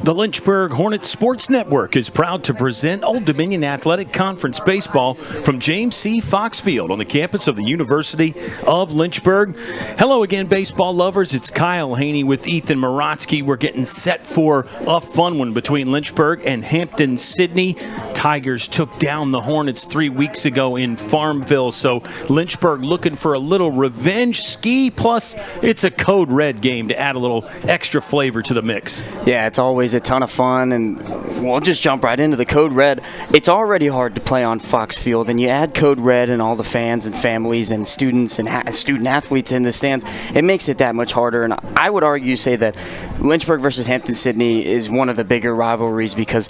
The Lynchburg Hornets Sports Network is proud to present Old Dominion Athletic Conference Baseball from James C. Fox Field on the campus of the University of Lynchburg. Hello again, baseball lovers. It's Kyle Haney with Ethan Morotsky. We're getting set for a fun one between Lynchburg and Hampden-Sydney. Tigers took down the Hornets 3 weeks ago in Farmville, so Lynchburg looking for a little revenge ski, plus it's a code red game to add a little extra flavor to the mix. Yeah, it's always a ton of fun, and we'll just jump right into the code red. It's already hard to play on Fox Field, and you add code red and all the fans and families and students and student athletes in the stands, it makes it that much harder. And I would say that Lynchburg versus Hampden-Sydney is one of the bigger rivalries because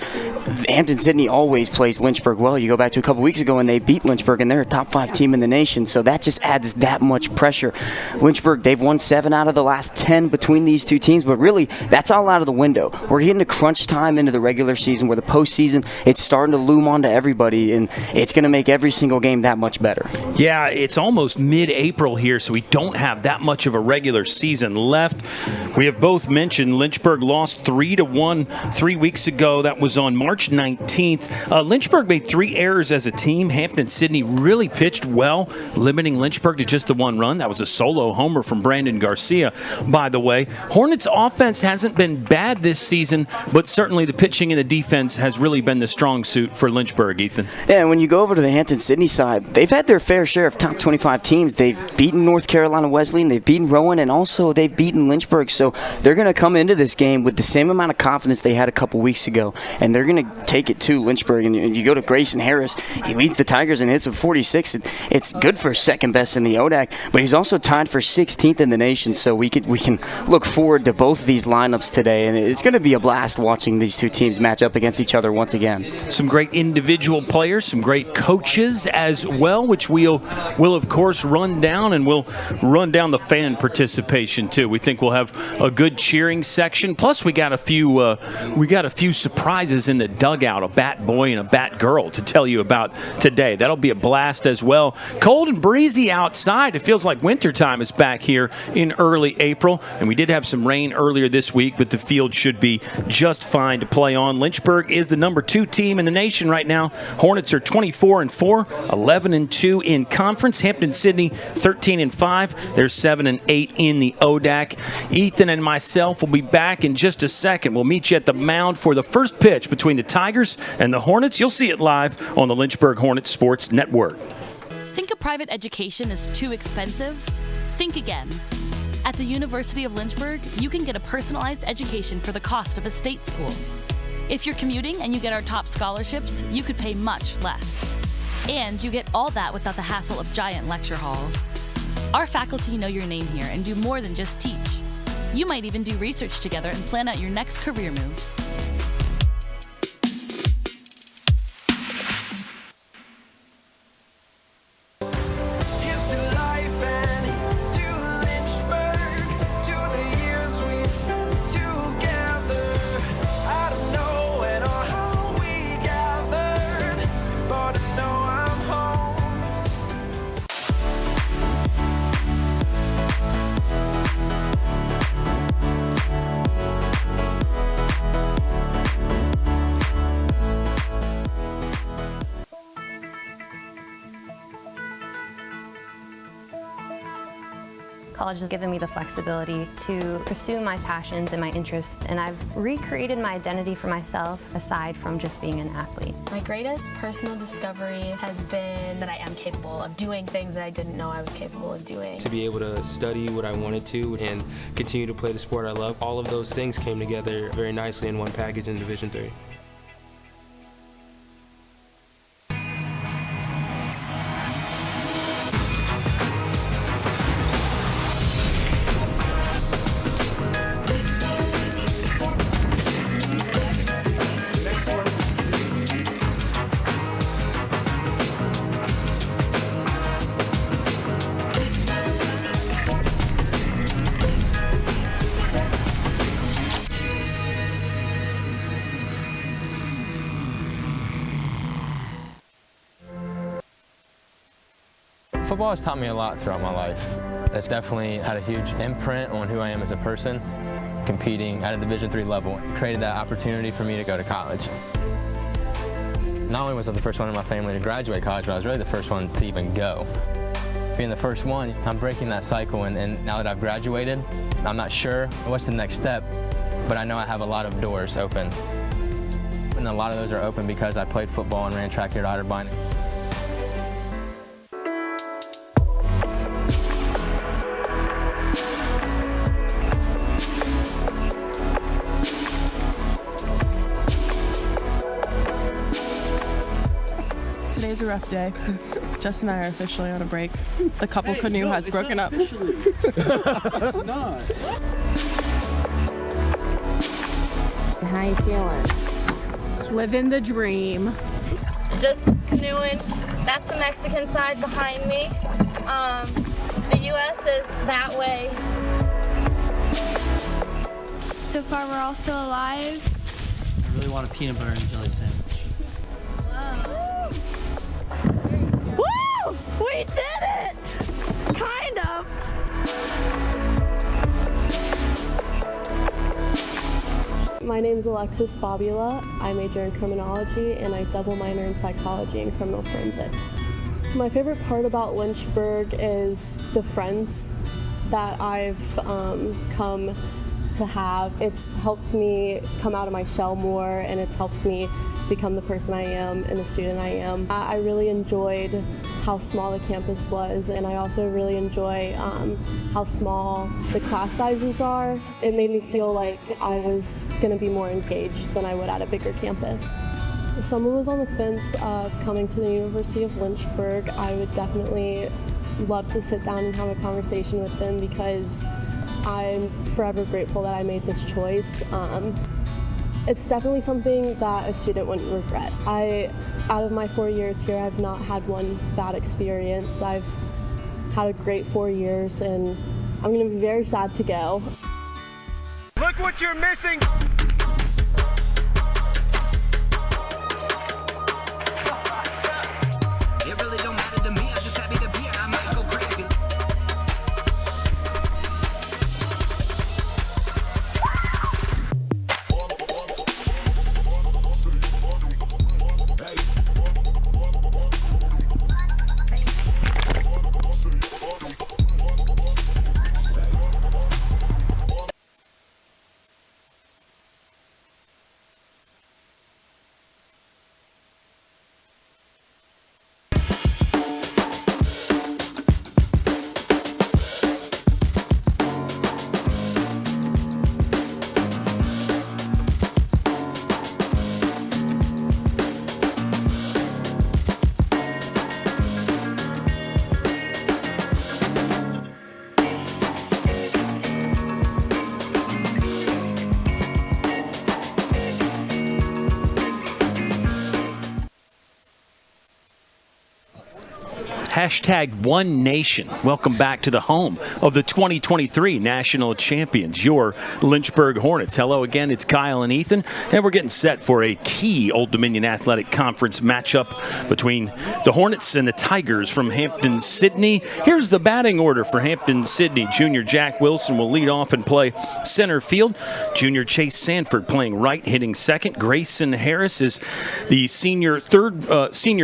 Hampden-Sydney always plays Lynchburg well. You go back to a couple weeks ago and they beat Lynchburg, and they're a top 5 team in the nation, so that just adds that much pressure. Lynchburg, they've won 7 out of the last 10 between these two teams, but really that's all out of the window. We're getting to crunch time into the regular season where the postseason, it's starting to loom onto everybody, and it's going to make every single game that much better. Yeah, it's almost mid-April here, so we don't have that much of a regular season left. We have both mentioned Lynchburg lost 3-1 3 weeks ago. That was on March 19th. Lynchburg made 3 errors as a team. Hampden-Sydney really pitched well, limiting Lynchburg to just the 1 run. That was a solo homer from Brandon Garcia, by the way. Hornets' offense hasn't been bad this season, but certainly the pitching and the defense has really been the strong suit for Lynchburg, Ethan. Yeah, and when you go over to the Hampden-Sydney side, they've had their fair share of top 25 teams. They've beaten North Carolina Wesleyan, they've beaten Rowan, and also they've beaten Lynchburg. So they're going to come into this game with the same amount of confidence they had a couple weeks ago, and they're going to take it to Lynchburg. And you go to Grayson Harris, he leads the Tigers in hits with 46. It's good for second best in the ODAC, but he's also tied for 16th in the nation. So we can look forward to both of these lineups today, and it's going to be a blast watching these two teams match up against each other once again. Some great individual players, some great coaches as well, which we'll of course run down, and we'll run down the fan participation too. We think we'll have a good cheering section. Plus, we got a few surprises in the dugout, a bat boy and a bat girl to tell you about today. That'll be a blast as well. Cold and breezy outside. It feels like wintertime is back here in early April, and we did have some rain earlier this week, but the field should be just fine to play on. Lynchburg is the number 2 team in the nation right now. Hornets are 24-4, 11-2 in conference. Hampden-Sydney 13-5. They're 7-8 in the ODAC. Ethan and myself will be back in just a second. We'll meet you at the mound for the first pitch between the Tigers and the Hornets. You'll see it live on the Lynchburg Hornets Sports Network. Think a private education is too expensive? Think again. At the University of Lynchburg, you can get a personalized education for the cost of a state school. If you're commuting and you get our top scholarships, you could pay much less. And you get all that without the hassle of giant lecture halls. Our faculty know your name here and do more than just teach. You might even do research together and plan out your next career moves. College has given me the flexibility to pursue my passions and my interests, and I've recreated my identity for myself aside from just being an athlete. My greatest personal discovery has been that I am capable of doing things that I didn't know I was capable of doing. To be able to study what I wanted to and continue to play the sport I love, all of those things came together very nicely in one package in Division III. Football has taught me a lot throughout my life. It's definitely had a huge imprint on who I am as a person. competing at a Division III level. It created that opportunity for me to go to college. Not only was I the first one in my family to graduate college, but I was really the first one to even go. Being the first one, I'm breaking that cycle, and now that I've graduated, I'm not sure what's the next step, but I know I have a lot of doors open. And a lot of those are open because I played football and ran track here at Otterbein. Today's a rough day. Jess and I are officially on a break. The couple canoe has broken up. It's not. How you feeling? Living the dream. Just canoeing. That's the Mexican side behind me. The U.S. is that way. So far, we're all still alive. I really want a peanut butter and jelly sandwich. Woo! We did it! Kind of. My name's Alexis Fabula. I major in criminology and I double minor in psychology and criminal forensics. My favorite part about Lynchburg is the friends that I've come to have. It's helped me come out of my shell more, and it's helped me become the person I am and the student I am. I really enjoyed how small the campus was, and I also really enjoy how small the class sizes are. It made me feel like I was going to be more engaged than I would at a bigger campus. If someone was on the fence of coming to the University of Lynchburg, I would definitely love to sit down and have a conversation with them, because I'm forever grateful that I made this choice. It's definitely something that a student wouldn't regret. Out of my 4 years here, I've not had one bad experience. I've had a great 4 years, and I'm going to be very sad to go. Look what you're missing! It really don't matter to me, I'm just happy to be here, I might go crazy. Hashtag One Nation. Welcome back to the home of the 2023 national champions, your Lynchburg Hornets. Hello again, it's Kyle and Ethan, and we're getting set for a key Old Dominion Athletic Conference matchup between the Hornets and the Tigers from Hampden-Sydney. Here's the batting order for Hampden-Sydney. Junior Jack Wilson will lead off and play center field. Junior Chase Sanford playing right, hitting second. Grayson Harris is the senior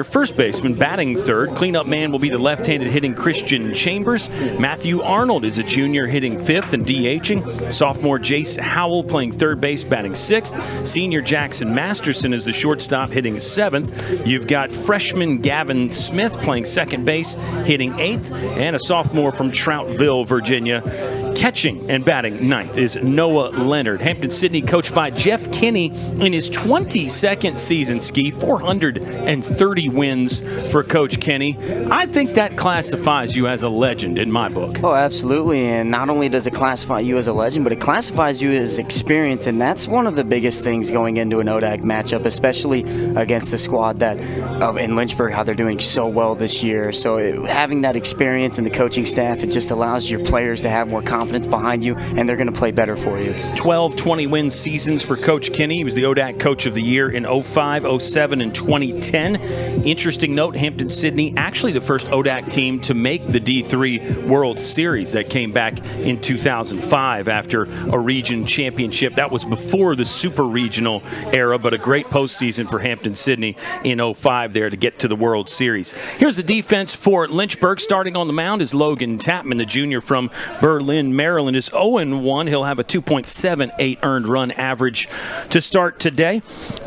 first baseman, batting third. Cleanup man will be the left-handed hitting Christian Chambers. Matthew Arnold is a junior hitting fifth and DHing. Sophomore Jace Howell playing third base, batting sixth. Senior Jackson Masterson is the shortstop, hitting seventh. You've got freshman Gavin Smith playing second base, hitting eighth. And a sophomore from Troutville, Virginia, catching and batting ninth is Noah Leonard. Hampden-Sydney coached by Jeff Kinney in his 22nd season, Ski. 430 wins for Coach Kinney. I think that classifies you as a legend in my book. Oh, absolutely. And not only does it classify you as a legend, but it classifies you as experience. And that's one of the biggest things going into an ODAG matchup, especially against the squad that in Lynchburg, how they're doing so well this year. So having that experience and the coaching staff, it just allows your players to have more confidence confidence behind you, and they're going to play better for you. 12 20-win seasons for Coach Kinney. He was the ODAC Coach of the Year in 05, 07, and 2010. Interesting note, Hampden-Sydney, actually the first ODAC team to make the D3 World Series that came back in 2005 after a region championship. That was before the super regional era, but a great postseason for Hampden-Sydney in 05 there to get to the World Series. Here's the defense for Lynchburg. Starting on the mound is Logan Tapman, the junior from Berlin, Maryland, is 0-1. He'll have a 2.78 earned run average to start today.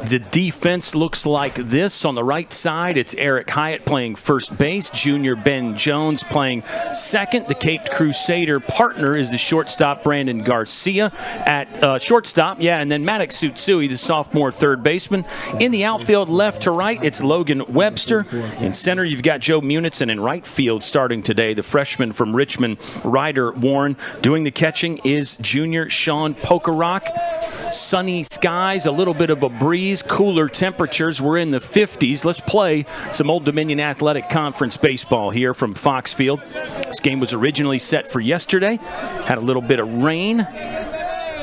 The defense looks like this. On the right side, it's Eric Hyatt playing first base. Junior Ben Jones playing second. The Caped Crusader partner is the shortstop Brandon Garcia at shortstop. Yeah, and then Maddox Sutsui, the sophomore third baseman. In the outfield, left to right, it's Logan Webster. In center, you've got Joe Munitz, and in right field starting today, the freshman from Richmond, Ryder Warren. Doing the catching is junior Sean Pokerock. Sunny skies, a little bit of a breeze, cooler temperatures. We're in the 50s. Let's play some Old Dominion Athletic Conference baseball here from Fox Field. This game was originally set for yesterday. Had a little bit of rain,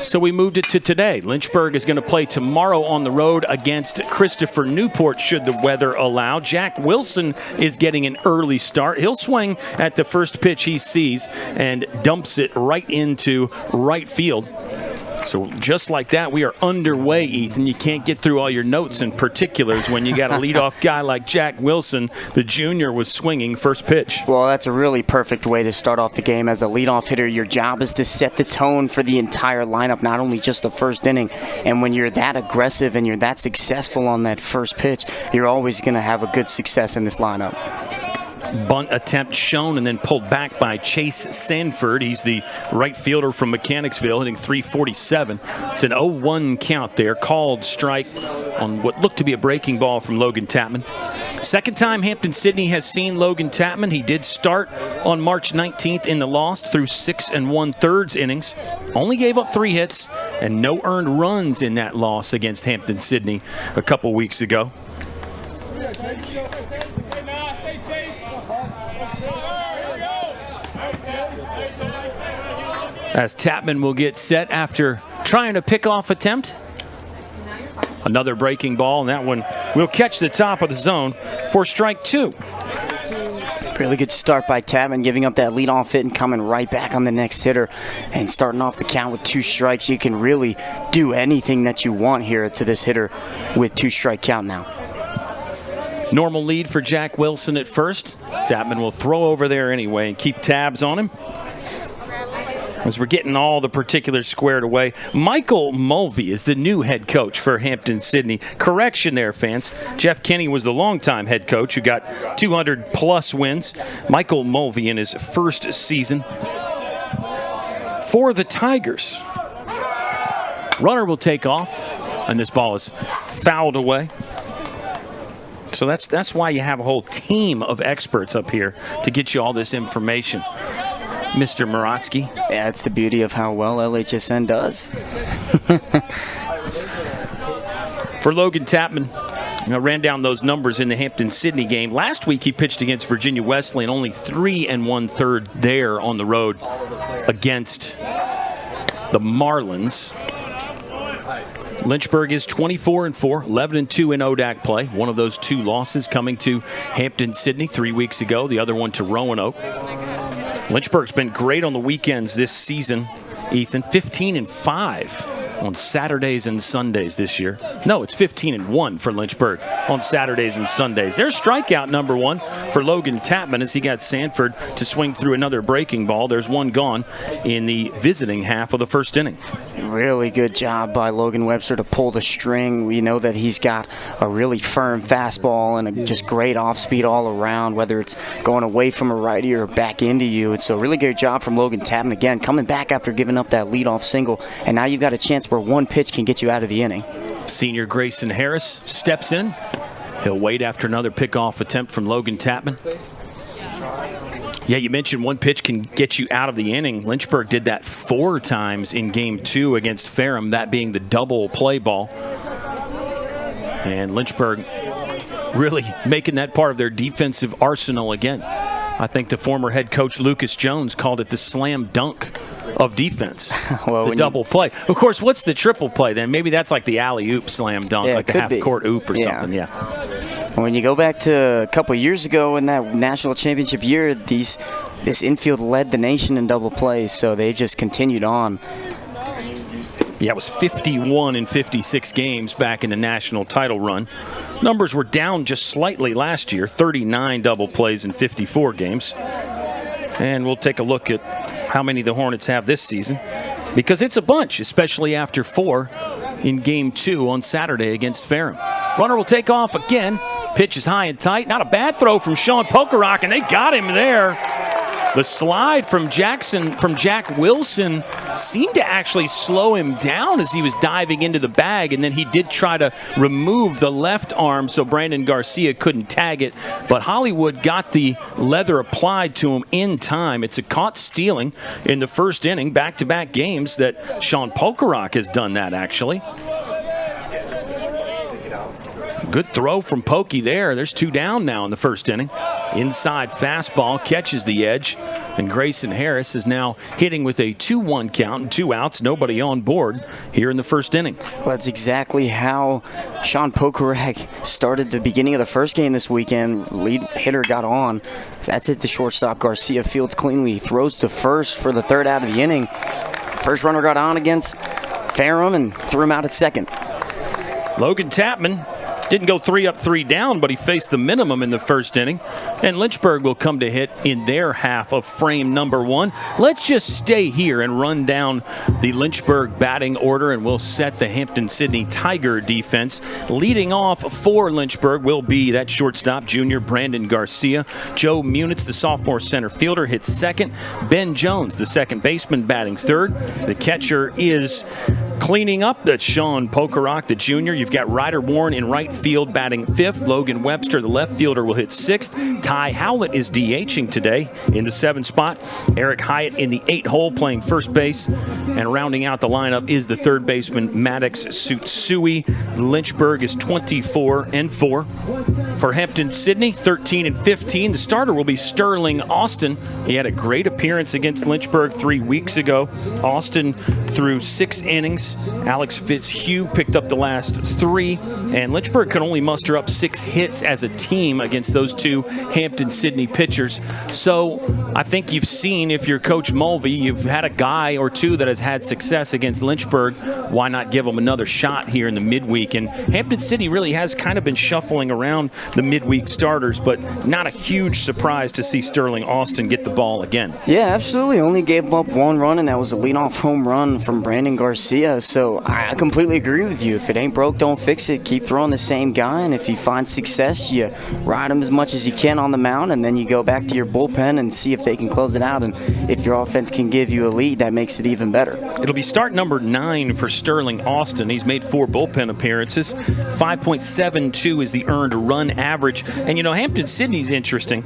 so we moved it to today. Lynchburg is going to play tomorrow on the road against Christopher Newport should the weather allow. Jack Wilson is getting an early start. He'll swing at the first pitch he sees and dumps it right into right field. So just like that, we are underway, Ethan. You can't get through all your notes and particulars when you got a leadoff guy like Jack Wilson. The junior was swinging first pitch. Well, that's a really perfect way to start off the game. As a leadoff hitter, your job is to set the tone for the entire lineup, not only just the first inning. And when you're that aggressive and you're that successful on that first pitch, you're always going to have a good success in this lineup. Bunt attempt shown and then pulled back by Chase Sanford. He's the right fielder from Mechanicsville, hitting .347. It's an 0-1 count there. Called strike on what looked to be a breaking ball from Logan Tapman. Second time Hampden-Sydney has seen Logan Tapman. He did start on March 19th in the loss through 6 1/3 innings. Only gave up 3 hits and no earned runs in that loss against Hampden-Sydney a couple weeks ago. As Tapman will get set after trying a pickoff attempt. Another breaking ball, and that one will catch the top of the zone for strike 2. Really good start by Tapman, giving up that leadoff hit and coming right back on the next hitter and starting off the count with 2 strikes. You can really do anything that you want here to this hitter with 2-strike count now. Normal lead for Jack Wilson at first. Tapman will throw over there anyway and keep tabs on him. As we're getting all the particulars squared away, Michael Mulvey is the new head coach for Hampden-Sydney. Correction there, fans. Jeff Kinney was the longtime head coach who got 200-plus wins. Michael Mulvey in his first season for the Tigers. Runner will take off, and this ball is fouled away. So that's why you have a whole team of experts up here to get you all this information. Mr. Morotsky. Yeah, that's the beauty of how well LHSN does. For Logan Tapman, I ran down those numbers in the Hampden-Sydney game. Last week he pitched against Virginia Wesleyan, only 3 1/3 there on the road against the Marlins. Lynchburg is 24-4, 11-2 in ODAC play. One of those 2 losses coming to Hampden-Sydney 3 weeks ago, the other one to Roanoke. Lynchburg's been great on the weekends this season, Ethan. 15-5 on Saturdays and Sundays this year. No, it's 15-1 for Lynchburg on Saturdays and Sundays. There's strikeout number 1 for Logan Tapman as he got Sanford to swing through another breaking ball. There's 1 gone in the visiting half of the first inning. Really good job by Logan Webster to pull the string. We know that he's got a really firm fastball and a just great off-speed all around, whether it's going away from a righty or back into you. It's a really good job from Logan Tapman, again, coming back after giving up that leadoff single, and now you've got a chance where 1 pitch can get you out of the inning. Senior Grayson Harris steps in. He'll wait after another pickoff attempt from Logan Tapman. Yeah, you mentioned 1 pitch can get you out of the inning. Lynchburg did that 4 times in Game 2 against Ferrum, that being the double play ball. And Lynchburg really making that part of their defensive arsenal again. I think the former head coach Lucas Jones called it the slam dunk of defense. Well, the double play. Of course, what's the triple play then? Maybe that's like the alley-oop slam dunk, Yeah, like the half-court oop or something, yeah. When you go back to a couple years ago in that national championship year, this infield led the nation in double plays, so they just continued on. Yeah, it was 51 in 56 games back in the national title run. Numbers were down just slightly last year, 39 double plays in 54 games. And we'll take a look at how many the Hornets have this season, because it's a bunch, especially after 4 in Game 2 on Saturday against Ferrum. Runner will take off again. Pitch is high and tight. Not a bad throw from Sean Pokerock, and they got him there. The slide from Jack Wilson seemed to actually slow him down as he was diving into the bag, and then he did try to remove the left arm so Brandon Garcia couldn't tag it, but Hollywood got the leather applied to him in time. It's a caught stealing in the first inning, back-to-back games that Sean Pokerock has done that, actually. Good throw from Pokey there. There's 2 down now in the first inning. Inside fastball catches the edge, and Grayson Harris is now hitting with a 2-1 count and 2 outs. Nobody on board here in the first inning. Well, that's exactly how Sean Pokerock started the beginning of the first game this weekend. Lead hitter got on. That's it. The shortstop Garcia fields cleanly, throws to first for the 3rd out of the inning. First runner got on against Ferrum and threw him out at second. Logan Tapman didn't go 3 up, 3 down, but he faced the minimum in the first inning. And Lynchburg will come to hit in their half of frame number 1. Let's just stay here and run down the Lynchburg batting order, and we'll set the Hampden-Sydney Tiger defense. Leading off for Lynchburg will be that shortstop, junior Brandon Garcia. Joe Munitz, the sophomore center fielder, hits second. Ben Jones, the second baseman, batting third. The catcher is cleaning up. That's Sean Pokerock, the junior. You've got Ryder Warren in right field batting 5th. Logan Webster, the left fielder, will hit 6th. Ty Howlett is DHing today in the 7th spot. Eric Hyatt in the 8 hole playing first base. And rounding out the lineup is the 3rd baseman, Maddox Sutsui. Lynchburg is 24-4. For Hampden-Sydney, 13-15. The starter will be Sterling Austin. He had a great appearance against Lynchburg 3 weeks ago. Austin threw 6 innings. Alex Fitzhugh picked up the last 3, and Lynchburg could only muster up 6 hits as a team against those 2 Hampden-Sydney pitchers. So I think you've seen, if you're Coach Mulvey, you've had a guy or 2 that has had success against Lynchburg. Why not give them another shot here in the midweek? And Hampden-Sydney really has kind of been shuffling around the midweek starters, but not a huge surprise to see Sterling Austin get the ball again. Yeah, absolutely. Only gave up 1 run, and that was a leadoff home run from Brandon Garcia. So I completely agree with you. If it ain't broke, don't fix it. Keep throwing the same guy, and if you find success, you ride him as much as you can on the mound, and then you go back to your bullpen and see if they can close it out. And if your offense can give you a lead, that makes it even better. It'll be start number 9 for Sterling Austin. He's made 4 bullpen appearances. 5.72 is the earned run average. And, you know, Hampden-Sydney's interesting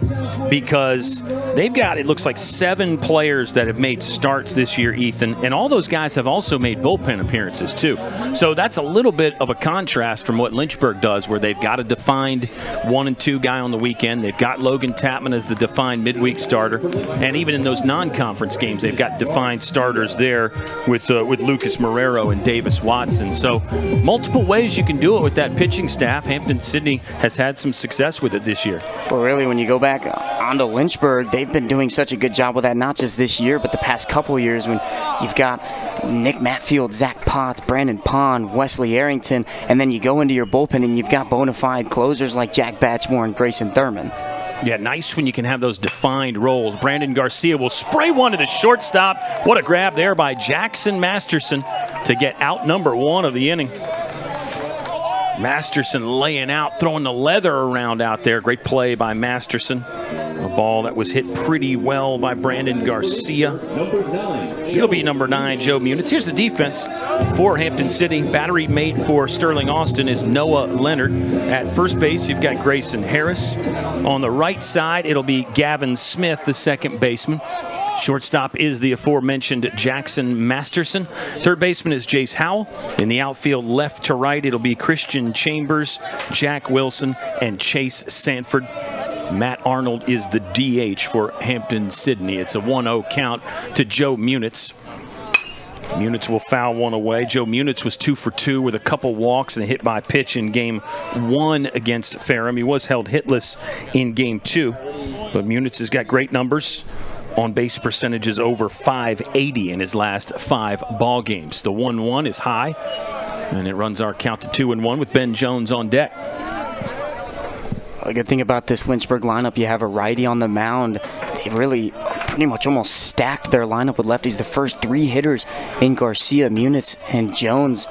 because they've got, it looks like, 7 players that have made starts this year, Ethan, and all those guys have also made bullpen appearances too. So that's a little bit of a contrast from what Lynchburg does, where they've got a defined 1 and 2 guy on the weekend. They've got Logan Tapman as the defined midweek starter, and even in those non-conference games, they've got defined starters there with Lucas Marrero and Davis Watson. So multiple ways you can do it with that pitching staff. Hampden-Sydney has had some success with it this year. Well, really, when you go back onto Lynchburg, they've been doing such a good job with that, not just this year, but the past couple years, when you've got Nick Matfield, Zach Potts, Brandon Pond, Wesley Arrington, and then you go into your bullpen and you've got bona fide closers like Jack Batchmore and Grayson Thurman. Yeah, nice when you can have those defined roles. Brandon Garcia will spray one to the shortstop. What a grab there by Jackson Masterson to get out number 1 of the inning. Masterson laying out, throwing the leather around out there. Great play by Masterson. A ball that was hit pretty well by Brandon Garcia. It'll be number 9, Joe Munitz. Here's the defense for Hampden-Sydney. Battery mate for Sterling Austin is Noah Leonard. At first base, you've got Grayson Harris. On the right side, it'll be Gavin Smith, the second baseman. Shortstop is the aforementioned Jackson Masterson. Third baseman is Jace Howell. In the outfield, left to right, it'll be Christian Chambers, Jack Wilson, and Chase Sanford. Matt Arnold is the DH for Hampden-Sydney. It's a 1-0 count to Joe Munitz. Munitz will foul one away. Joe Munitz was 2 for 2 with a couple walks and a hit by pitch in game 1 against Ferrum. He was held hitless in game 2, but Munitz has got great numbers. On base percentages over .580 in his last 5 ball games. The 1-1 is high, and it runs our count to 2-1 with Ben Jones on deck. A good thing about this Lynchburg lineup, you have a righty on the mound. They really pretty much almost stacked their lineup with lefties. The first 3 hitters in Garcia, Munitz, and Jones,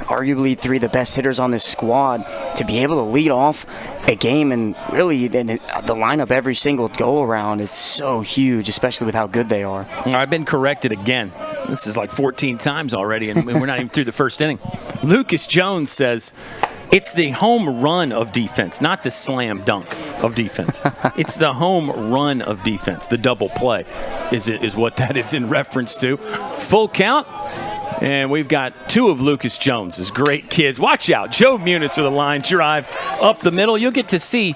arguably 3 of the best hitters on this squad. To be able to lead off a game and really the lineup every single go-around is so huge, especially with how good they are. I've been corrected again. This is like 14 times already, and we're not even through the first inning. Lucas Jones says, it's the home run of defense, not the slam dunk of defense. It's the home run of defense. The double play is what that is in reference to. Full count. And we've got 2 of Lucas Jones's great kids. Watch out. Joe Munitz with a line drive up the middle. You'll get to see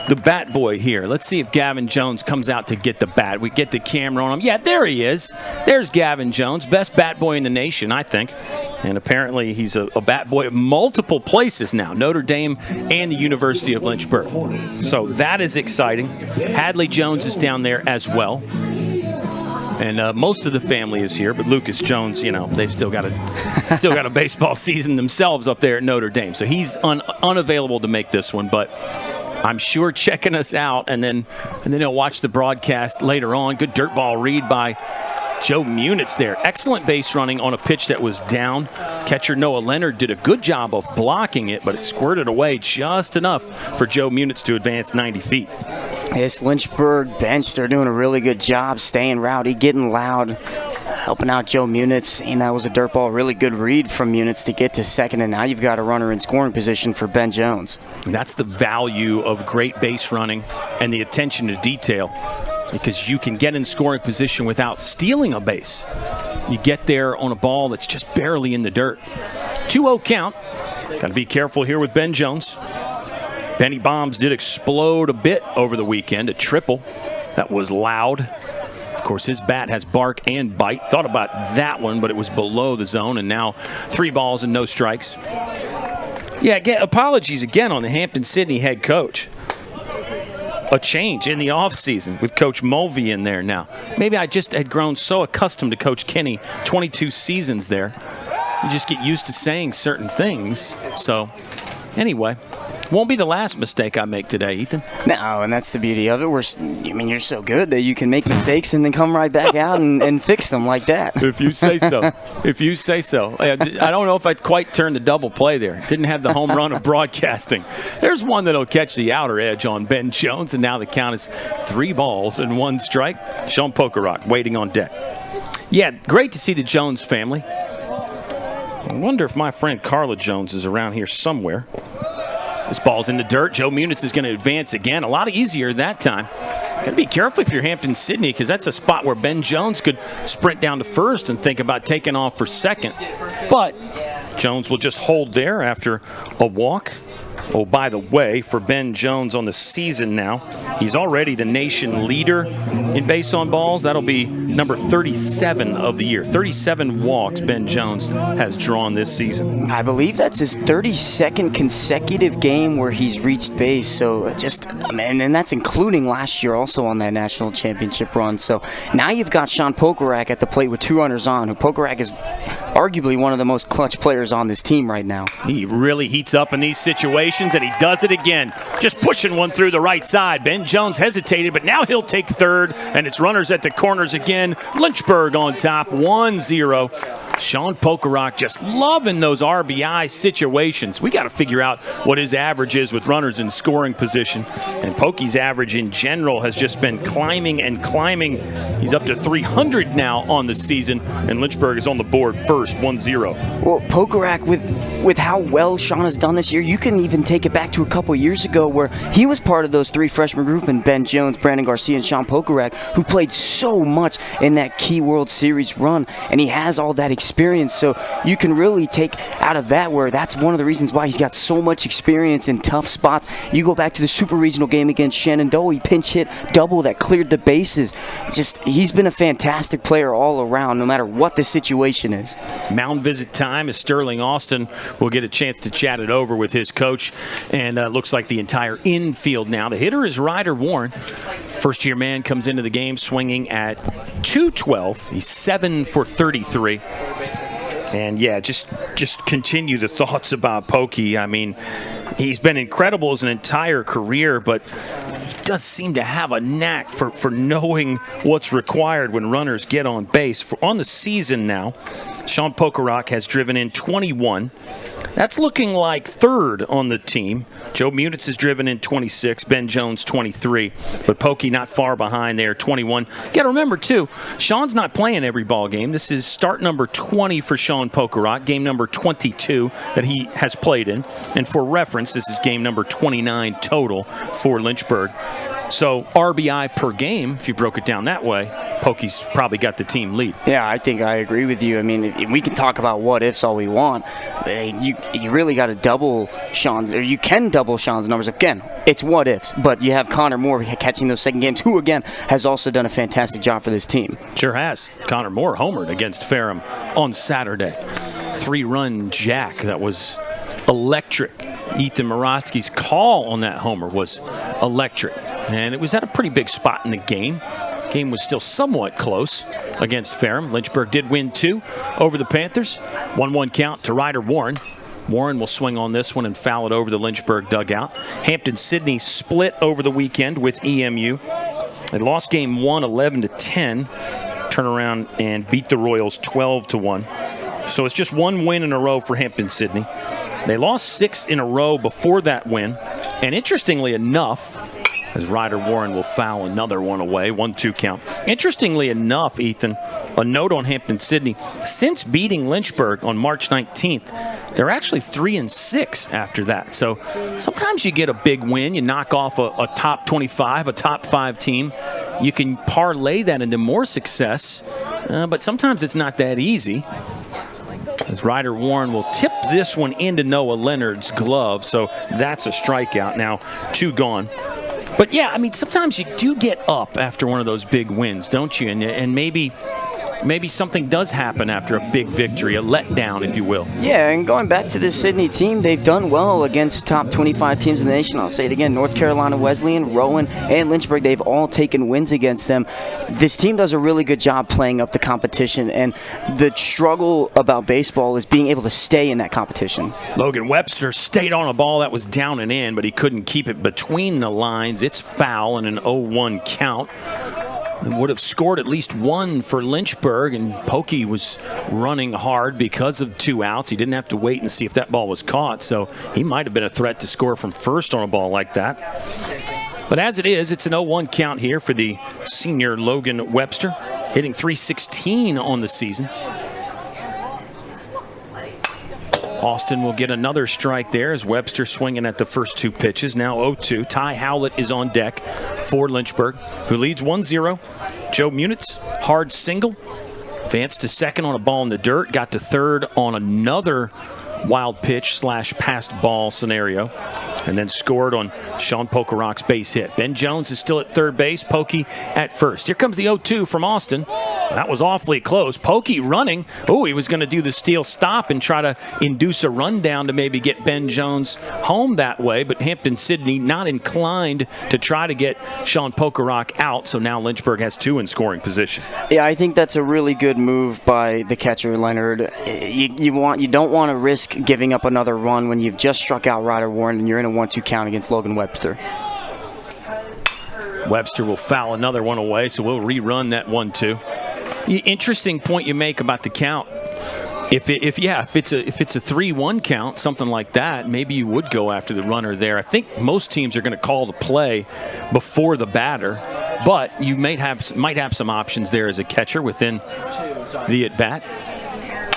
the bat boy here. Let's see if Gavin Jones comes out to get the bat. We get the camera on him. Yeah, there he is. There's Gavin Jones, best bat boy in the nation, I think. And apparently he's a bat boy at multiple places now, Notre Dame and the University of Lynchburg. So that is exciting. Hadley Jones is down there as well. And most of the family is here, but Lucas Jones, they've still got a baseball season themselves up there at Notre Dame. So he's unavailable to make this one, but I'm sure checking us out, and then he'll watch the broadcast later on. Good dirt ball read by Joe Munitz there. Excellent base running on a pitch that was down. Catcher Noah Leonard did a good job of blocking it, but it squirted away just enough for Joe Munitz to advance 90 feet. This Lynchburg bench, they're doing a really good job staying rowdy, getting loud, helping out Joe Munitz. And that was a dirt ball, really good read from Munitz to get to second. And now you've got a runner in scoring position for Ben Jones. That's the value of great base running and the attention to detail, because you can get in scoring position without stealing a base. You get there on a ball that's just barely in the dirt. 2-0 count. Got to be careful here with Ben Jones. Benny Bombs did explode a bit over the weekend, a triple. That was loud. Of course, his bat has bark and bite. Thought about that one, but it was below the zone, and now 3 balls and no strikes. Yeah, apologies again on the Hampden-Sydney head coach. A change in the offseason with Coach Mulvey in there now. Maybe I just had grown so accustomed to Coach Kenny, 22 seasons there. You just get used to saying certain things. So, anyway. Won't be the last mistake I make today, Ethan. No, and that's the beauty of it. You're so good that you can make mistakes and then come right back out and fix them like that. If you say so. If you say so. I don't know if I'd quite turn the double play there. Didn't have the home run of broadcasting. There's one that'll catch the outer edge on Ben Jones, and now the count is 3 balls and 1 strike. Sean Pokerock waiting on deck. Yeah, great to see the Jones family. I wonder if my friend Carla Jones is around here somewhere. This ball's in the dirt. Joe Munitz is going to advance again. A lot easier that time. Got to be careful if you're Hampden-Sydney, because that's a spot where Ben Jones could sprint down to first and think about taking off for second. But Jones will just hold there after a walk. Oh, by the way, for Ben Jones on the season now, he's already the nation leader in base on balls. That'll be number 37 of the year. 37 walks Ben Jones has drawn this season. I believe that's his 32nd consecutive game where he's reached base. So and that's including last year also on that national championship run. So now you've got Sean Pokerock at the plate with 2 runners on, who Pokerock is arguably one of the most clutch players on this team right now. He really heats up in these situations, and he does it again. Just pushing one through the right side. Ben Jones hesitated, but now he'll take third, and it's runners at the corners again. Lynchburg on top, 1-0. Sean Pokerock just loving those RBI situations. We got to figure out what his average is with runners in scoring position. And Pokey's average in general has just been climbing and climbing. He's up to 300 now on the season, and Lynchburg is on the board first, 1-0. Well, Pokerock, with how well Sean has done this year, you can even take it back to a couple years ago where he was part of those 3 freshman group, and Ben Jones, Brandon Garcia, and Sean Pokerock, who played so much in that key World Series run, and he has all that experience experience. So you can really take out of that where that's one of the reasons why he's got so much experience in tough spots. You go back to the Super Regional game against Shenandoah, he pinch hit double that cleared the bases. He's been a fantastic player all around, no matter what the situation is. Mound visit time as Sterling Austin will get a chance to chat it over with his coach. And looks like the entire infield now. The hitter is Ryder Warren. First-year man comes into the game swinging at .212. He's 7 for 33. And, yeah, just continue the thoughts about Pokey. I mean, he's been incredible his entire career, but he does seem to have a knack for knowing what's required when runners get on base. On the season now, Sean Pokerock has driven in 21. That's looking like third on the team. Joe Muniz has driven in 26, Ben Jones 23, but Pokey not far behind there, 21. You got to remember, too, Sean's not playing every ball game. This is start number 20 for Sean Pokerock, game number 22 that he has played in. And for reference, this is game number 29 total for Lynchburg. So RBI per game, if you broke it down that way, Pokey's probably got the team lead. Yeah, I think I agree with you. I mean, we can talk about what ifs all we want. You really got to double Sean's, or you can double Sean's numbers. Again, it's what ifs, but you have Connor Moore catching those second games, who again has also done a fantastic job for this team. Sure has. Connor Moore homered against Ferrum on Saturday. 3-run jack that was electric. Ethan Morosky's call on that homer was electric. And it was at a pretty big spot in the game. Game was still somewhat close against Ferrum. Lynchburg did win 2 over the Panthers. 1-1 count to Ryder Warren. Warren will swing on this one and foul it over the Lynchburg dugout. Hampden-Sydney split over the weekend with EMU. They lost game 1, 11-10. Turn around and beat the Royals 12-1. So it's just one win in a row for Hampden-Sydney. They lost 6 in a row before that win. And interestingly enough, as Ryder Warren will foul another one away, 1-2 count. Interestingly enough, Ethan, a note on Hampden-Sydney. Since beating Lynchburg on March 19th, they're actually 3-6 after that. So sometimes you get a big win, you knock off a top 25, a top 5 team. You can parlay that into more success, but sometimes it's not that easy. As Ryder Warren will tip this one into Noah Leonard's glove, so that's a strikeout. Now 2 gone. But, yeah, I mean, sometimes you do get up after one of those big wins, don't you? And maybe something does happen after a big victory, a letdown, if you will. Yeah, and going back to this Sydney team, they've done well against top 25 teams in the nation. I'll say it again, North Carolina Wesleyan, Rowan, and Lynchburg, they've all taken wins against them. This team does a really good job playing up the competition, and the struggle about baseball is being able to stay in that competition. Logan Webster stayed on a ball that was down and in, but he couldn't keep it between the lines. It's foul and an 0-1 count. Would have scored at least 1 for Lynchburg, and Pokey was running hard because of 2 outs. He didn't have to wait and see if that ball was caught, so he might have been a threat to score from first on a ball like that. But as it is, it's an 0-1 count here for the senior Logan Webster, hitting .316 on the season. Austin will get another strike there as Webster swinging at the first 2 pitches. Now 0-2. Ty Howlett is on deck for Lynchburg, who leads 1-0. Joe Muniz, hard single. Advanced to second on a ball in the dirt. Got to third on another wild pitch / passed ball scenario. And then scored on Sean Pokerock's base hit. Ben Jones is still at third base. Pokey at first. Here comes the 0-2 from Austin. That was awfully close. Pokey running. Oh, he was going to do the steal stop and try to induce a rundown to maybe get Ben Jones home that way. But Hampden-Sydney not inclined to try to get Sean Pokerock out. So now Lynchburg has 2 in scoring position. Yeah, I think that's a really good move by the catcher, Leonard. You don't want to risk giving up another run when you've just struck out Ryder Warren and you're in a 1-2 count against Logan Webster. Webster will foul another one away, so we'll rerun that 1-2. Interesting point you make about the count. If it's a 3-1 count, something like that, maybe you would go after the runner there. I think most teams are going to call the play before the batter, but you might have some options there as a catcher within the at bat.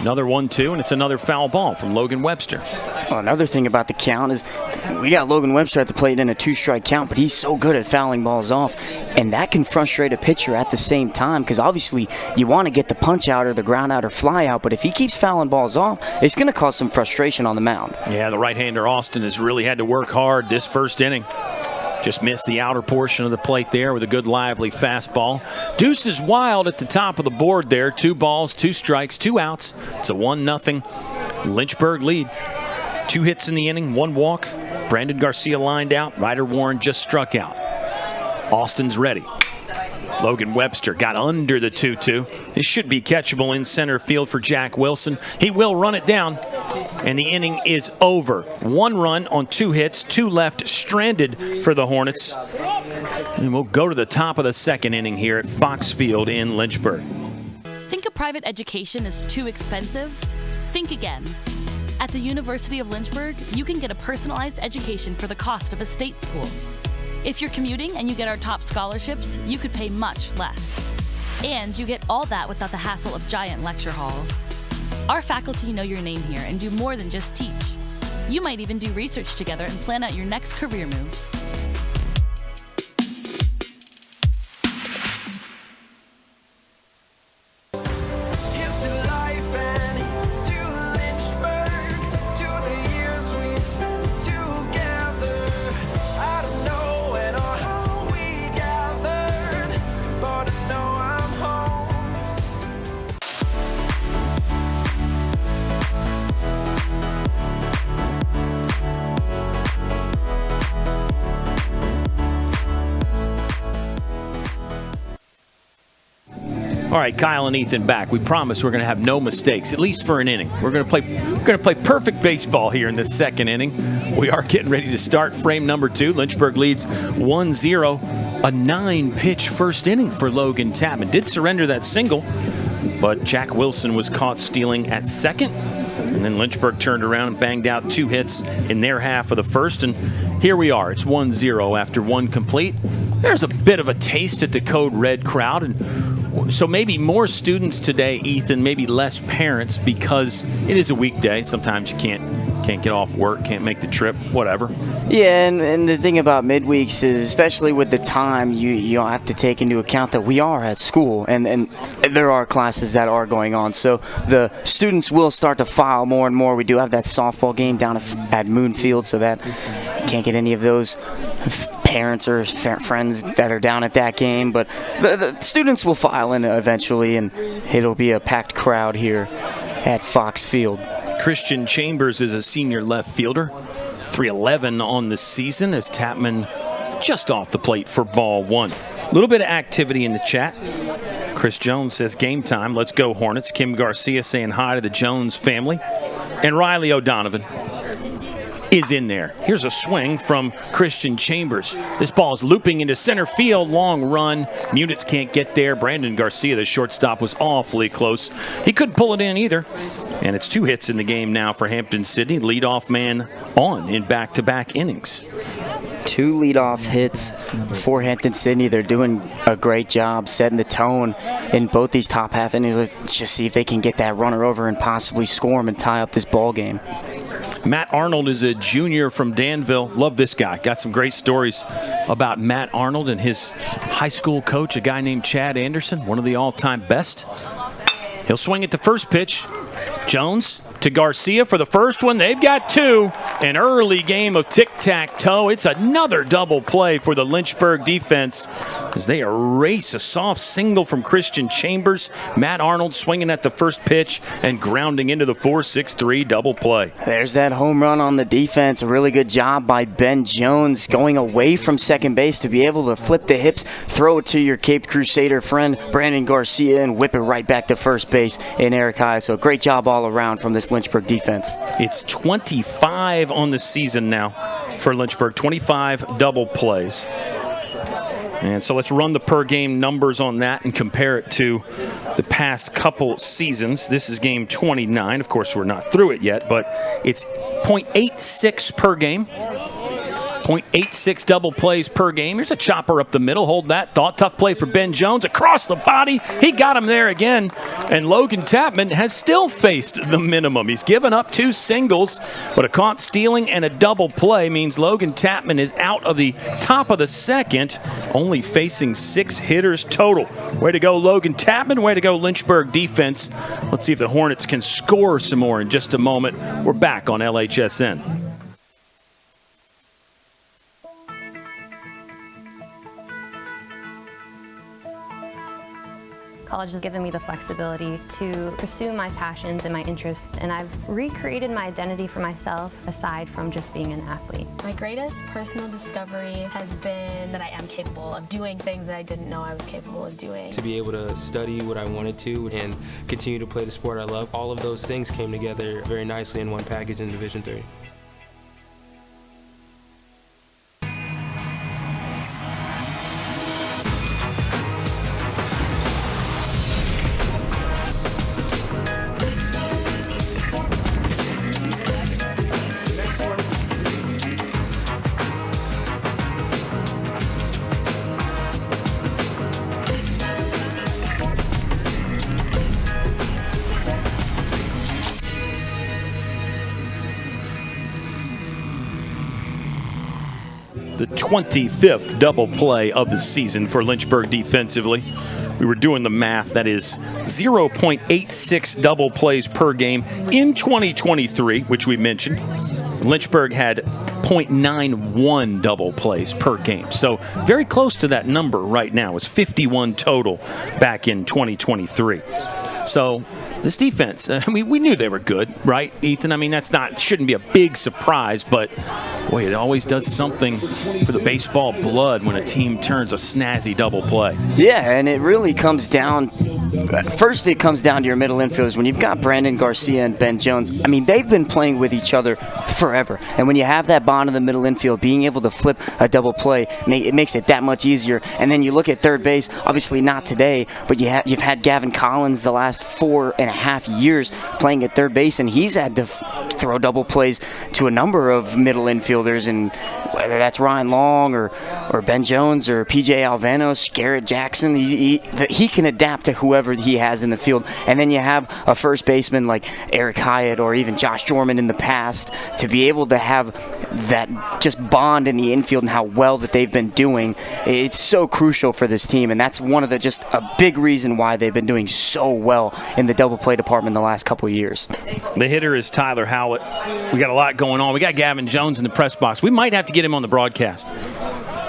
Another 1-2, and it's another foul ball from Logan Webster. Well, another thing about the count is we got Logan Webster at the plate in a 2-strike count, but he's so good at fouling balls off, and that can frustrate a pitcher at the same time because obviously you want to get the punch out or the ground out or fly out, but if he keeps fouling balls off, it's going to cause some frustration on the mound. Yeah, the right-hander Austin has really had to work hard this first inning. Just missed the outer portion of the plate there with a good lively fastball. Deuce is wild at the top of the board there. 2 balls, 2 strikes, 2 outs. It's a 1-0 Lynchburg lead. 2 hits in the inning, 1 walk. Brandon Garcia lined out. Ryder Warren just struck out. Austin's ready. Logan Webster got under the 2-2. This should be catchable in center field for Jack Wilson. He will run it down, and the inning is over. 1 run on 2 hits, 2 left stranded for the Hornets. And we'll go to the top of the second inning here at Fox Field in Lynchburg. Think a private education is too expensive? Think again. At the University of Lynchburg, you can get a personalized education for the cost of a state school. If you're commuting and you get our top scholarships, you could pay much less. And you get all that without the hassle of giant lecture halls. Our faculty know your name here and do more than just teach. You might even do research together and plan out your next career moves. All right, Kyle and Ethan back. We promise we're going to have no mistakes, at least for an inning. We're going to play perfect baseball here in the second inning. We are getting ready to start frame number 2. Lynchburg leads 1-0. A 9-pitch first inning for Logan Tapman. Did surrender that single, but Jack Wilson was caught stealing at second. And then Lynchburg turned around and banged out 2 hits in their half of the first. And here we are. It's 1-0 after 1 complete. There's a bit of a taste at the Code Red crowd. And so maybe more students today, Ethan, maybe less parents, because it is a weekday. Sometimes you can't get off work, can't make the trip, whatever. Yeah, and the thing about midweeks is, especially with the time, you have to take into account that we are at school, and there are classes that are going on. So the students will start to file more and more. We do have that softball game down at Moonfield, so that you can't get any of those parents or friends that are down at that game. But the students will file in eventually, and it'll be a packed crowd here at Fox Field. Christian Chambers is a senior left fielder. 311 on the season as Tapman just off the plate for ball 1. A little bit of activity in the chat. Chris Jones says game time. Let's go Hornets. Kim Garcia saying hi to the Jones family. And Riley O'Donovan is in there. Here's a swing from Christian Chambers. This ball is looping into center field. Long run. Munitz can't get there. Brandon Garcia, the shortstop, was awfully close. He couldn't pull it in either. And it's 2 hits in the game now for Hampden-Sydney. Leadoff man on in back-to-back innings. 2 leadoff hits for Hampden-Sydney. They're doing a great job setting the tone in both these top half innings. Let's just see if they can get that runner over and possibly score him and tie up this ball game. Matt Arnold is a junior from Danville. Love this guy. Got some great stories about Matt Arnold and his high school coach, a guy named Chad Anderson, one of the all-time best. He'll swing at the first pitch. Jones to Garcia for the first one. They've got 2. An early game of tic-tac-toe. It's another double play for the Lynchburg defense as they erase a soft single from Christian Chambers. Matt Arnold swinging at the first pitch and grounding into the 4-6-3 double play. There's that home run on the defense. A really good job by Ben Jones going away from second base to be able to flip the hips, throw it to your Cape Crusader friend Brandon Garcia, and whip it right back to first base in Eric High. So great job all around from this Lynchburg defense. It's 25 on the season now for Lynchburg. 25 double plays. And so let's run the per game numbers on that and compare it to the past couple seasons. This is game 29. Of course, we're not through it yet, but it's .86 per game. 0.86 double plays per game. Here's a chopper up the middle. Hold that thought. Tough play for Ben Jones. Across the body. He got him there again. And Logan Tapman has still faced the minimum. He's given up 2 singles, but a caught stealing and a double play means Logan Tapman is out of the top of the second, only facing 6 hitters total. Way to go, Logan Tapman. Way to go, Lynchburg defense. Let's see if the Hornets can score some more in just a moment. We're back on LHSN. College has given me the flexibility to pursue my passions and my interests, and I've recreated my identity for myself aside from just being an athlete. My greatest personal discovery has been that I am capable of doing things that I didn't know I was capable of doing. To be able to study what I wanted to and continue to play the sport I love, all of those things came together very nicely in one package in Division III. The 25th double play of the season for Lynchburg defensively. We were doing the math. That is 0.86 double plays per game in 2023, which we mentioned. Lynchburg had 0.91 double plays per game. So very close to that number right now. It's 51 total back in 2023. So this defense, we knew they were good, right, Ethan? I mean, shouldn't be a big surprise, but boy, it always does something for the baseball blood when a team turns a snazzy double play. Yeah, and it really comes down, first it comes down to your middle infielders. When you've got Brandon Garcia and Ben Jones, I mean, they've been playing with each other forever. And when you have that bond in the middle infield, being able to flip a double play, it makes it that much easier. And then you look at third base, obviously not today, but you've had Gavin Collins the last 4.5 years playing at third base, and he's had to throw double plays to a number of middle infielders, and whether that's Ryan Long or Ben Jones or PJ Alvanos, Garrett Jackson, he can adapt to whoever he has in the field. And then you have a first baseman like Eric Hyatt or even Josh Jorman in the past to be able to have that just bond in the infield and how well that they've been doing. It's so crucial for this team, and that's one of the just a big reason why they've been doing so well in the double play department the last couple of years. The hitter is Tyler Howlett. We got a lot going on. We got Gavin Jones in the press box. We might have to get him on the broadcast.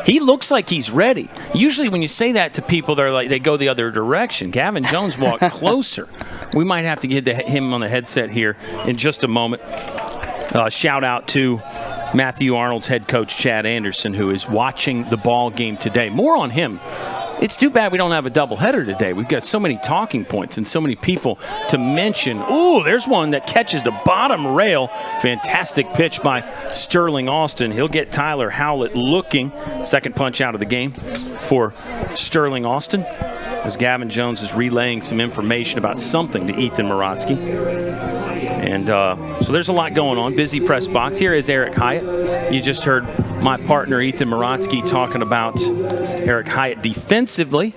He looks like he's ready. Usually when you say that to people, they go the other direction. Gavin Jones walked closer. We might have to get him on the headset here in just a moment. Shout out to Matthew Arnold's head coach, Chad Anderson, who is watching the ball game today. More on him. It's too bad we don't have a doubleheader today. We've got so many talking points and so many people to mention. Ooh, there's one that catches the bottom rail. Fantastic pitch by Sterling Austin. He'll get Tyler Howlett looking. Second punch out of the game for Sterling Austin, as Gavin Jones is relaying some information about something to Ethan Morotsky. And so there's a lot going on. Busy press box. Here is Eric Hyatt. You just heard my partner Ethan Morotsky talking about Eric Hyatt defensively.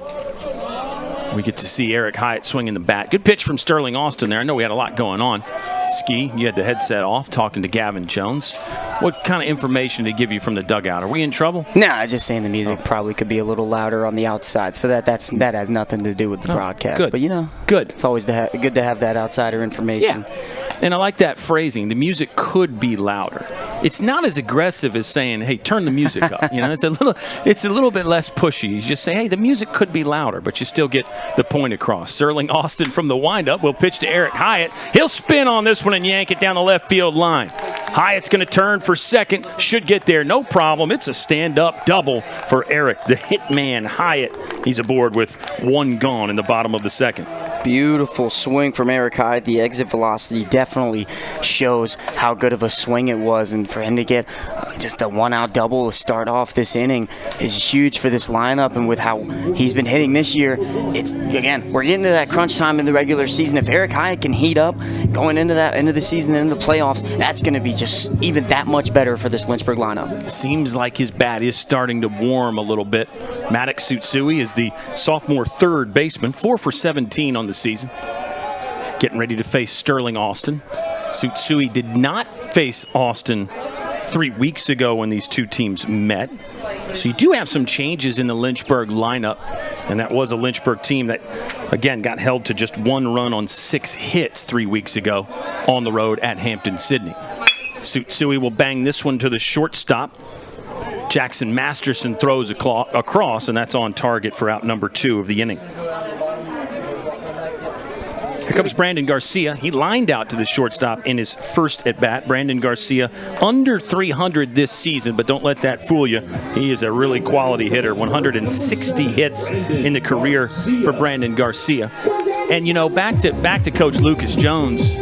We get to see Eric Hyatt swinging the bat. Good pitch from Sterling Austin there. I know we had a lot going on. Ski, you had the headset off, talking to Gavin Jones. What kind of information did he give you from the dugout? Are we in trouble? Nah, just saying the music probably could be a little louder on the outside, so that has nothing to do with the broadcast. Good. But good. It's always good to have that outsider information. Yeah. And I like that phrasing. The music could be louder. It's not as aggressive as saying, "Hey, turn the music up." It's a little bit less pushy. You just say, "Hey, the music could be louder," but you still get the point across. Sterling Austin from the windup will pitch to Eric Hyatt. He'll spin on this one and yank it down the left field line. Hyatt's going to turn for second. Should get there, no problem. It's a stand-up double for Eric, the hitman Hyatt. He's aboard with one gone in the bottom of the second. Beautiful swing from Eric Hyatt. The exit velocity definitely shows how good of a swing it was, and for him to get just the one-out double to start off this inning is huge for this lineup, and with how he's been hitting this year, it's, again, we're getting to that crunch time in the regular season. If Eric Hyatt can heat up going into the season and into the playoffs, that's going to be just even that much better for this Lynchburg lineup. Seems like his bat is starting to warm a little bit. Maddox Tsutsui is the sophomore third baseman, 4 for 17 on the season. Getting ready to face Sterling Austin. Tsutsui did not face Austin 3 weeks ago when these two teams met. So you do have some changes in the Lynchburg lineup, and that was a Lynchburg team that, again, got held to just 1 run on 6 hits 3 weeks ago on the road at Hampden-Sydney. Tsutsui will bang this one to the shortstop. Jackson Masterson throws across, and that's on target for out number 2 of the inning. Here comes Brandon Garcia. He lined out to the shortstop in his first at-bat. Brandon Garcia under 300 this season, but don't let that fool you. He is a really quality hitter. 160 hits in the career for Brandon Garcia. And, you know, back to Coach Lucas Jones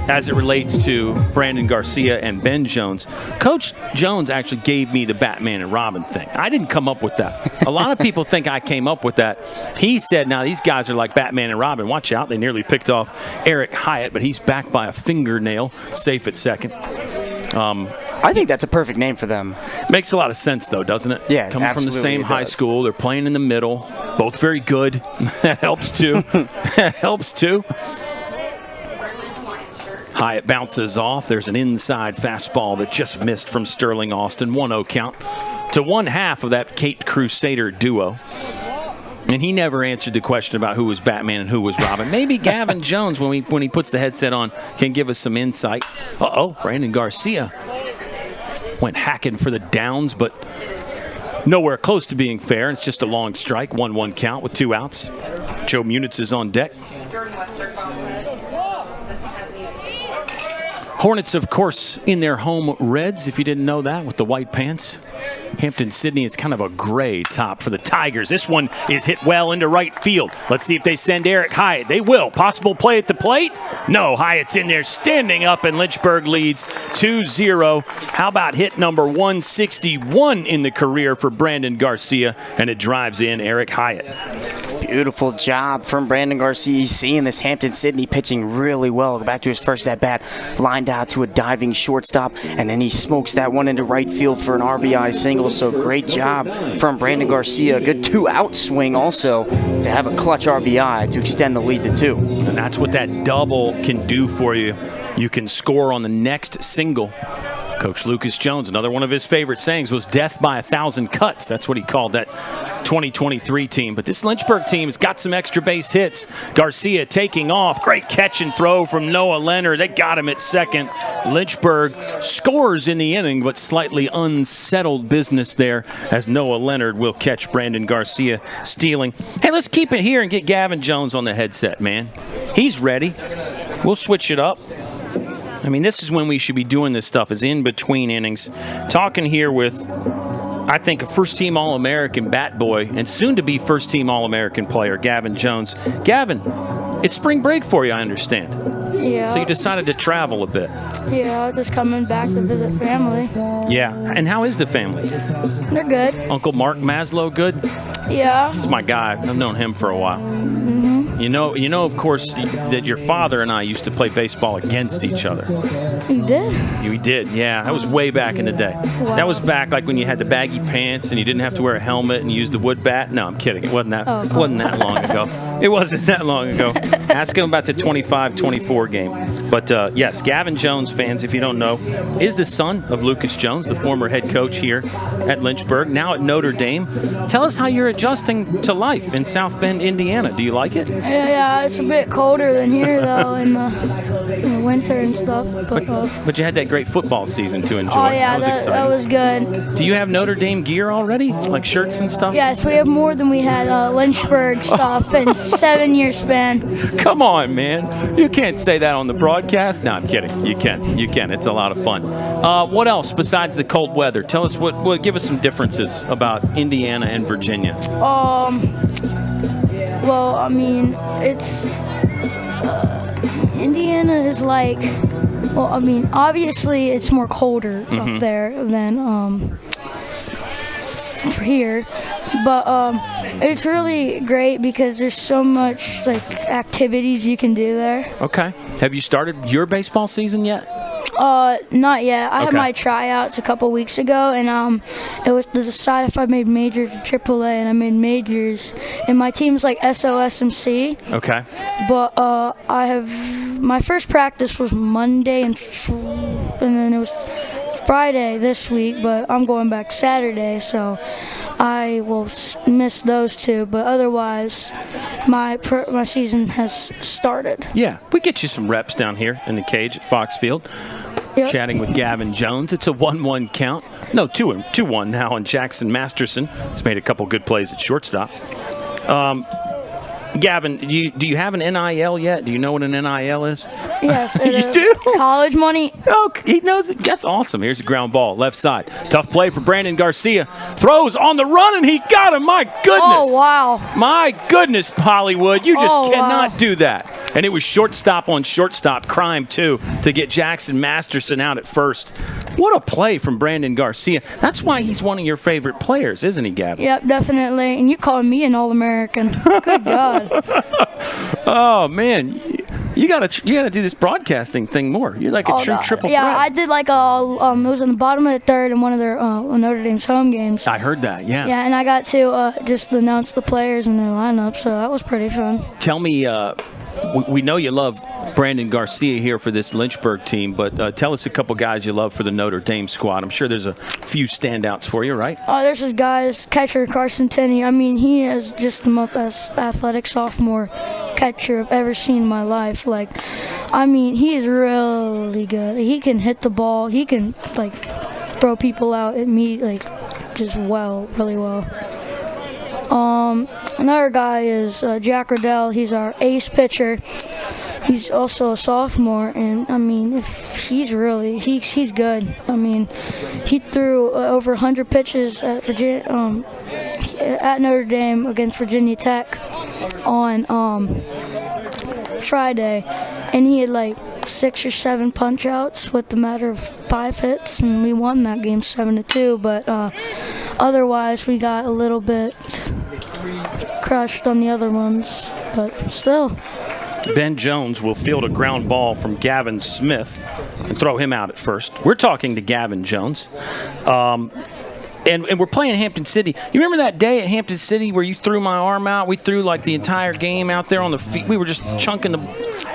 as it relates to Brandon Garcia and Ben Jones. Coach Jones actually gave me the Batman and Robin thing. I didn't come up with that. A lot of people think I came up with that. He said, now these guys are like Batman and Robin. Watch out. They nearly picked off Eric Hyatt, but he's back by a fingernail, safe at second. I think that's a perfect name for them. Makes a lot of sense, though, doesn't it? Yeah, coming from the same high does. school. They're playing in the middle. Both very good. That helps, too. That helps, too. Hyatt bounces off. There's an inside fastball that just missed from Sterling Austin. 1-0 count to one half of that Cape Crusader duo. And he never answered the question about who was Batman and who was Robin. Maybe Gavin Jones, when he puts the headset on, can give us some insight. Uh-oh, Brandon Garcia went hacking for the downs, but nowhere close to being fair. It's just a long strike, 1-1 count with 2 outs. Joe Munitz is on deck. Hornets, of course, in their home reds, if you didn't know that, with the white pants. Hampden-Sydney, it's kind of a gray top for the Tigers. This one is hit well into right field. Let's see if they send Eric Hyatt. They will. Possible play at the plate? No, Hyatt's in there standing up, and Lynchburg leads 2-0. How about hit number 161 in the career for Brandon Garcia, and it drives in Eric Hyatt. Beautiful job from Brandon Garcia. He's seeing this Hampden-Sydney pitching really well. Go back to his first at-bat, lined out to a diving shortstop, and then he smokes that one into right field for an RBI single. So great job from Brandon Garcia. Good 2-out swing also to have a clutch RBI to extend the lead to 2. And that's what that double can do for you. You can score on the next single. Coach Lucas Jones, another one of his favorite sayings was death by 1,000 cuts. That's what he called that 2023 team. But this Lynchburg team has got some extra base hits. Garcia taking off. Great catch and throw from Noah Leonard. They got him at second. Lynchburg scores in the inning, but slightly unsettled business there as Noah Leonard will catch Brandon Garcia stealing. Hey, let's keep it here and get Gavin Jones on the headset, man. He's ready. We'll switch it up. I mean, this is when we should be doing this stuff, is in between innings. Talking here with, I think, a first-team All-American bat boy and soon-to-be first-team All-American player, Gavin Jones. Gavin, it's spring break for you, I understand. Yeah. So you decided to travel a bit. Yeah, just coming back to visit family. Yeah. And how is the family? They're good. Uncle Mark Maslow good? Yeah. He's my guy. I've known him for a while. Mm-hmm. You know, of course, that your father and I used to play baseball against each other. You did? We did, yeah. That was way back in the day. Wow. That was back like when you had the baggy pants and you didn't have to wear a helmet and use the wood bat. No, I'm kidding. It wasn't that. Wasn't that long ago. It wasn't that long ago. Ask him about the 25-24 game. But yes, Gavin Jones, fans, if you don't know, is the son of Lucas Jones, the former head coach here at Lynchburg, now at Notre Dame. Tell us how you're adjusting to life in South Bend, Indiana. Do you like it? Yeah, it's a bit colder than here, though, in the winter and stuff. But you had that great football season to enjoy. Oh, yeah, that was good. Do you have Notre Dame gear already, like shirts and stuff? Yes, we have more than we had Lynchburg stuff in 7-year span. Come on, man. You can't say that on the broadcast. No, I'm kidding. You can. You can. It's a lot of fun. What else besides the cold weather? Tell us give us some differences about Indiana and Virginia. Well, I mean, it's Indiana is like Well, I mean, obviously it's more colder up there than here, but it's really great because there's so much like activities you can do there. Okay. Have you started your baseball season yet? Not yet. I had Okay. my tryouts a couple weeks ago, and it was to decide if I made majors or AAA, and I made majors. And my team's like SOSMC. Okay. But my first practice was Monday, and then it was Friday this week. But I'm going back Saturday, so I will miss those two. But otherwise, my season has started. Yeah, we get you some reps down here in the cage at Fox Field. Yep. Chatting with Gavin Jones. It's a 1-1 count. No, 2-1 now, and Jackson Masterson has made a couple good plays at shortstop. Gavin, do you have an NIL yet? Do you know what an NIL is? Yes, You do? College money. Oh, he knows it. That's awesome. Here's a ground ball, left side. Tough play for Brandon Garcia. Throws on the run, and he got him. My goodness. Oh, wow. My goodness, Hollywood. You just cannot wow. do that. And it was shortstop on shortstop crime, too, to get Jackson Masterson out at first. What a play from Brandon Garcia. That's why he's one of your favorite players, isn't he, Gavin? Yep, definitely. And you calling me an All-American. Good God. Oh, man. You gotta do this broadcasting thing more. You're like a true triple threat. Yeah, I did like it was on the bottom of the third in one of their Notre Dame's home games. I heard that, yeah. Yeah, and I got to just announce the players and their lineup, so that was pretty fun. Tell me, we know you love Brandon Garcia here for this Lynchburg team, but tell us a couple guys you love for the Notre Dame squad. I'm sure there's a few standouts for you, right? Oh, there's this guy's catcher, Carson Tenney. I mean, he is just the most athletic sophomore catcher I've ever seen in my life. Like, I mean, he is really good. He can hit the ball. He can, like, throw people out at me, like, just really well. Another guy is Jack Riddell. He's our ace pitcher. He's also a sophomore, and I mean, if he's good. I mean, he threw over 100 pitches at Notre Dame against Virginia Tech on Friday, and he had like 6 or 7 punch outs with a matter of 5 hits, and we won that game 7-2. But otherwise, we got a little bit crushed on the other ones, but still. Ben Jones will field a ground ball from Gavin Smith and throw him out at first. We're talking to Gavin Jones. And we're playing Hampden-Sydney. You remember that day at Hampden-Sydney where you threw my arm out? We threw like the entire game out there on the feet. We were just chunking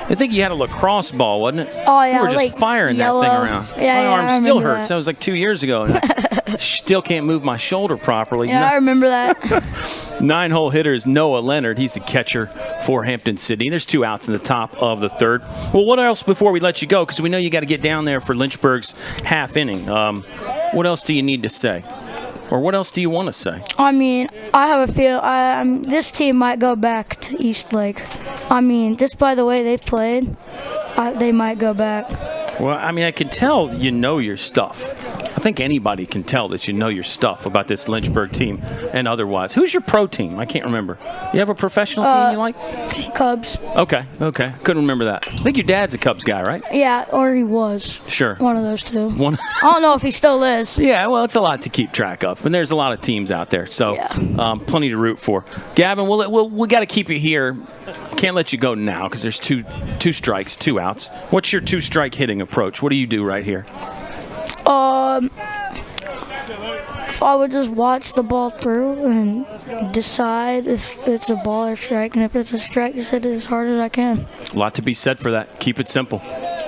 I think you had a lacrosse ball, wasn't it? Oh, yeah. We were just like firing yellow. that thing around. Yeah, my arm I still remember hurts. That was like 2 years ago. And I still can't move my shoulder properly. Yeah, I remember that. 9-hole hitter is Noah Leonard. He's the catcher for Hampden-Sydney. There's 2 outs in the top of the third. Well, what else before we let you go? Because we know you got to get down there for Lynchburg's half inning. What else do you need to say? Or what else do you want to say? I mean, I have a feel this team might go back to East Lake. I mean, just by the way they've played, they might go back. Well, I mean, I can tell you know your stuff. I think anybody can tell that you know your stuff about this Lynchburg team and otherwise. Who's your pro team? I can't remember. You have a professional team you like? Cubs. Okay. Couldn't remember that. I think your dad's a Cubs guy, right? Yeah, or he was. Sure. One of those two. One. I don't know if he still is. Yeah, well, it's a lot to keep track of, and there's a lot of teams out there, so plenty to root for. Gavin, we got to keep you here. Can't let you go now because there's two strikes, 2 outs. What's your 2-strike hitting approach? What do you do right here? If I would just watch the ball through and decide if it's a ball or a strike, and if it's a strike, just hit it as hard as I can. A lot to be said for that. Keep it simple.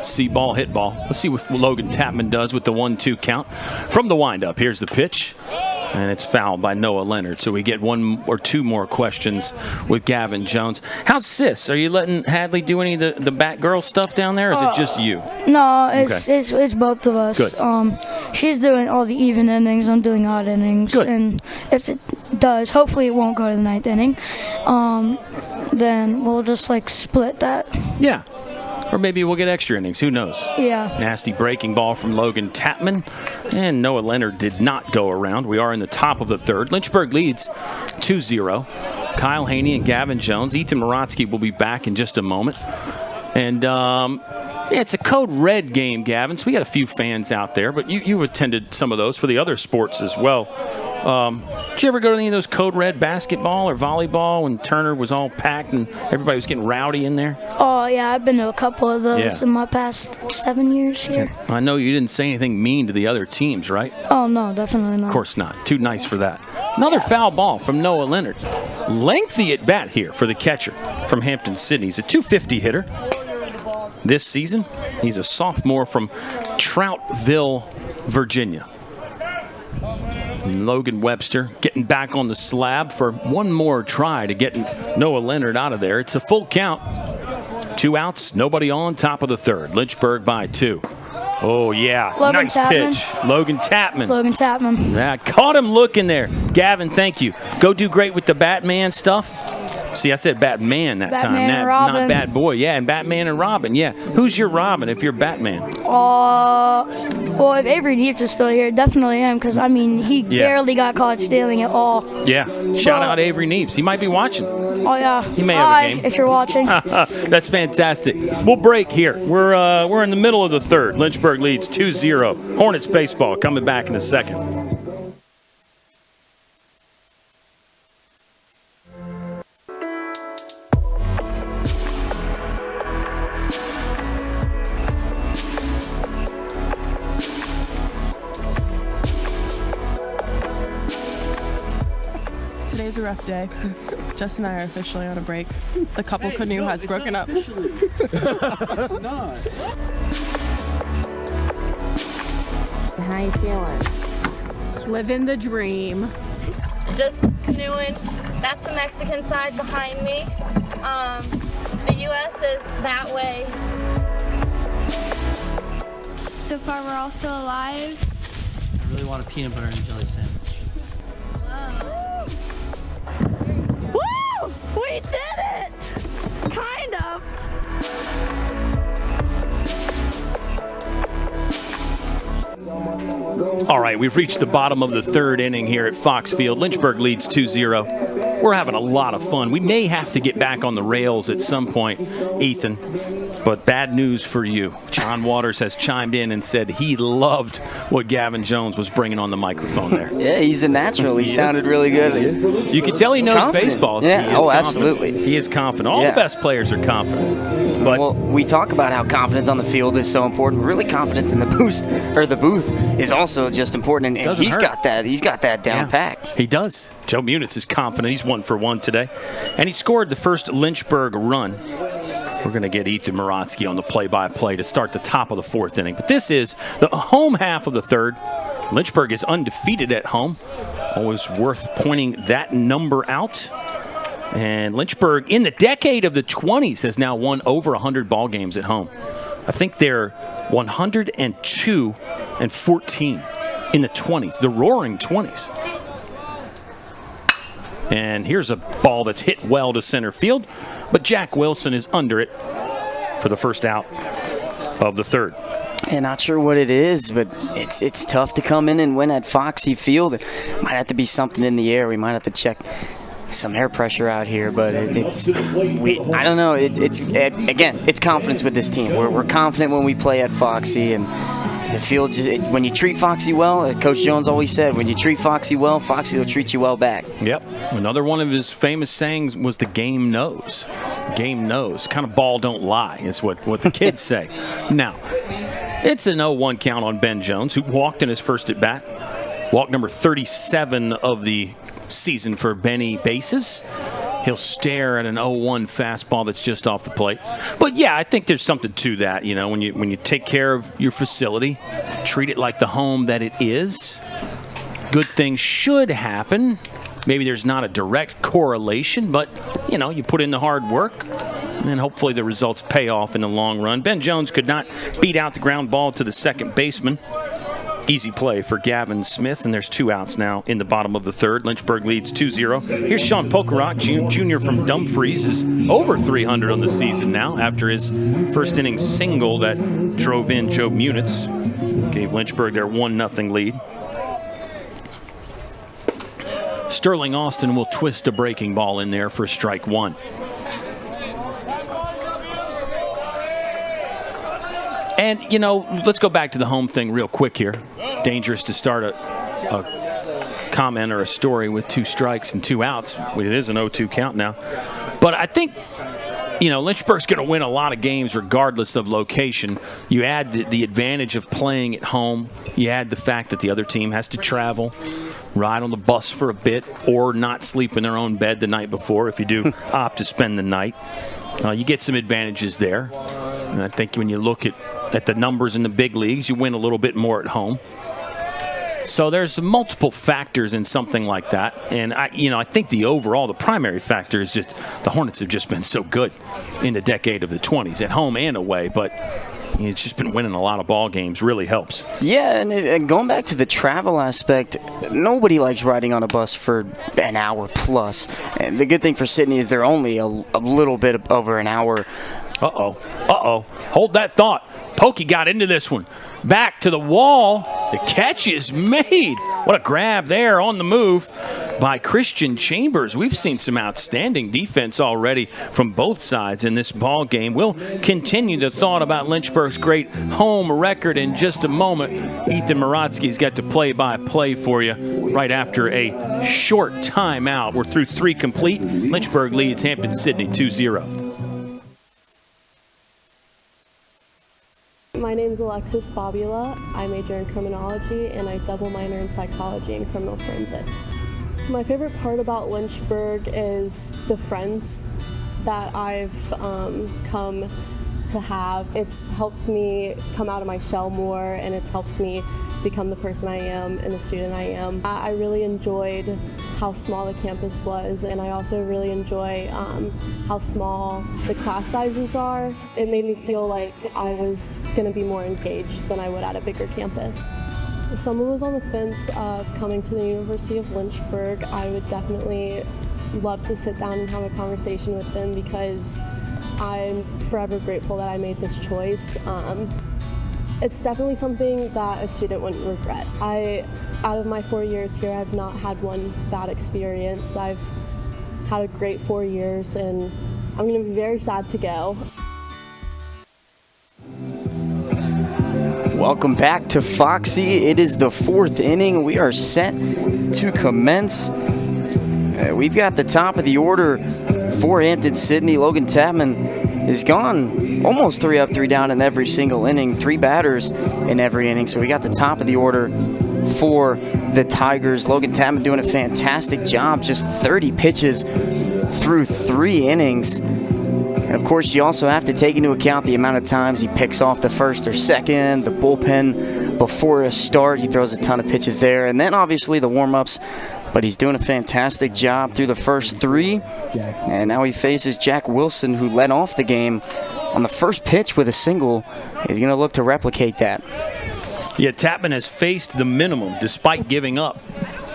See ball, hit ball. Let's see what Logan Tapman does with the 1-2 count. From the windup, here's the pitch. And it's fouled by Noah Leonard. So we get 1 or 2 more questions with Gavin Jones. How's Sis? Are you letting Hadley do any of the Batgirl stuff down there, or is it just you? No, it's both of us. Good. She's doing all the even innings. I'm doing odd innings. Good. And if it does, hopefully it won't go to the 9th inning. Then we'll just like split that. Yeah. Or maybe we'll get extra innings. Who knows? Yeah. Nasty breaking ball from Logan Tapman. And Noah Leonard did not go around. We are in the top of the third. Lynchburg leads 2-0. Kyle Haney and Gavin Jones. Ethan Morotsky will be back in just a moment. And Yeah, it's a code red game, Gavin, so we got a few fans out there, but you've attended some of those for the other sports as well. Did you ever go to any of those code red basketball or volleyball when Turner was all packed and everybody was getting rowdy in there? Oh, yeah, I've been to a couple of those in my past 7 years here. Yeah. I know you didn't say anything mean to the other teams, right? Oh, no, definitely not. Of course not. Too nice for that. Another foul ball from Noah Leonard. Lengthy at bat here for the catcher from Hampden-Sydney. He's a .250 hitter this season. He's a sophomore from Troutville, Virginia. Logan Webster getting back on the slab for one more try to get Noah Leonard out of there. It's a full count. 2 outs, nobody on, top of the third. Lynchburg by 2. Oh, yeah. Logan nice Tapman. pitch. Logan Tapman. Logan Tapman. Yeah, caught him looking there. Gavin, thank you. Go do great with the Batman stuff. See, I said Batman that time, and Robin. not Bad Boy. Yeah, and Batman and Robin. Yeah. Who's your Robin if you're Batman? Well, if Avery Neeps is still here, definitely am, because, I mean, he barely got caught stealing at all. Yeah. Shout out Avery Neeps. He might be watching. Oh, yeah. He may have a game. If you're watching. That's fantastic. We'll break here. We're in the middle of the third. Lynchburg leads 2-0. Hornets baseball coming back in a second. Today's a rough day. Jess and I are officially on a break. The couple canoe has broken up. It's not. How you feeling? Living the dream. Just canoeing. That's the Mexican side behind me. The U.S. is that way. So far, we're all still alive. I really want a peanut butter and jelly sandwich. Woo! We did it! Kind of. All right, we've reached the bottom of the third inning here at Fox Field. Lynchburg leads 2-0. We're having a lot of fun. We may have to get back on the rails at some point, Ethan. But bad news for you. John Waters has chimed in and said he loved what Gavin Jones was bringing on the microphone there. Yeah, he's a natural. He sounded really good. You can tell he knows Confident. baseball. Yeah, He is confident. absolutely. He is confident. All the best players are confident. But well, we talk about how confidence on the field is so important. Really, confidence in the booth is also just important, and he's got that. He's got that down pat. He does. Joe Munitz is confident. He's 1 for 1 today, and he scored the first Lynchburg run. We're going to get Ethan Morotsky on the play-by-play to start the top of the fourth inning. But this is the home half of the third. Lynchburg is undefeated at home. Always worth pointing that number out. And Lynchburg, in the decade of the 20s, has now won over 100 ball games at home. I think they're 102 and 14 in the 20s, the roaring 20s. And here's a ball that's hit well to center field, but Jack Wilson is under it for the first out of the third. Yeah, not sure what it is, but it's tough to come in and win at Foxy Field. It might have to be something in the air. We might have to check some air pressure out here, but I don't know. It's confidence with this team. We're confident when we play at Foxy, and the field when you treat Foxy well, as Coach Jones always said, when you treat Foxy well, Foxy will treat you well back. Yep. Another one of his famous sayings was the game knows. Game knows. Kind of ball don't lie is what the kids say. Now, it's an 0-1 count on Ben Jones, who walked in his first at bat. Walk number 37 of the season for Benny Bases. He'll stare at an 0-1 fastball that's just off the plate. But yeah, I think there's something to that. You know, when you take care of your facility, treat it like the home that it is, good things should happen. Maybe there's not a direct correlation, but you know, you put in the hard work, and hopefully the results pay off in the long run. Ben Jones could not beat out the ground ball to the second baseman. Easy play for Gavin Smith, and there's 2 outs now in the bottom of the third. Lynchburg leads 2-0. Here's Sean Pokerock, Jr. from Dumfries, is over 300 on the season now after his first inning single that drove in Joe Munitz. Gave Lynchburg their 1-0 lead. Sterling Austin will twist a breaking ball in there for strike 1. And, let's go back to the home thing real quick here. Dangerous to start a comment or a story with 2 strikes and 2 outs. It is an 0-2 count now. But I think, Lynchburg's going to win a lot of games regardless of location. You add the advantage of playing at home. You add the fact that the other team has to travel, ride on the bus for a bit, or not sleep in their own bed the night before if you do opt to spend the night. You get some advantages there. And I think when you look at the numbers in the big leagues, you win a little bit more at home. So there's multiple factors in something like that. And, I think the primary factor is just the Hornets have just been so good in the decade of the 20s, at home and away. But it's just been winning a lot of ball games. Really helps. Yeah, and going back to the travel aspect, nobody likes riding on a bus for an hour plus. And the good thing for Sydney is they're only a little bit over an hour. Uh-oh. Hold that thought. Pokey got into this one. Back to the wall. The catch is made. What a grab there on the move by Christian Chambers. We've seen some outstanding defense already from both sides in this ball game. We'll continue the thought about Lynchburg's great home record in just a moment. Ethan Morotsky's got to play-by-play for you right after a short timeout. We're through 3 complete. Lynchburg leads Hampden-Sydney 2-0. My name is Alexis Fabula. I major in criminology and I double minor in psychology and criminal forensics. My favorite part about Lynchburg is the friends that I've come to have. It's helped me come out of my shell more, and it's helped me become the person I am and the student I am. I really enjoyed how small the campus was, and I also really enjoy how small the class sizes are. It made me feel like I was going to be more engaged than I would at a bigger campus. If someone was on the fence of coming to the University of Lynchburg, I would definitely love to sit down and have a conversation with them, because I'm forever grateful that I made this choice. It's definitely something that a student wouldn't regret. Out of my 4 years here, I've not had one bad experience. I've had a great 4 years, and I'm going to be very sad to go. Welcome back to Foxy. It is the 4th inning. We are set to commence. We've got the top of the order for Hampden-Sydney. Logan Tapman has gone almost 3 up, 3 down in every single inning, 3 batters in every inning. So we got the top of the order for the Tigers. Logan Tapman doing a fantastic job, just 30 pitches through 3 innings. And of course, you also have to take into account the amount of times he picks off the first or second, the bullpen before a start. He throws a ton of pitches there. And then obviously the warm-ups. But he's doing a fantastic job through the first 3. And now he faces Jack Wilson, who led off the game on the first pitch with a single. He's going to look to replicate that. Yeah, Tapman has faced the minimum despite giving up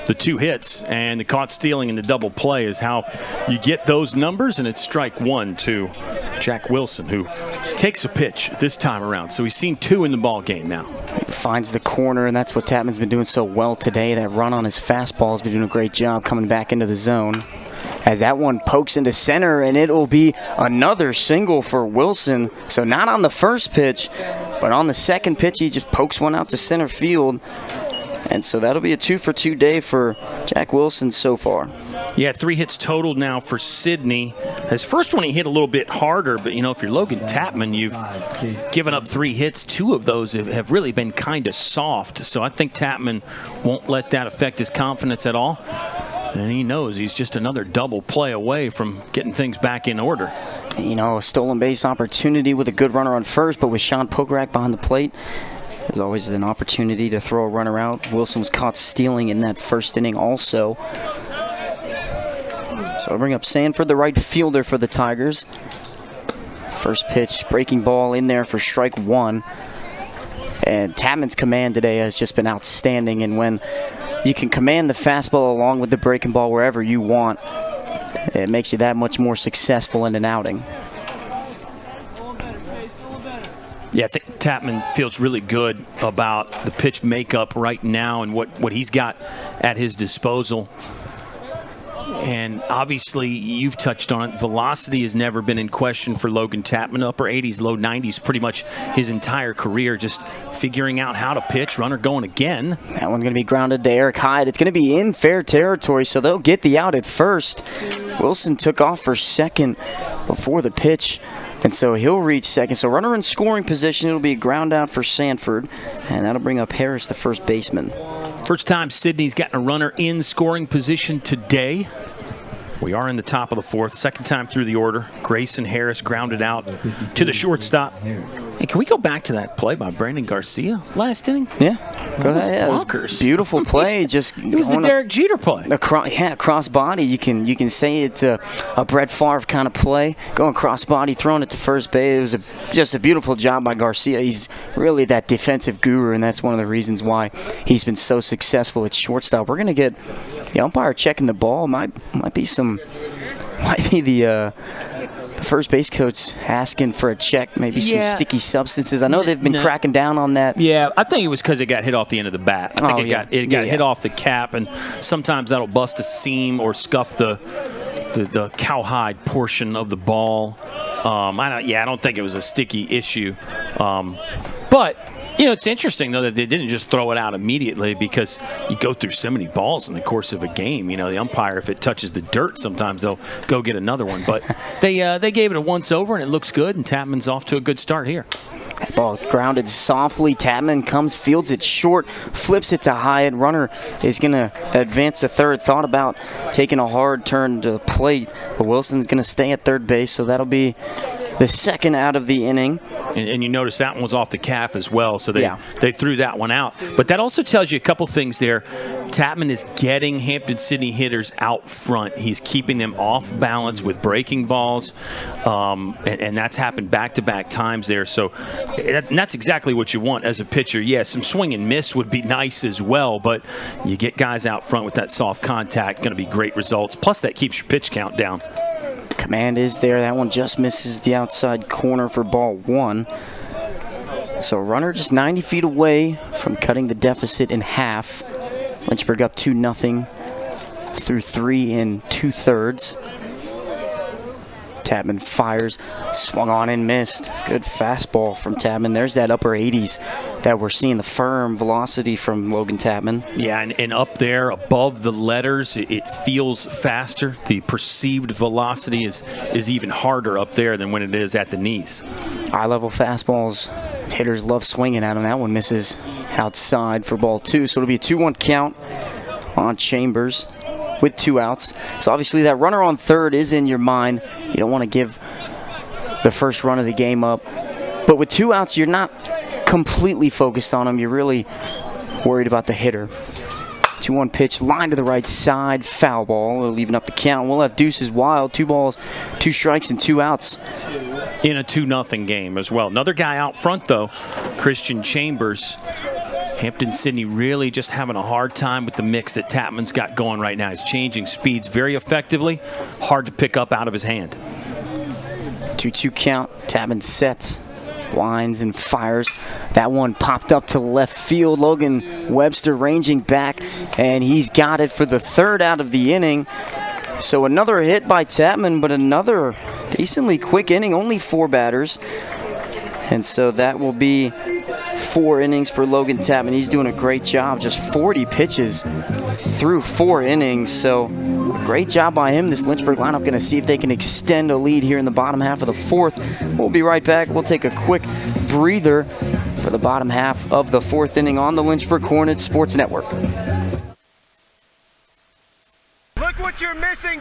the 2 hits. And the caught stealing and the double play is how you get those numbers. And it's strike 1 to Jack Wilson, who takes a pitch this time around. So he's seen 2 in the ball game now. He finds the corner, and that's what Tapman's been doing so well today. That run on his fastball has been doing a great job coming back into the zone. As that one pokes into center, and it will be another single for Wilson. So not on the first pitch, but on the second pitch, he just pokes one out to center field. And so that'll be a 2-for-2 day for Jack Wilson so far. Yeah, 3 hits total now for Sydney. His first one he hit a little bit harder, but, if you're Logan Tapman, you've given up 3 hits. 2 of those have really been kind of soft. So I think Tapman won't let that affect his confidence at all. And he knows he's just another double play away from getting things back in order. A stolen base opportunity with a good runner on first, but with Sean Pograk behind the plate, there's always an opportunity to throw a runner out. Wilson was caught stealing in that first inning also. So I'll bring up Sanford, the right fielder for the Tigers. First pitch, breaking ball in there for strike 1. And Tapman's command today has just been outstanding. And when you can command the fastball along with the breaking ball wherever you want, it makes you that much more successful in an outing. Yeah, I think Tapman feels really good about the pitch makeup right now and what he's got at his disposal. And obviously, you've touched on it. Velocity has never been in question for Logan Tapman. Upper 80s, low 90s, pretty much his entire career, just figuring out how to pitch. Runner going again. That one's going to be grounded to Eric Hyde. It's going to be in fair territory, so they'll get the out at first. Wilson took off for second before the pitch, and so he'll reach second. So runner in scoring position. It'll be a ground out for Sanford, and that'll bring up Harris, the first baseman. First time Sydney's gotten a runner in scoring position today. We are in the top of the fourth. Second time through the order. Grayson Harris grounded out to the shortstop. Hey, can we go back to that play by Brandon Garcia last inning? Yeah. Go ahead. Yeah, Bonkers. Beautiful play. Just it was the Derek Jeter play. Cross body. You can say it's a Brett Favre kind of play. Going cross body, throwing it to first base. It was just a beautiful job by Garcia. He's really that defensive guru, and that's one of the reasons why he's been so successful at shortstop. We're gonna get the umpire checking the ball. Might be the first base coach asking for a check, maybe some sticky substances. I know they've been cracking down on that. Yeah, I think it was because it got hit off the end of the bat. I think it got hit off the cap, and sometimes that'll bust a seam or scuff the cowhide portion of the ball. I don't think it was a sticky issue, but. It's interesting, though, that they didn't just throw it out immediately because you go through so many balls in the course of a game. The umpire, if it touches the dirt, sometimes they'll go get another one. But they gave it a once-over, and it looks good, and Tapman's off to a good start here. That ball grounded softly. Tapman comes, fields it short, flips it to Hyatt. Runner is going to advance to third. Thought about taking a hard turn to the plate, but Wilson's going to stay at third base, so that'll be the second out of the inning. And you notice that one was off the cap as well, so they threw that one out. But that also tells you a couple things there. Tapman is getting Hampden-Sydney hitters out front. He's keeping them off balance with breaking balls, and that's happened back-to-back times there. So that's exactly what you want as a pitcher. Yeah, some swing and miss would be nice as well, but you get guys out front with that soft contact, going to be great results. Plus, that keeps your pitch count down. Command is there. That one just misses the outside corner for ball one. So runner just 90 feet away from cutting the deficit in half. Lynchburg up 2-0 through 3 2/3. Tapman fires, swung on and missed. Good fastball from Tapman. There's that upper 80s that we're seeing, the firm velocity from Logan Tapman. Yeah, and up there above the letters, it feels faster. The perceived velocity is even harder up there than when it is at the knees. High-level fastballs, hitters love swinging at them. That one misses outside for ball two, so it'll be a 2-1 count on Chambers with 2 outs. So obviously that runner on third is in your mind. You don't want to give the first run of the game up. But with 2 outs, you're not completely focused on him. You're really worried about the hitter. 2-1 pitch, line to the right side, foul ball. It'll even up the count. We'll have deuces wild. 2 balls, 2 strikes, and 2 outs. In a 2-0 game as well. Another guy out front, though, Christian Chambers. Hampden-Sydney really just having a hard time with the mix that Tapman's got going right now. He's changing speeds very effectively. Hard to pick up out of his hand. 2-2 count. Tapman sets, winds, and fires. That one popped up to left field. Logan Webster ranging back, and he's got it for the third out of the inning. So another hit by Tapman, but another decently quick inning. Only 4 batters. And so that will be 4 innings for Logan Tapman. He's doing a great job. Just 40 pitches through 4 innings. So great job by him. This Lynchburg lineup going to see if they can extend a lead here in the bottom half of the 4th. We'll be right back. We'll take a quick breather for the bottom half of the 4th inning on the Lynchburg Hornets Sports Network. Look what you're missing.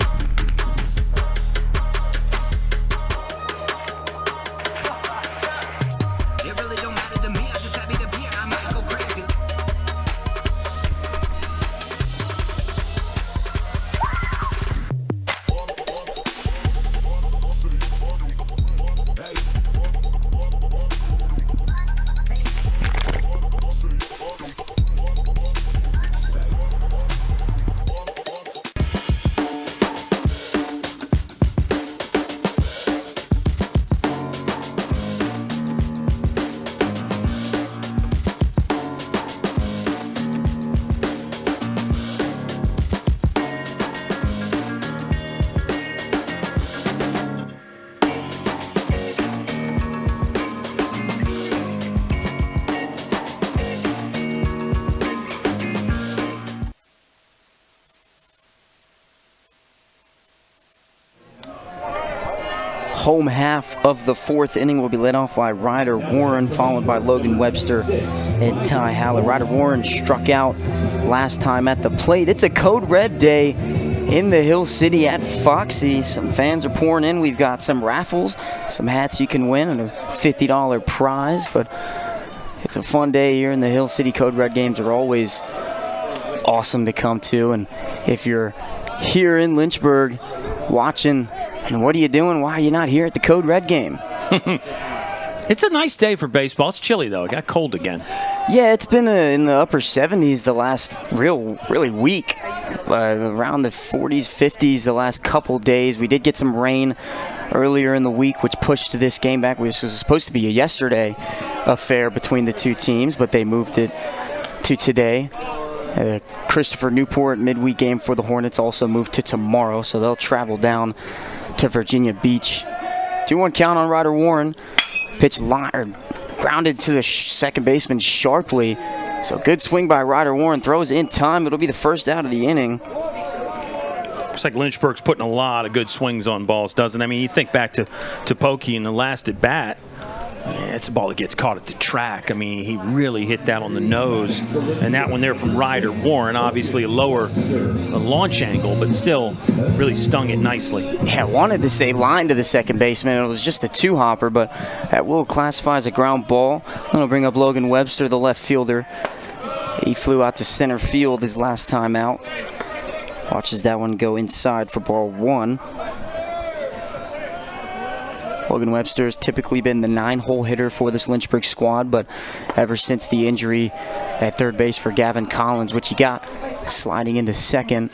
home half of the 4th inning will be led off by Ryder Warren, followed by Logan Webster and Ty Hallett. Ryder Warren struck out last time at the plate. It's a Code Red day in the Hill City at Foxy. Some fans are pouring in. We've got some raffles, some hats you can win, and a $50 prize. But it's a fun day here in the Hill City. Code Red games are always awesome to come to. And if you're here in Lynchburg watching, and what are you doing? Why are you not here at the Code Red game? It's a nice day for baseball. It's chilly, though. It got cold again. Yeah, it's been in the upper 70s the last really week. Around the 40s, 50s the last couple days. We did get some rain earlier in the week, which pushed this game back. This was supposed to be a yesterday affair between the two teams, but they moved it to today. Christopher Newport midweek game for the Hornets also moved to tomorrow, so they'll travel down to Virginia Beach. 2-1 count on Ryder Warren. Pitch grounded to the second baseman sharply. So good swing by Ryder Warren. Throws in time. It'll be the first out of the inning. Looks like Lynchburg's putting a lot of good swings on balls, doesn't it? I mean, you think back to Pokey in the last at bat. It's a ball that gets caught at the track. I mean, he really hit that on the nose. And that one there from Ryder Warren, obviously a lower launch angle, but still really stung it nicely. Yeah, I wanted to say line to the second baseman. It was just a two-hopper, but that will classify as a ground ball. That'll bring up Logan Webster, the left fielder. He flew out to center field his last time out. Watches that one go inside for ball 1. Logan Webster has typically been the 9-hole hitter for this Lynchburg squad, but ever since the injury at third base for Gavin Collins, which he got sliding into second,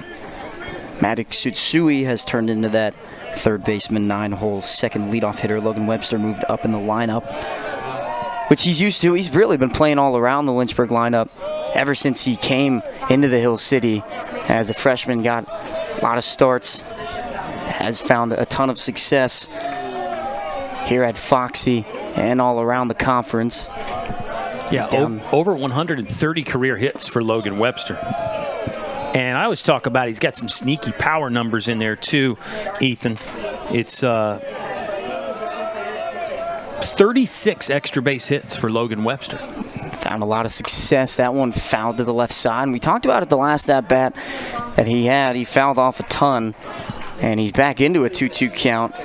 Matic Tsutsui has turned into that third baseman, 9-hole second leadoff hitter. Logan Webster moved up in the lineup, which he's used to. He's really been playing all around the Lynchburg lineup ever since he came into the Hill City as a freshman. Got a lot of starts, has found a ton of success here at Foxy and all around the conference. Yeah, over 130 career hits for Logan Webster. And I always talk about he's got some sneaky power numbers in there too, Ethan. It's 36 extra base hits for Logan Webster. Found a lot of success. That one fouled to the left side. And we talked about it the last at-bat that he had. He fouled off a ton, and he's back into a 2-2 count,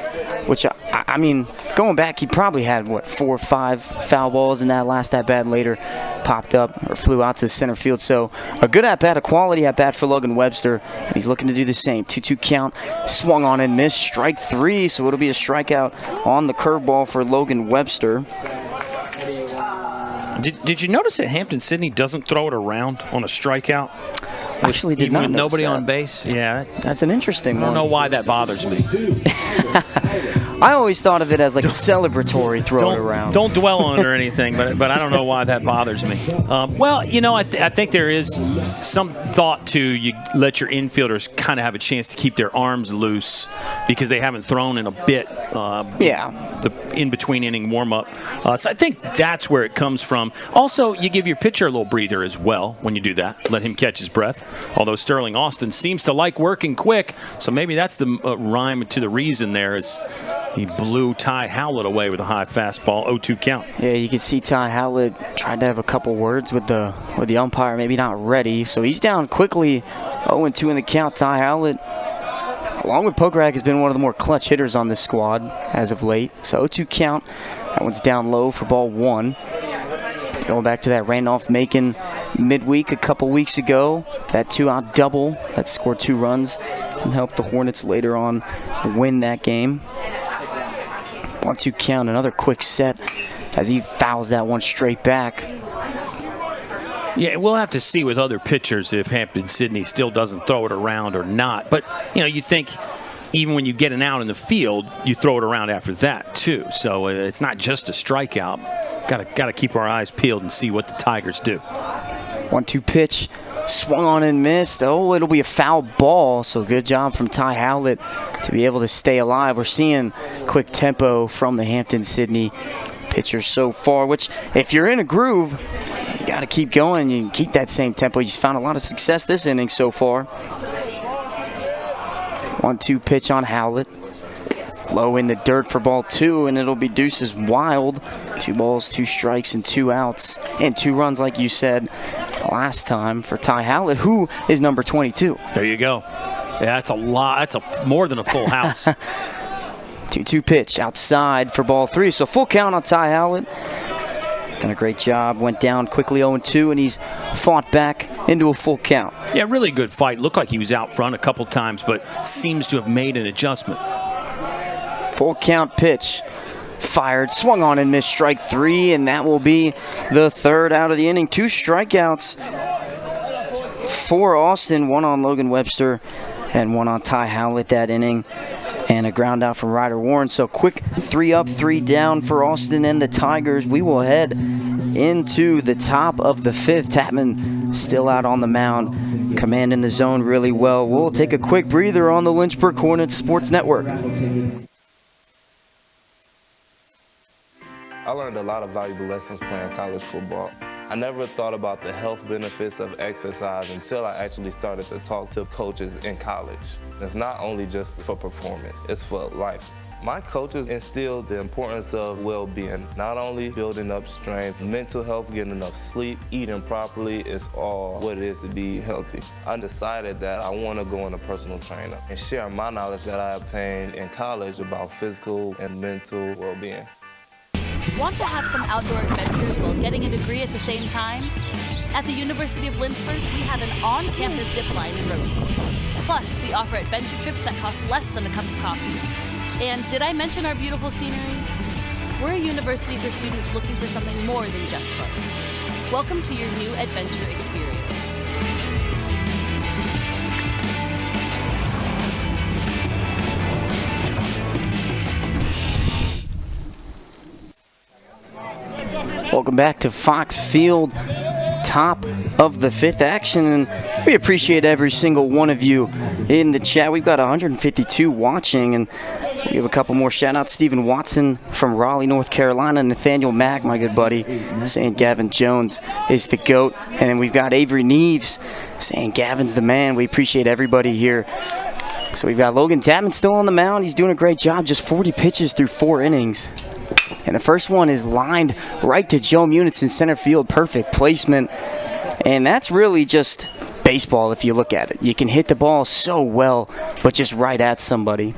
which, I mean, going back, he probably had, 4 or 5 foul balls in that last at-bat. Later popped up or flew out to the center field. So a good at-bat, a quality at-bat for Logan Webster. And he's looking to do the same. 2-2 count, swung on and missed. Strike 3, so it'll be a strikeout on the curveball for Logan Webster. Did you notice that Hampden-Sydney doesn't throw it around on a strikeout? Actually, did even not with notice nobody that. on base? Yeah. That's an interesting one. I don't know why that bothers me. I always thought of it as like a celebratory throw it around. Don't dwell on it or anything, but I don't know why that bothers me. Well, you know, I think there is some thought to you let your infielders kind of have a chance to keep their arms loose because they haven't thrown in a bit. The in-between inning warm-up. So I think that's where it comes from. Also, you give your pitcher a little breather as well when you do that. Let him catch his breath. Although Sterling Austin seems to like working quick, so maybe that's the rhyme to the reason there is he blew Ty Hallett away with a high fastball, 0-2 count. Yeah, you can see Ty Hallett tried to have a couple words with the umpire, maybe not ready. So he's down quickly, 0-2 in the count. Ty Hallett, along with Pokrag, has been one of the more clutch hitters on this squad as of late. So 0-2 count. That one's down low for ball 1. Going back to that Randolph-Macon midweek a couple weeks ago, that 2-out double that scored 2 runs and helped the Hornets later on win that game. 1-2 count, another quick set as he fouls that one straight back. Yeah, we'll have to see with other pitchers if Hampden-Sydney still doesn't throw it around or not. But, you know, you think even when you get an out in the field, you throw it around after that, too. So it's not just a strikeout. Got to keep our eyes peeled and see what the Tigers do. 1-2 pitch, swung on and missed. Oh, it'll be a foul ball. So good job from Ty Hallett to be able to stay alive. We're seeing quick tempo from the Hampden-Sydney pitchers so far, which if you're in a groove, you got to keep going. You can keep that same tempo. He's found a lot of success this inning so far. 1-2 pitch on Hallett. Low in the dirt for ball 2, and it'll be deuces wild. 2 balls, 2 strikes, and 2 outs. And 2 runs, like you said last time, for Ty Hallett, who is number 22. There you go. Yeah, that's a lot. That's more than a full house. 2-2 pitch outside for ball 3. So full count on Ty Hallett. Done a great job. Went down quickly 0-2, and he's fought back into a full count. Yeah, really good fight. Looked like he was out front a couple times, but seems to have made an adjustment. Full count pitch. Fired, swung on and missed, strike 3, and that will be the 3rd out of the inning. 2 strikeouts for Austin, 1 on Logan Webster and 1 on Ty Hallett that inning. And a ground out from Ryder Warren. So quick 3 up, 3 down for Austin and the Tigers. We will head into the top of the 5th. Tapman still out on the mound, commanding the zone really well. We'll take a quick breather on the Lynchburg Hornets Sports Network. I learned a lot of valuable lessons playing college football. I never thought about the health benefits of exercise until I actually started to talk to coaches in college. It's not only just for performance, it's for life. My coaches instilled the importance of well-being, not only building up strength, mental health, getting enough sleep, eating properly is all what it is to be healthy. I decided that I want to go into personal trainer and share my knowledge that I obtained in college about physical and mental well-being. Want to have some outdoor adventures while getting a degree at the same time? At the University of Lynchburg, we have an on-campus zip line and ropes course. Plus, we offer adventure trips that cost less than a cup of coffee. And did I mention our beautiful scenery? We're a university for students looking for something more than just books. Welcome to your new adventure experience. Welcome back to Fox Field, top of the 5th action, and we appreciate every single one of you in the chat. We've got 152 watching, and we have a couple more shout-outs. Stephen Watson from Raleigh, North Carolina. Nathaniel Mack, my good buddy, saying Gavin Jones is the GOAT. And then we've got Avery Neves saying Gavin's the man. We appreciate everybody here. So we've got Logan Tapman still on the mound. He's doing a great job, just 40 pitches through 4 innings. And the first one is lined right to Joe Munitz in center field. Perfect placement. And that's really just baseball if you look at it. You can hit the ball so well, but just right at somebody.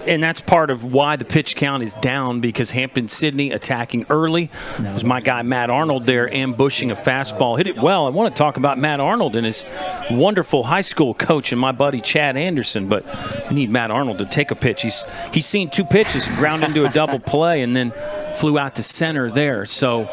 And that's part of why the pitch count is down, because Hampden-Sydney attacking early. It was my guy Matt Arnold there ambushing a fastball. Hit it well. I want to talk about Matt Arnold and his wonderful high school coach and my buddy Chad Anderson, but we need Matt Arnold to take a pitch. He's seen 2 pitches, ground into a double play, and then flew out to center there. So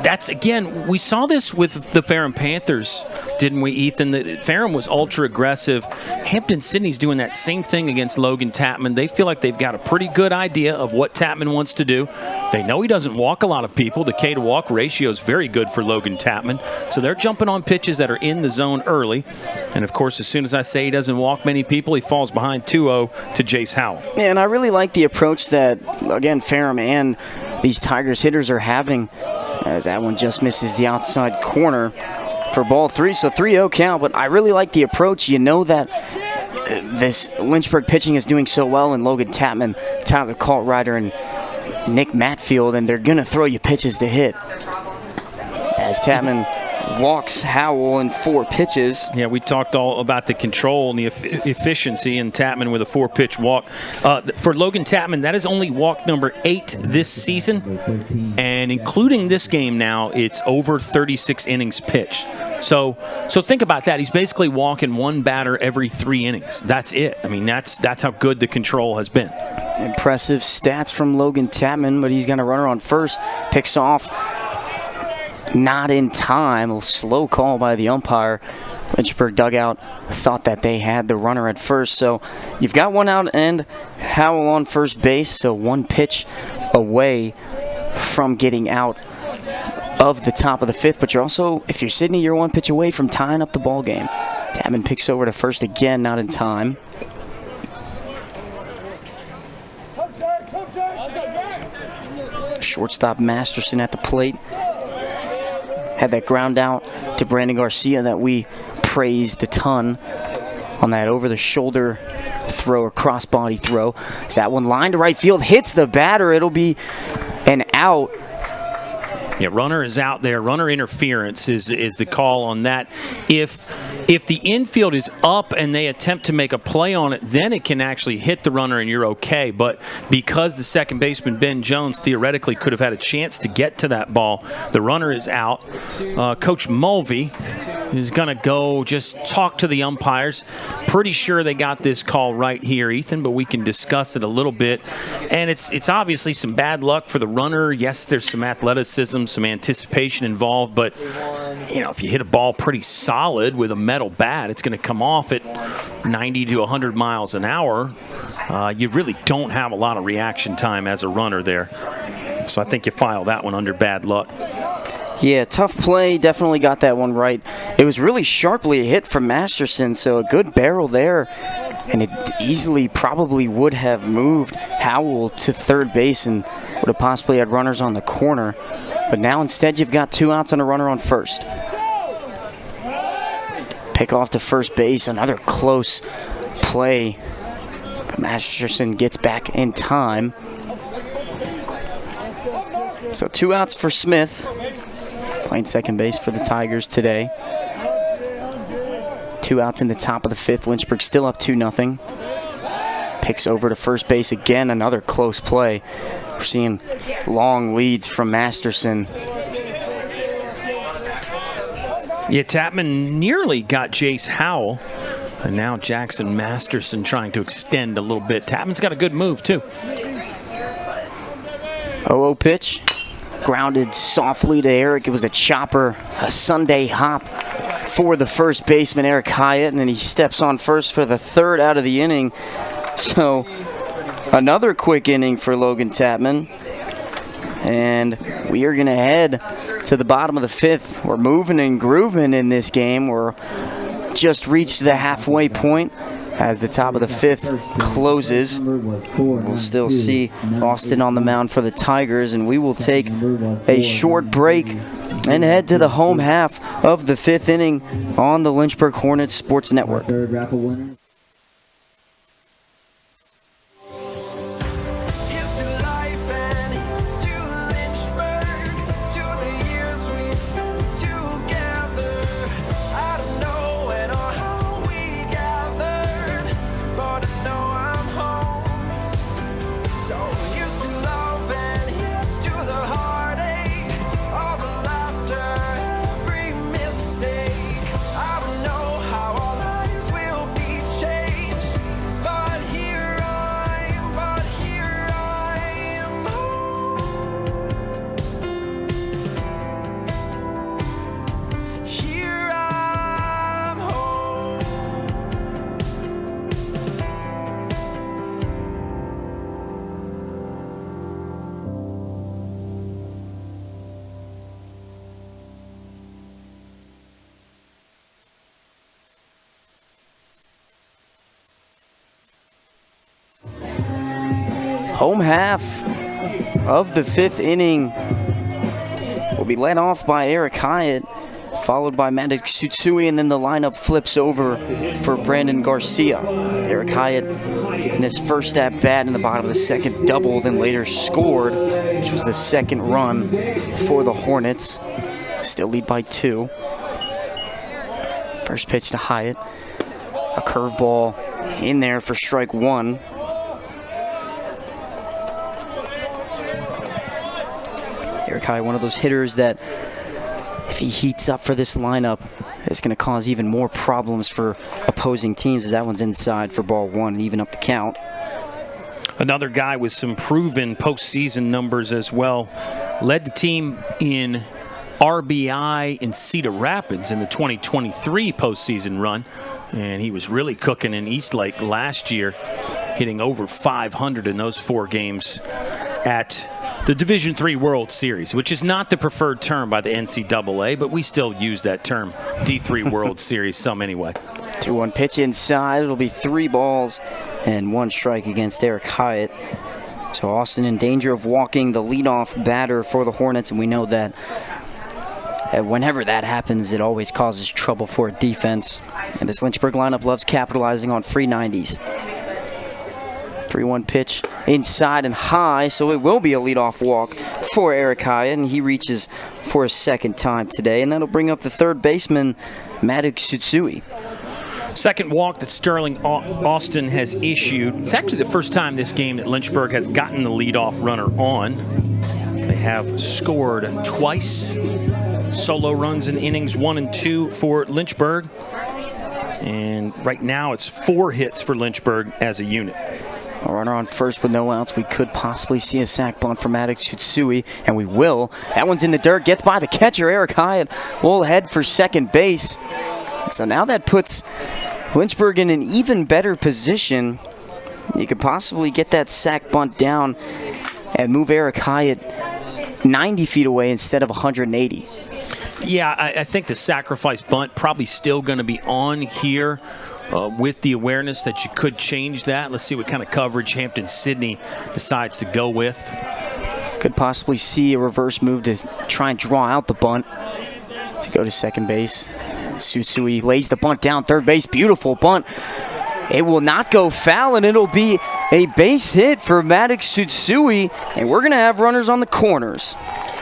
that's, again, we saw this with the Ferrum Panthers, didn't we, Ethan? Ferrum was ultra aggressive. Hampden-Sydney's doing that same thing against Logan Tapman. They feel like they've got a pretty good idea of what Tapman wants to do. They know he doesn't walk a lot of people. The K to walk ratio is very good for Logan Tapman. So they're jumping on pitches that are in the zone early. And, of course, as soon as I say he doesn't walk many people, he falls behind 2-0 to Jace Howell. Yeah, and I really like the approach that, again, Ferrum and these Tigers hitters are having, as that one just misses the outside corner for ball 3. So 3-0 count, but I really like the approach. You know that this Lynchburg pitching is doing so well, and Logan Tapman, Tyler Kaltrider, and Nick Matfield, and they're going to throw you pitches to hit. As Tapman walks Howell in 4 pitches. Yeah, we talked all about the control and the efficiency, and Tapman with a 4-pitch walk. For Logan Tapman, that is only walk number 8 this season, and including this game now, it's over 36 innings pitched. So think about that. He's basically walking 1 batter every 3 innings. That's it. I mean, that's how good the control has been. Impressive stats from Logan Tapman, but he's got a runner on first. Picks off. Not in time. A slow call by the umpire. Lynchburg dugout thought that they had the runner at first. So you've got 1 out and Howell on first base. So 1 pitch away from getting out of the top of the 5th. But you're also, if you're Sydney, you're 1 pitch away from tying up the ball game. Tapman picks over to first again, not in time. Shortstop Masterson at the plate. Had that ground out to Brandon Garcia that we praised a ton on that over-the-shoulder throw or cross-body throw. As that one lined to right field, hits the batter. It'll be an out. Yeah, runner is out there. Runner interference is the call on that. If the infield is up and they attempt to make a play on it, then it can actually hit the runner and you're okay. But because the second baseman, Ben Jones, theoretically could have had a chance to get to that ball, the runner is out. Coach Mulvey is going to go just talk to the umpires. Pretty sure they got this call right here, Ethan, but we can discuss it a little bit. And it's obviously some bad luck for the runner. Yes, there's some athleticism, some anticipation involved, but if you hit a ball pretty solid with a metal bat, it's going to come off at 90 to 100 miles an hour. You really don't have a lot of reaction time as a runner there. So I think you file that one under bad luck. Yeah, tough play. Definitely got that one right. It was really sharply hit from Masterson, so a good barrel there. And it easily probably would have moved Howell to third base and would have possibly had runners on the corner. But now instead you've got 2 outs and a runner on first. Pick off to first base, another close play. Masterson gets back in time. So 2 outs for Smith. Playing second base for the Tigers today. 2 outs in the top of the 5th. Lynchburg still up 2-0. Picks over to first base again. Another close play. We're seeing long leads from Masterson. Yeah, Tapman nearly got Jace Howell. And now Jackson Masterson trying to extend a little bit. Tapman's got a good move, too. 0-0 pitch. Grounded softly to Eric. It was a chopper, a Sunday hop for the first baseman, Eric Hyatt, and then he steps on first for the 3rd out of the inning. So another quick inning for Logan Tapman. And we are going to head to the bottom of the 5th. We're moving and grooving in this game. We're just reached the halfway point as the top of the 5th closes. We'll still see Austin on the mound for the Tigers, and we will take a short break and head to the home half of the 5th inning on the Lynchburg Hornets Sports Network. Home half of the 5th inning will be led off by Eric Hyatt, followed by Matic Tsutsui, and then the lineup flips over for Brandon Garcia. Eric Hyatt in his first at-bat in the bottom of the 2nd doubled and later scored, which was the 2nd run for the Hornets. Still lead by 2. First pitch to Hyatt. A curveball in there for strike 1. Eric Hyatt, one of those hitters that if he heats up for this lineup, it's going to cause even more problems for opposing teams, as that one's inside for ball 1 and even up the count. Another guy with some proven postseason numbers as well. Led the team in RBI in Cedar Rapids in the 2023 postseason run. And he was really cooking in Eastlake last year, hitting over 500 in those 4 games at the Division III World Series, which is not the preferred term by the NCAA, but we still use that term, D3 World Series, some anyway. 2-1 pitch inside. It'll be 3 balls and 1 strike against Eric Hyatt. So Austin in danger of walking the leadoff batter for the Hornets, and we know that Whenever that happens, it always causes trouble for a defense. And this Lynchburg lineup loves capitalizing on free 90s. 3-1 pitch inside and high, so it will be a leadoff walk for Eric Hyatt, and he reaches for a second time today, and that'll bring up the third baseman, Maddox Tsutsui. Second walk that Sterling Austin has issued. It's actually the first time this game that Lynchburg has gotten the leadoff runner on. They have scored twice. Solo runs in innings 1 and 2 for Lynchburg. And right now it's 4 hits for Lynchburg as a unit. A runner on first with no outs. We could possibly see a sac bunt from Maddox Tsutsui, and we will. That one's in the dirt, gets by the catcher. Eric Hyatt will head for second base. So now that puts Lynchburg in an even better position. You could possibly get that sac bunt down and move Eric Hyatt 90 feet away instead of 180. Yeah, I think the sacrifice bunt probably still going to be on here with the awareness that you could change that. Let's see what kind of coverage Hampden-Sydney decides to go with. Could possibly see a reverse move to try and draw out the bunt to go to second base. Tsutsui lays the bunt down third base. Beautiful bunt. It will not go foul, and it'll be a base hit for Maddox Tsutsui, and we're going to have runners on the corners.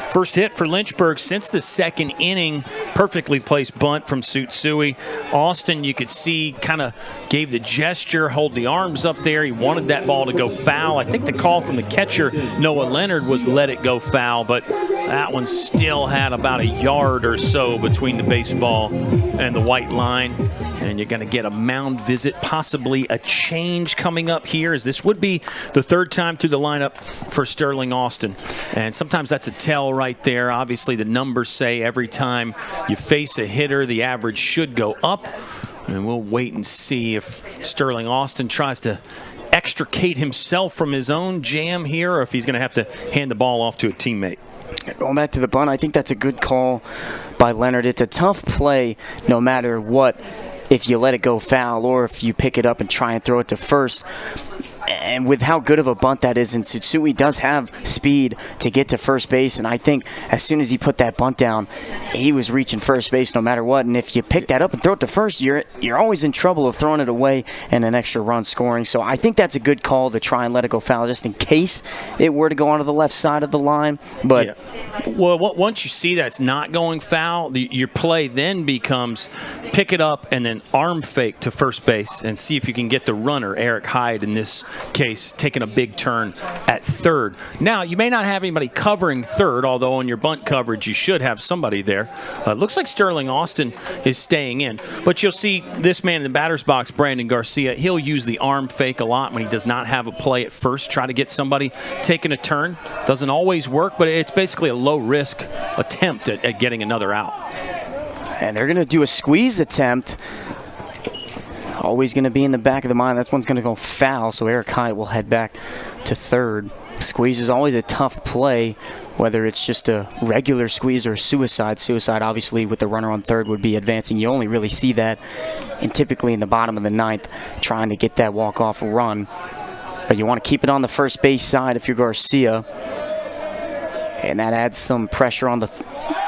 First hit for Lynchburg since the second inning. Perfectly placed bunt from Tsutsui. Austin, you could see, kind of gave the gesture, hold the arms up there. He wanted that ball to go foul. I think the call from the catcher, Noah Leonard, was let it go foul, but that one still had about a yard or so between the baseball and the white line. And you're going to get a mound visit, possibly a change coming up here, as this would be the third time through the lineup for Sterling Austin. And sometimes that's a tell right there. Obviously, the numbers say every time you face a hitter, the average should go up. And we'll wait and see if Sterling Austin tries to extricate himself from his own jam here, or if he's going to have to hand the ball off to a teammate. Going back to the bunt, I think that's a good call by Leonard. It's a tough play no matter what, if you let it go foul or if you pick it up and try and throw it to first. And with how good of a bunt that is, and Tsutsui does have speed to get to first base, and I think as soon as he put that bunt down, he was reaching first base no matter what. And if you pick that up and throw it to first, you're always in trouble of throwing it away and an extra run scoring. So I think that's a good call to try and let it go foul, just in case it were to go onto the left side of the line. But yeah. Well, once you see that it's not going foul, your play then becomes pick it up and then arm fake to first base and see if you can get the runner, Eric Hyde in this case, taking a big turn at third. Now, you may not have anybody covering third, although on your bunt coverage you should have somebody there. Looks like Sterling Austin is staying in. But you'll see this man in the batter's box, Brandon Garcia, he'll use the arm fake a lot when he does not have a play at first. Try to get somebody taking a turn. Doesn't always work, but it's basically a low-risk attempt at getting another out. And they're going to do a squeeze attempt. Always going to be in the back of the mind. That one's going to go foul, so Eric Hyatt will head back to third. Squeeze is always a tough play, whether it's just a regular squeeze or a suicide. Suicide, obviously, with the runner on third would be advancing. You only really see that typically in the bottom of the ninth, trying to get that walk-off run. But you want to keep it on the first base side if you're Garcia. And that adds some pressure on the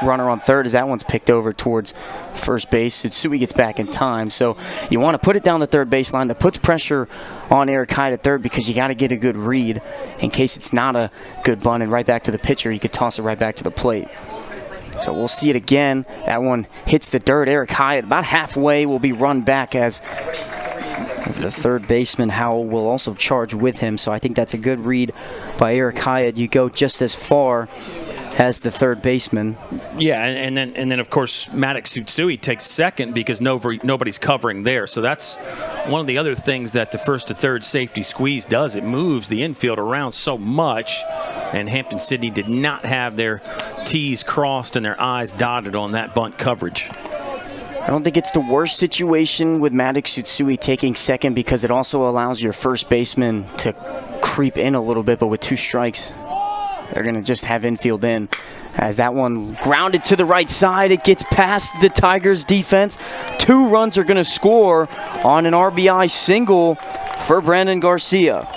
runner on third as that one's picked over towards first base. Tsutsui gets back in time. So you want to put it down the third baseline. That puts pressure on Eric Hyde at third because you got to get a good read in case it's not a good bunt. And right back to the pitcher, you could toss it right back to the plate. So we'll see it again. That one hits the dirt. Eric Hyatt about halfway will be run back as the third baseman, Howell, will also charge with him. So I think that's a good read by Eric Hyatt. You go just as far as the third baseman. Yeah, and then of course Maddox Tsutsui takes second because nobody's covering there. So that's one of the other things that the first to third safety squeeze does. It moves the infield around so much, and Hampden-Sydney did not have their T's crossed and their I's dotted on that bunt coverage. I don't think it's the worst situation with Maddox Tsutsui taking second because it also allows your first baseman to creep in a little bit, but with 2 strikes, they're going to just have infield in. As that one grounded to the right side, it gets past the Tigers defense. 2 runs are going to score on an RBI single for Brandon Garcia.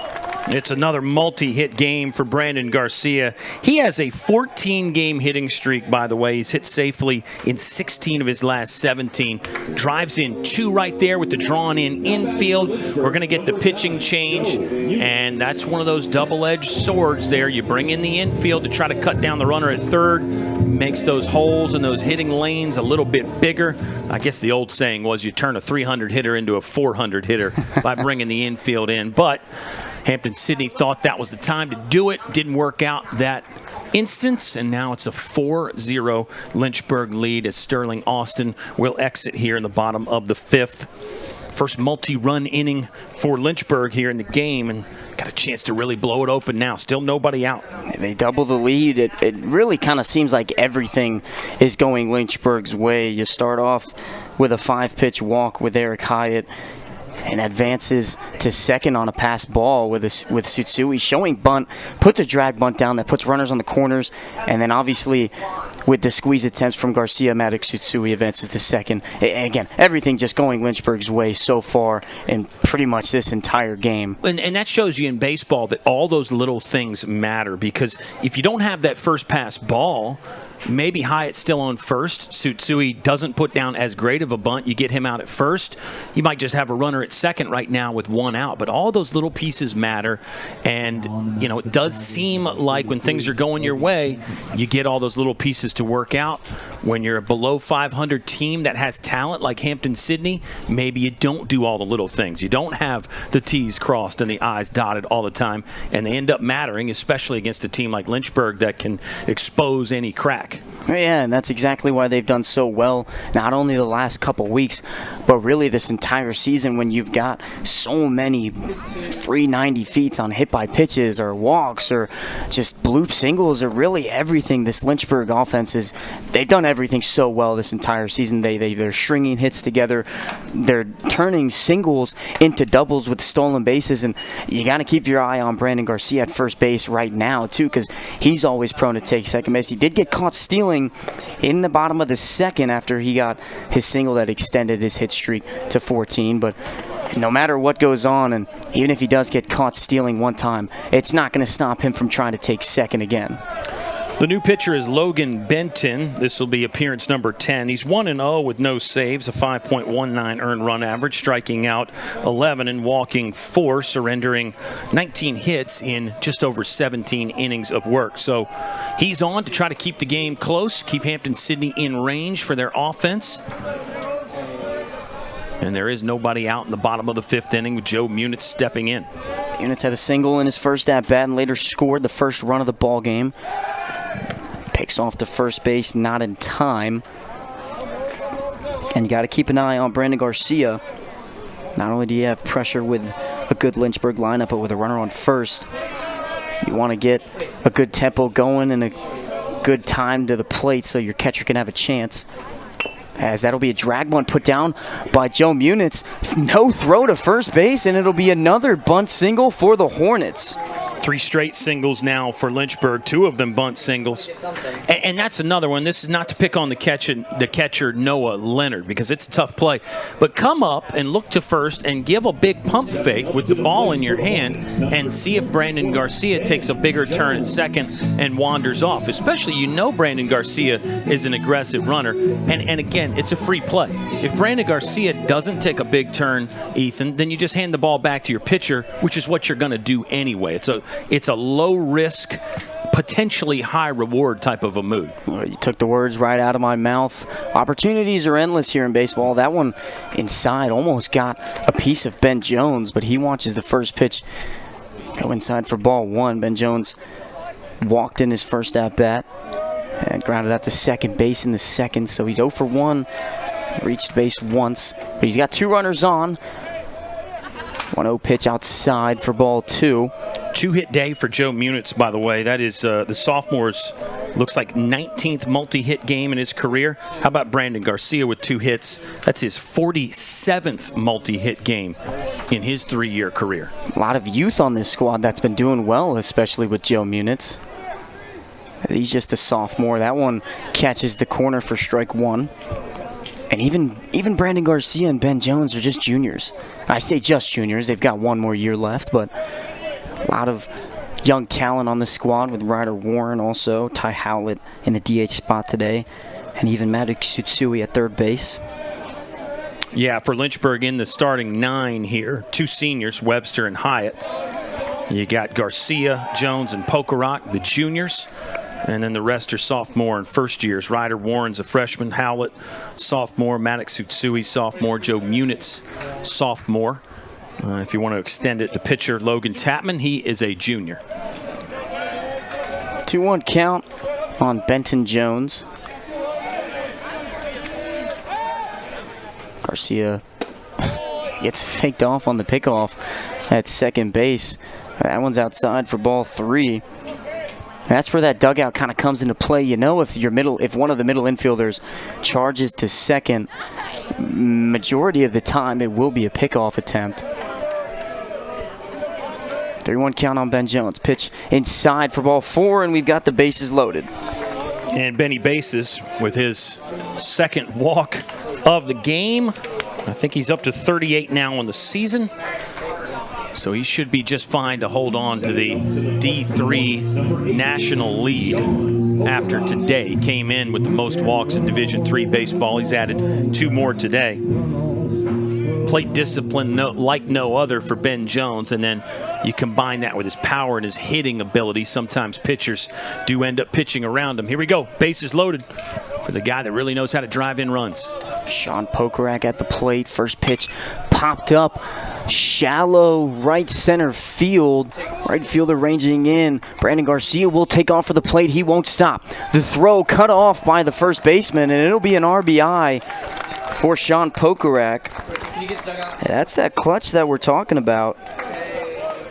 It's another multi-hit game for Brandon Garcia. He has a 14-game hitting streak, by the way. He's hit safely in 16 of his last 17. Drives in 2 right there with the drawn-in infield. We're going to get the pitching change, and that's one of those double-edged swords there. You bring in the infield to try to cut down the runner at third. Makes those holes and those hitting lanes a little bit bigger. I guess the old saying was you turn a 300 hitter into a 400 hitter by bringing the infield in. But Hampden-Sydney thought that was the time to do it. Didn't work out that instance, and now it's a 4-0 Lynchburg lead as Sterling Austin will exit here in the bottom of the 5th. First multi-run inning for Lynchburg here in the game, and got a chance to really blow it open now. Still nobody out. They double the lead. It really kind of seems like everything is going Lynchburg's way. You start off with a 5-pitch walk with Eric Hyatt, and advances to second on a pass ball with Tsutsui showing bunt, puts a drag bunt down that puts runners on the corners, and then obviously with the squeeze attempts from Garcia, Maddox Tsutsui advances to second. And again, everything just going Lynchburg's way so far in pretty much this entire game. And that shows you in baseball that all those little things matter, because if you don't have that first pass ball, maybe Hyatt's still on first. Tsutsui doesn't put down as great of a bunt. You get him out at first. You might just have a runner at second right now with 1 out. But all those little pieces matter. And, you know, it does seem like when things are going your way, you get all those little pieces to work out. When you're a below 500 team that has talent like Hampden-Sydney, maybe you don't do all the little things. You don't have the T's crossed and the I's dotted all the time. And they end up mattering, especially against a team like Lynchburg that can expose any crack. Yeah, and that's exactly why they've done so well, not only the last couple weeks, but really this entire season when you've got so many free 90 feet on hit by pitches or walks or just bloop singles or really everything. This Lynchburg offense is, they've done everything so well this entire season. They're stringing hits together. They're turning singles into doubles with stolen bases, and you got to keep your eye on Brandon Garcia at first base right now, too, because he's always prone to take second base. He did get caught stealing in the bottom of the 2nd after he got his single that extended his hit streak to 14. But no matter what goes on, and even if he does get caught stealing one time, it's not going to stop him from trying to take second again. The new pitcher is Logan Benton. This will be appearance number 10. He's 1-0 with no saves, a 5.19 earned run average, striking out 11 and walking 4, surrendering 19 hits in just over 17 innings of work. So he's on to try to keep the game close, keep Hampden-Sydney in range for their offense. And there is nobody out in the bottom of the 5th inning with Joe Munitz stepping in. Munitz had a single in his first at-bat and later scored the first run of the ball game. Picks off to first base, not in time. And you got to keep an eye on Brandon Garcia. Not only do you have pressure with a good Lynchburg lineup, but with a runner on first, you want to get a good tempo going and a good time to the plate so your catcher can have a chance. As that'll be a drag bunt put down by Joe Munitz. No throw to first base, and it'll be another bunt single for the Hornets. 3 straight singles now for Lynchburg, 2 of them bunt singles. And that's another one. This is not to pick on the catcher Noah Leonard, because it's a tough play. But come up and look to first and give a big pump fake with the ball in your hand and see if Brandon Garcia takes a bigger turn at second and wanders off. Especially, you know, Brandon Garcia is an aggressive runner. And again, it's a free play. If Brandon Garcia doesn't take a big turn, Ethan, then you just hand the ball back to your pitcher, which is what you're going to do anyway. It's a low-risk, potentially high-reward type of a move. Well, you took the words right out of my mouth. Opportunities are endless here in baseball. That one inside almost got a piece of Ben Jones, but he watches the first pitch go inside for ball 1. Ben Jones walked in his first at-bat and grounded out to second base in the 2nd, so he's 0 for 1. Reached base once, but he's got 2 runners on. 1-0 pitch outside for ball 2. 2-hit day for Joe Munitz, by the way. That is the sophomore's, looks like 19th multi-hit game in his career. How about Brandon Garcia with 2 hits? That's his 47th multi-hit game in his 3-year career. A lot of youth on this squad that's been doing well, especially with Joe Munitz. He's just a sophomore. That one catches the corner for strike 1. And even Brandon Garcia and Ben Jones are just juniors. I say just juniors. They've got 1 more year left, but A lot of young talent on the squad with Ryder Warren also, Ty Howlett in the DH spot today, and even Maddox Tsutsui at third base. Yeah, for Lynchburg in the starting 9 here, 2 seniors, Webster and Hyatt. You got Garcia, Jones, and Pokerock, the juniors. And then the rest are sophomore and first years. Ryder Warren's a freshman, Howlett, sophomore, Maddox Tsutsui, sophomore, Joe Munitz, sophomore. If you want to extend it, the pitcher, Logan Tapman, he is a junior. 2-1 count on Benton Jones. Garcia gets faked off on the pickoff at second base. That one's outside for ball 3. That's where that dugout kind of comes into play. You know, if one of the middle infielders charges to second, majority of the time it will be a pickoff attempt. 3-1 count on Ben Jones. Pitch inside for ball 4, and we've got the bases loaded. And Benny Bases with his second walk of the game. I think he's up to 38 now on the season. So he should be just fine to hold on to the D3 national lead after today. Came in with the most walks in Division III baseball. He's added 2 more today. Plate discipline like no other for Ben Jones, and then you combine that with his power and his hitting ability. Sometimes pitchers do end up pitching around him. Here we go. Bases loaded for the guy that really knows how to drive in runs. Sean Pokerak at the plate. First pitch popped up. Shallow right center field. Right fielder ranging in. Brandon Garcia will take off for the plate. He won't stop. The throw cut off by the first baseman, and it'll be an RBI for Sean Pokerak. That's that clutch that we're talking about.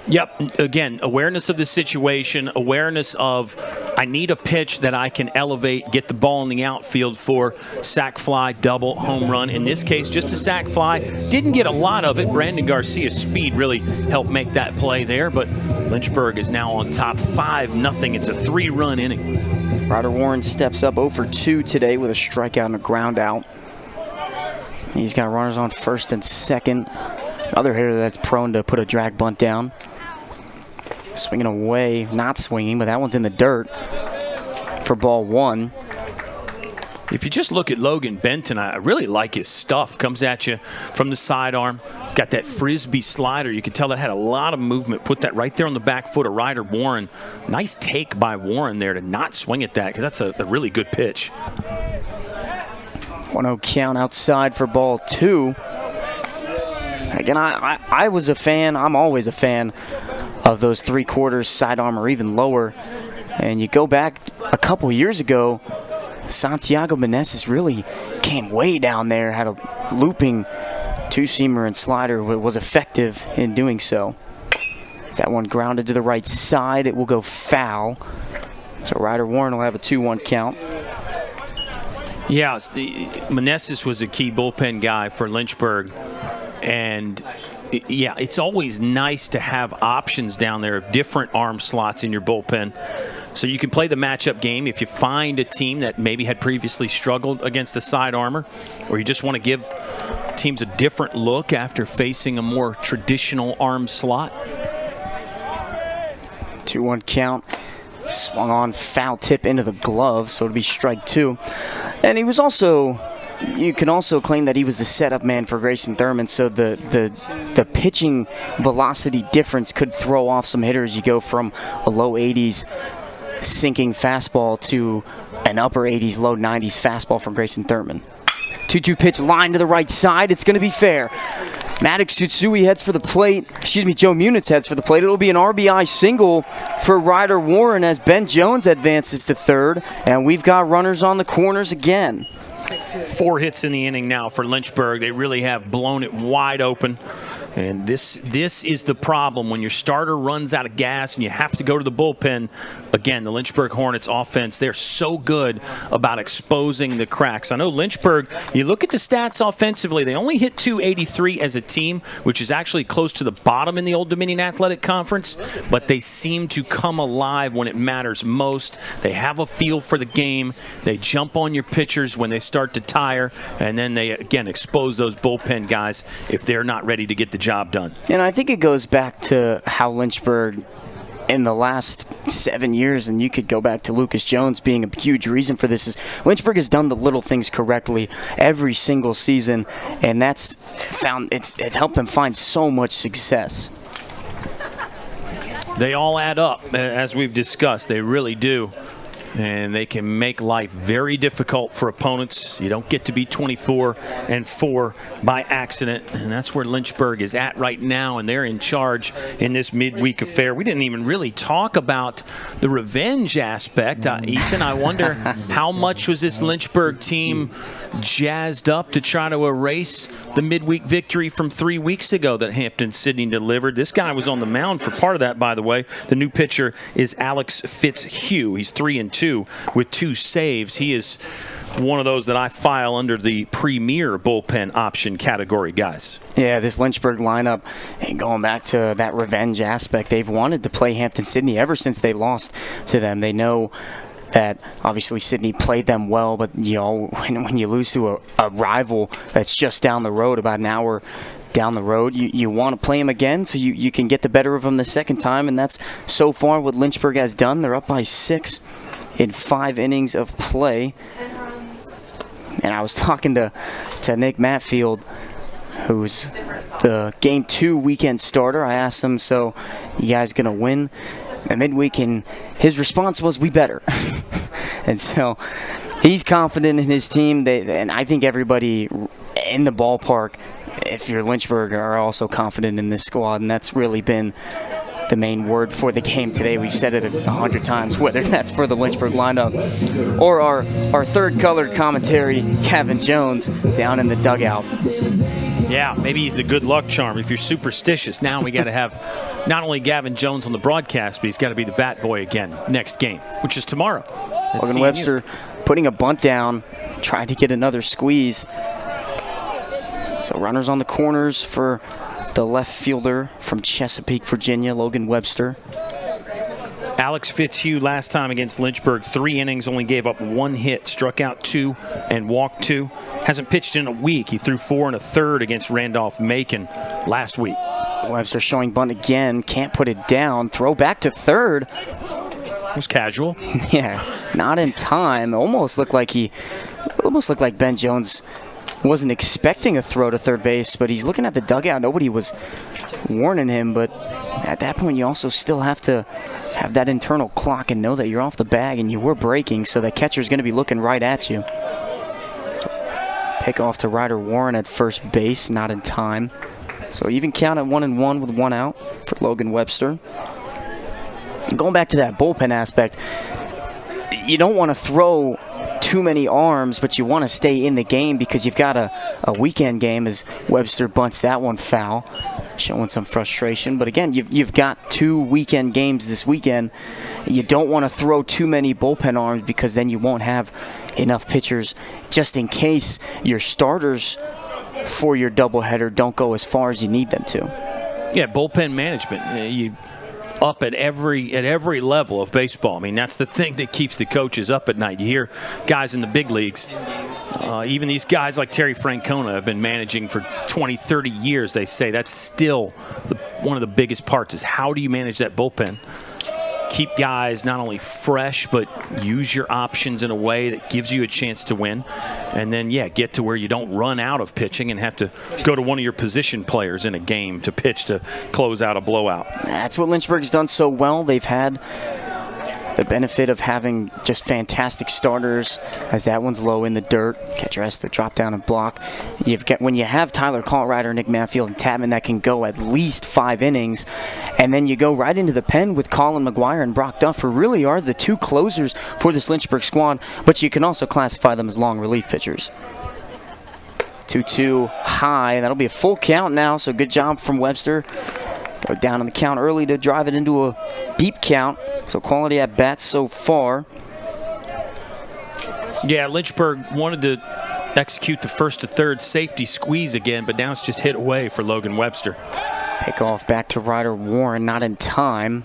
Yep. Again, awareness of the situation, awareness of I need a pitch that I can elevate, get the ball in the outfield for sac fly, double, home run. In this case, just a sac fly. Didn't get a lot of it. Brandon Garcia's speed really helped make that play there, but Lynchburg is now on top 5-0. It's a 3-run inning. Ryder Warren steps up 0 for 2 today with a strikeout and a ground out. He's got runners on first and second. Another hitter that's prone to put a drag bunt down. Swinging away, not swinging, but that one's in the dirt for ball 1. If you just look at Logan Benton, I really like his stuff. Comes at you from the sidearm. Got that frisbee slider. You could tell that had a lot of movement. Put that right there on the back foot of Ryder Warren. Nice take by Warren there to not swing at that, because that's a really good pitch. 1-0 count outside for ball 2. Again, I was a fan. I'm always a fan of those 3/4 sidearm or even lower. And you go back a couple years ago, Santiago Meneses really came way down there, had a looping 2-seamer and slider, was effective in doing so. That one grounded to the right side. It will go foul. So Ryder Warren will have a 2-1 count. Yeah, Meneses was a key bullpen guy for Lynchburg. And yeah, it's always nice to have options down there of different arm slots in your bullpen. So you can play the matchup game if you find a team that maybe had previously struggled against a side armor, or you just want to give teams a different look after facing a more traditional arm slot. 2-1 count. Swung on, foul tip into the glove, so it'll be strike 2. And he was also, you can also claim that he was the setup man for Grayson Thurman, so the pitching velocity difference could throw off some hitters. You go from a low 80s sinking fastball to an upper 80s, low 90s fastball from Grayson Thurman. 2-2 pitch, line to the right side. It's going to be fair. Maddox Tsutsui heads for the plate. Joe Munitz heads for the plate. It'll be an RBI single for Ryder Warren as Ben Jones advances to third, and we've got runners on the corners again. 4 hits in the inning now for Lynchburg. They really have blown it wide open. And this is the problem when your starter runs out of gas and you have to go to the bullpen. Again, the Lynchburg Hornets offense, they're so good about exposing the cracks. I know Lynchburg, you look at the stats offensively, they only hit .283 as a team, which is actually close to the bottom in the Old Dominion Athletic Conference, but they seem to come alive when it matters most. They have a feel for the game. They jump on your pitchers when they start to tire, and then they, again, expose those bullpen guys if they're not ready to get the job done. And I think it goes back to how Lynchburg, in the last 7 years, and you could go back to Lucas Jones being a huge reason for this, is Lynchburg has done the little things correctly every single season, and it's helped them find so much success. They all add up, as we've discussed. They really do. And they can make life very difficult for opponents. You don't get to be 24-4 by accident, and that's where Lynchburg is at right now, and they're in charge in this midweek affair. We didn't even really talk about the revenge aspect. Ethan, I wonder how much was this Lynchburg team jazzed up to try to erase the midweek victory from 3 weeks ago that Hampden-Sydney delivered. This guy was on the mound for part of that, by the way. The new pitcher is Alex Fitzhugh. He's 3-2 with 2 saves. He is one of those that I file under the premier bullpen option category, guys. Yeah, this Lynchburg lineup, and going back to that revenge aspect, they've wanted to play Hampden-Sydney ever since they lost to them. They know that obviously Sydney played them well, but when you lose to a rival that's just down the road, about an hour down the road, you want to play them again so you can get the better of them the second time, and that's so far what Lynchburg has done. They're up by 6 in 5 innings of play. And I was talking to Nick Matfield, who's the Game 2 weekend starter. I asked him, so you guys going to win at midweek? And his response was, we better. And so he's confident in his team. And I think everybody in the ballpark, if you're Lynchburg, are also confident in this squad. And that's really been the main word for the game today. We've said it 100 times, whether that's for the Lynchburg lineup or our third colored commentary, Kevin Jones, down in the dugout. Yeah, maybe he's the good luck charm. If you're superstitious, now we got to have not only Gavin Jones on the broadcast, but he's got to be the bat boy again next game, which is tomorrow. Logan Webster putting a bunt down, trying to get another squeeze. So runners on the corners for the left fielder from Chesapeake, Virginia, Logan Webster. Alex Fitzhugh last time against Lynchburg, 3 innings, only gave up 1 hit, struck out 2 and walked 2. Hasn't pitched in a week. He threw 4 1/3 against Randolph-Macon last week. Webster showing bunt again, can't put it down. Throw back to third. It was casual. Yeah, not in time. Almost looked like Ben Jones wasn't expecting a throw to third base, but he's looking at the dugout. Nobody was warning him, but at that point you also still have to have that internal clock and know that you're off the bag and you were breaking, so the catcher's going to be looking right at you. Pick off to Ryder Warren at first base, not in time. So even count at 1-1 with 1 out for Logan Webster. And going back to that bullpen aspect, you don't want to throw too many arms, but you want to stay in the game because you've got a weekend game as Webster bunts that one foul, showing some frustration. But again, you've got 2 weekend games this weekend. You don't want to throw too many bullpen arms because then you won't have enough pitchers just in case your starters for your doubleheader don't go as far as you need them to. Yeah, bullpen management. You up at every level of baseball. I mean, that's the thing that keeps the coaches up at night. You hear guys in the big leagues, even these guys like Terry Francona have been managing for 20, 30 years. They say that's still one of the biggest parts is how do you manage that bullpen? Keep guys not only fresh, but use your options in a way that gives you a chance to win. And then, yeah, get to where you don't run out of pitching and have to go to one of your position players in a game to pitch to close out a blowout. That's what Lynchburg's done so well. They've had the benefit of having just fantastic starters, as that one's low in the dirt. Catcher has to drop down and block. When you have Tyler Colrider, Nick Matfield, and Tapman that can go at least 5 innings, and then you go right into the pen with Colin McGuire and Brock Duff, who really are the 2 closers for this Lynchburg squad, but you can also classify them as long relief pitchers. 2-2 high, and that'll be a full count now, so good job from Webster. Go down on the count early to drive it into a deep count. So quality at bats so far. Yeah, Lynchburg wanted to execute the first to third safety squeeze again, but now it's just hit away for Logan Webster. Pick off back to Ryder Warren, not in time.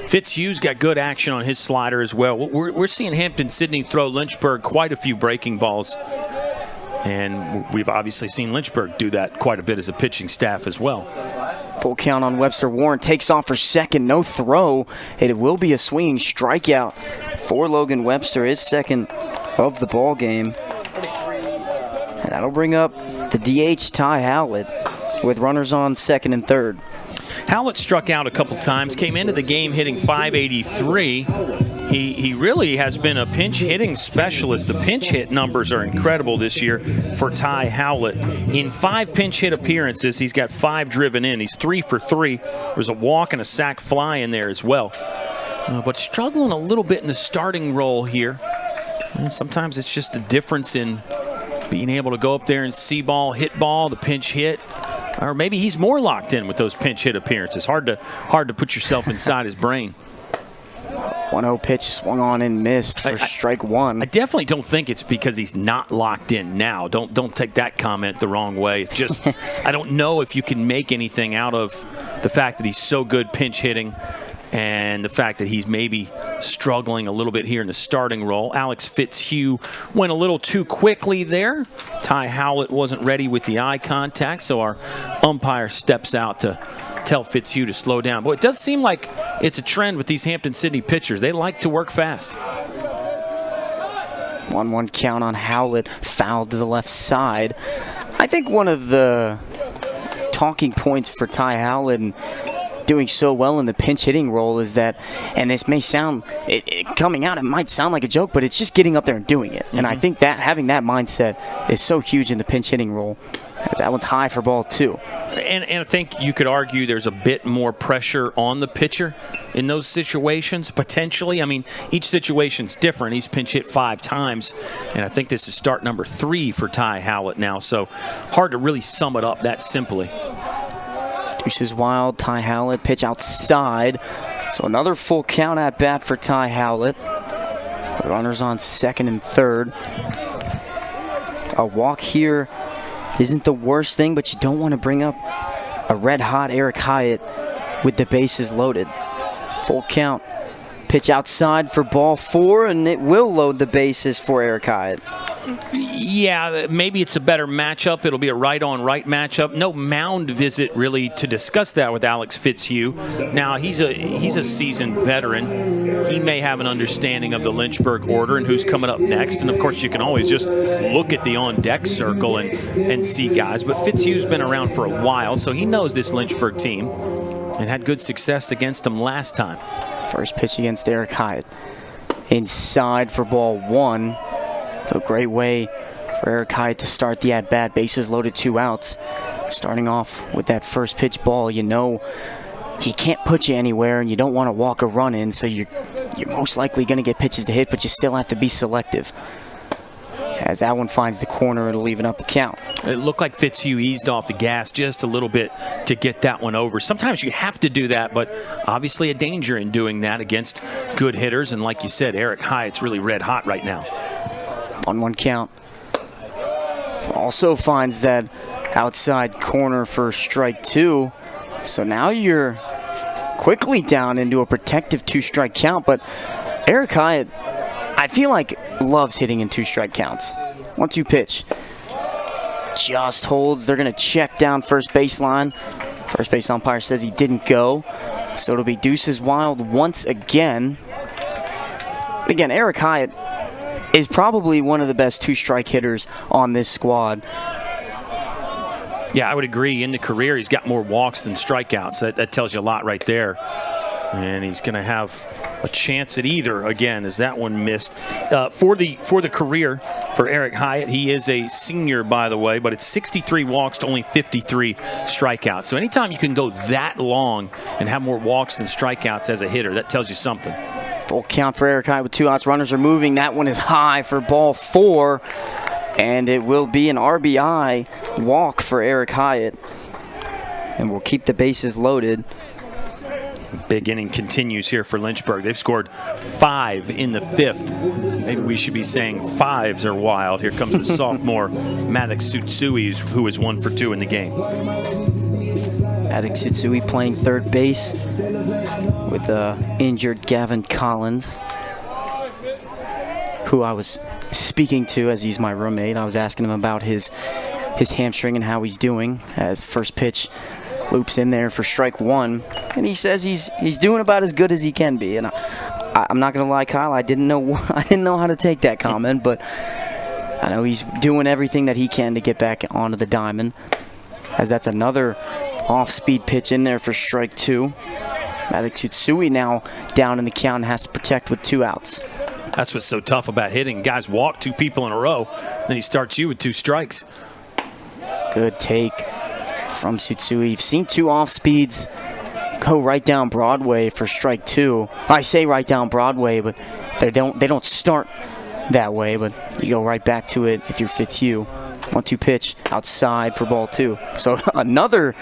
Fitzhugh's got good action on his slider as well. We're seeing Hampden-Sydney throw Lynchburg quite a few breaking balls. And we've obviously seen Lynchburg do that quite a bit as a pitching staff as well. Full count on Webster. Warren takes off for second. No throw. It will be a swinging strikeout for Logan Webster, his second of the ball game. And that'll bring up the DH, Ty Howlett, with runners on second and third. Howlett struck out a couple times, came into the game hitting .583. He really has been a pinch hitting specialist. The pinch hit numbers are incredible this year for Ty Howlett. In 5 pinch hit appearances, he's got 5 driven in. He's 3 for 3. There's a walk and a sac fly in there as well. But struggling a little bit in the starting role here. And sometimes it's just the difference in being able to go up there and see ball, hit ball, the pinch hit. Or maybe he's more locked in with those pinch hit appearances. Hard to put yourself inside his brain. 1-0 pitch swung on and missed for strike one. I definitely don't think it's because he's not locked in now. Don't take that comment the wrong way. It's just I don't know if you can make anything out of the fact that he's so good pinch hitting and the fact that he's maybe struggling a little bit here in the starting role. Alex Fitzhugh went a little too quickly there. Ty Howlett wasn't ready with the eye contact, so our umpire steps out to tell Fitzhugh to slow down. But it does seem like it's a trend with these Hampden-Sydney pitchers. They like to work fast. 1-1 count on Howlett, fouled to the left side. I think one of the talking points for Ty Howlett and doing so well in the pinch hitting role is that, and this may sound, coming out, it might sound like a joke, but it's just getting up there and doing it. And I think that having that mindset is so huge in the pinch hitting role. That one's high for ball 2. And I think you could argue there's a bit more pressure on the pitcher in those situations, potentially. I mean, each situation's different. He's pinch hit 5 times, and I think this is start number 3 for Ty Howlett now, so hard to really sum it up that simply. Deuces wild, Ty Howlett, pitch outside. So another full count at bat for Ty Howlett. Runners on second and third. A walk here isn't the worst thing, but you don't want to bring up a red-hot Eric Hyatt with the bases loaded. Full count. Pitch outside for ball 4, and it will load the bases for Eric Hyatt. Yeah, maybe it's a better matchup. It'll be a right-on-right matchup. No mound visit really to discuss that with Alex Fitzhugh. Now, he's a seasoned veteran. He may have an understanding of the Lynchburg order and who's coming up next. And, of course, you can always just look at the on-deck circle and see guys. But Fitzhugh's been around for a while, so he knows this Lynchburg team and had good success against them last time. First pitch against Eric Hyatt. Inside for ball 1. So great way for Eric Hyatt to start the at-bat. Bases loaded, 2 outs. Starting off with that first pitch ball, you know he can't put you anywhere, and you don't want to walk a run in, so you're most likely going to get pitches to hit, but you still have to be selective. As that one finds the corner, it'll even up the count. It looked like Fitzhugh eased off the gas just a little bit to get that one over. Sometimes you have to do that, but obviously a danger in doing that against good hitters. And like you said, Eric Hyatt's really red hot right now. 1-1 count. Also finds that outside corner for strike 2. So now you're quickly down into a protective 2-strike count, but Eric Hyatt, I feel like, loves hitting in 2-strike counts. 1-2 pitch. Just holds. They're going to check down first baseline. First base umpire says he didn't go. So it'll be deuces wild once again. But again, Eric Hyatt is probably one of the best 2-strike hitters on this squad. Yeah, I would agree. In the career, he's got more walks than strikeouts. That tells you a lot right there. And he's going to have a chance at either again, as that one missed. For the career for Eric Hyatt, he is a senior, by the way, but it's 63 walks to only 53 strikeouts. So anytime you can go that long and have more walks than strikeouts as a hitter, that tells you something. Full count for Eric Hyatt with 2 outs. Runners are moving. That one is high for ball 4. And it will be an RBI walk for Eric Hyatt. And we'll keep the bases loaded. Big inning continues here for Lynchburg. They've scored 5 in the 5th. Maybe we should be saying 5s are wild. Here comes the sophomore Maddox Tsutsui, who is 1 for 2 in the game. Maddox Tsutsui playing third base with injured Gavin Collins, who I was speaking to as he's my roommate. I was asking him about his hamstring and how he's doing as first pitch loops in there for strike one, and he says he's doing about as good as he can be. And I'm not gonna lie, Kyle, I didn't know how to take that comment, but I know he's doing everything that he can to get back onto the diamond, as that's another off-speed pitch in there for strike two. Tsutsui now down in the count and has to protect with 2 outs. That's what's so tough about hitting. Guys walk 2 people in a row, then he starts you with 2 strikes. Good take from Tsutsui. You've seen 2 off-speeds go right down Broadway for strike 2. I say right down Broadway, but they don't start that way, but you go right back to it if you're Fitzhugh. 1-2 pitch outside for ball 2. So another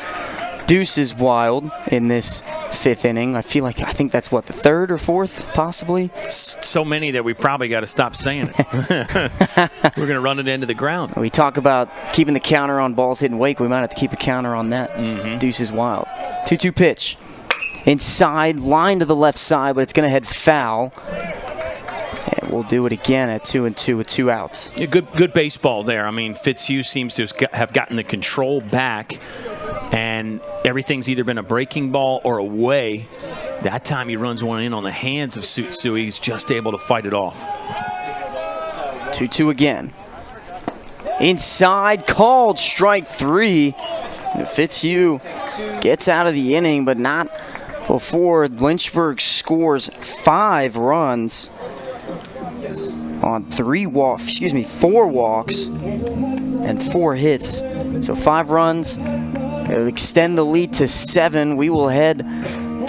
deuce is wild in this 5th inning. I think that's what, the 3rd or 4th possibly? So many that we probably got to stop saying it. We're going to run it into the ground. We talk about keeping the counter on balls hit and wake. We might have to keep a counter on that. Deuce is wild. 2-2 pitch. Inside, line to the left side, but it's going to head foul. And we'll do it again at 2-2 with 2 outs. Yeah, good baseball there. I mean, Fitzhugh seems to have gotten the control back, and everything's either been a breaking ball or away. That time he runs one in on the hands of Tsutsui. He's just able to fight it off. 2-2 again. Inside, called strike 3. Fitzhugh gets out of the inning, but not before Lynchburg scores 5 runs on 4 walks and 4 hits. So 5 runs. It'll extend the lead to 7. We will head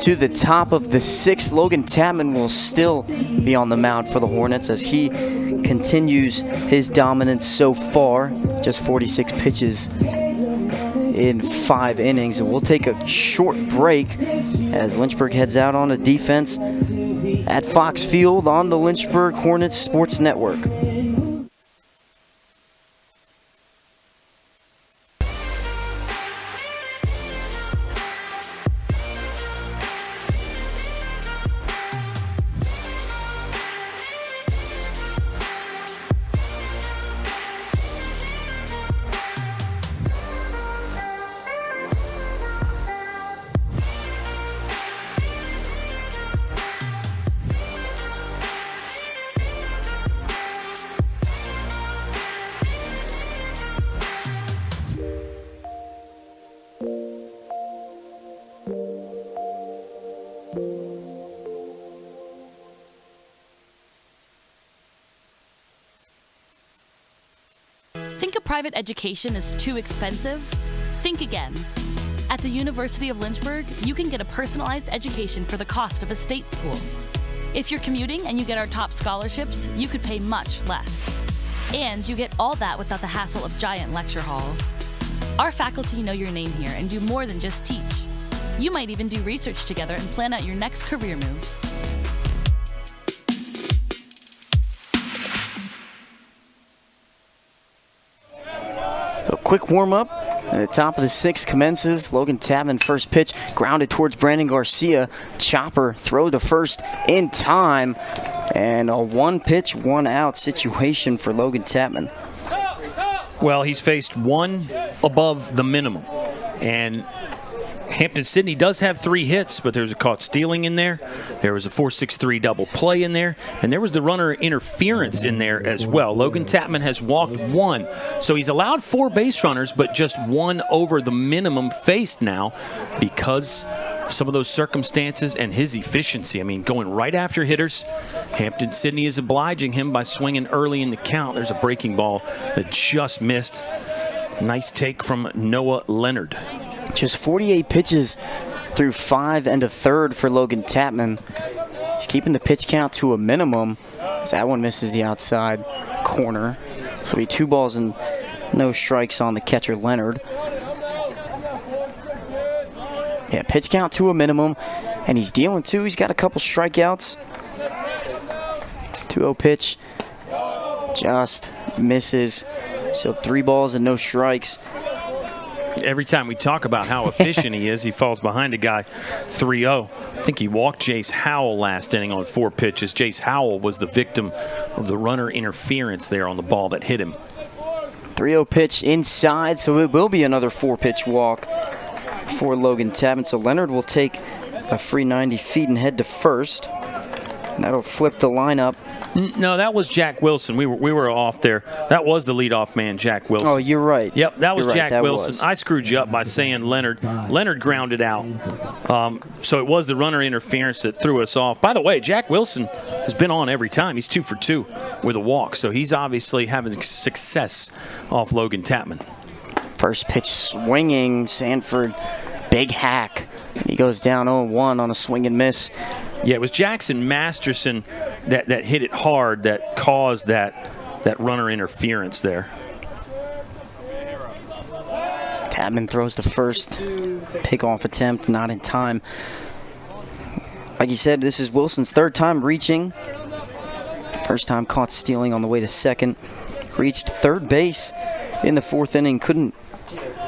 to the top of the 6th. Logan Tapman will still be on the mound for the Hornets as he continues his dominance so far. Just 46 pitches in 5 innings. And we'll take a short break as Lynchburg heads out on a defense at Fox Field on the Lynchburg Hornets Sports Network. Think a private education is too expensive? Think again. At the University of Lynchburg, you can get a personalized education for the cost of a state school. If you're commuting and you get our top scholarships, you could pay much less. And you get all that without the hassle of giant lecture halls. Our faculty know your name here and do more than just teach. You might even do research together and plan out your next career moves. A quick warm-up at the top of the 6th commences. Logan Tapman first pitch grounded towards Brandon Garcia. Chopper throw to first in time, and a 1-pitch, 1-out situation for Logan Tapman. Well, he's faced 1 above the minimum, and Hampden-Sydney does have 3 hits, but there was a caught stealing in there. There was a 4-6-3 double play in there, and there was the runner interference in there as well. Logan Tapman has walked 1, so he's allowed 4 base runners, but just 1 over the minimum faced now because of some of those circumstances and his efficiency. I mean, going right after hitters. Hampden-Sydney is obliging him by swinging early in the count. There's a breaking ball that just missed. Nice take from Noah Leonard. Just 48 pitches through 5 and a third for Logan Tapman. He's keeping the pitch count to a minimum as that one misses the outside corner. So it'll be 2 balls and no strikes on the catcher Leonard. Yeah, pitch count to a minimum, and he's dealing 2. He's got a couple strikeouts. 2-0 pitch just misses. So 3 balls and no strikes Every time we talk about how efficient he is, he falls behind a guy 3-0. I think he walked Jace Howell last inning on 4 pitches. Jace Howell was the victim of the runner interference there on the ball that hit him. 3-0 pitch inside, so it will be another 4-pitch walk for Logan Tapman. So Leonard will take a free 90 feet and head to first. That'll flip the lineup. No, that was Jack Wilson. We were off there. That was the leadoff man, Jack Wilson. Oh, you're right. Yep, that was You're right, Jack that Wilson. was. I screwed you up by saying Leonard. Leonard grounded out. So it was the runner interference that threw us off. By the way, Jack Wilson has been on every time. He's 2 for 2 with a walk. So he's obviously having success off Logan Tapman. First pitch swinging. Sanford, big hack. And he goes down 0-1 on a swing and miss. Yeah, it was Jackson Masterson that hit it hard that caused that runner interference there. Tapman throws the first pickoff attempt, not in time. Like you said, this is Wilson's 3rd time reaching. First time caught stealing on the way to second. Reached 3rd base in the 4th inning, couldn't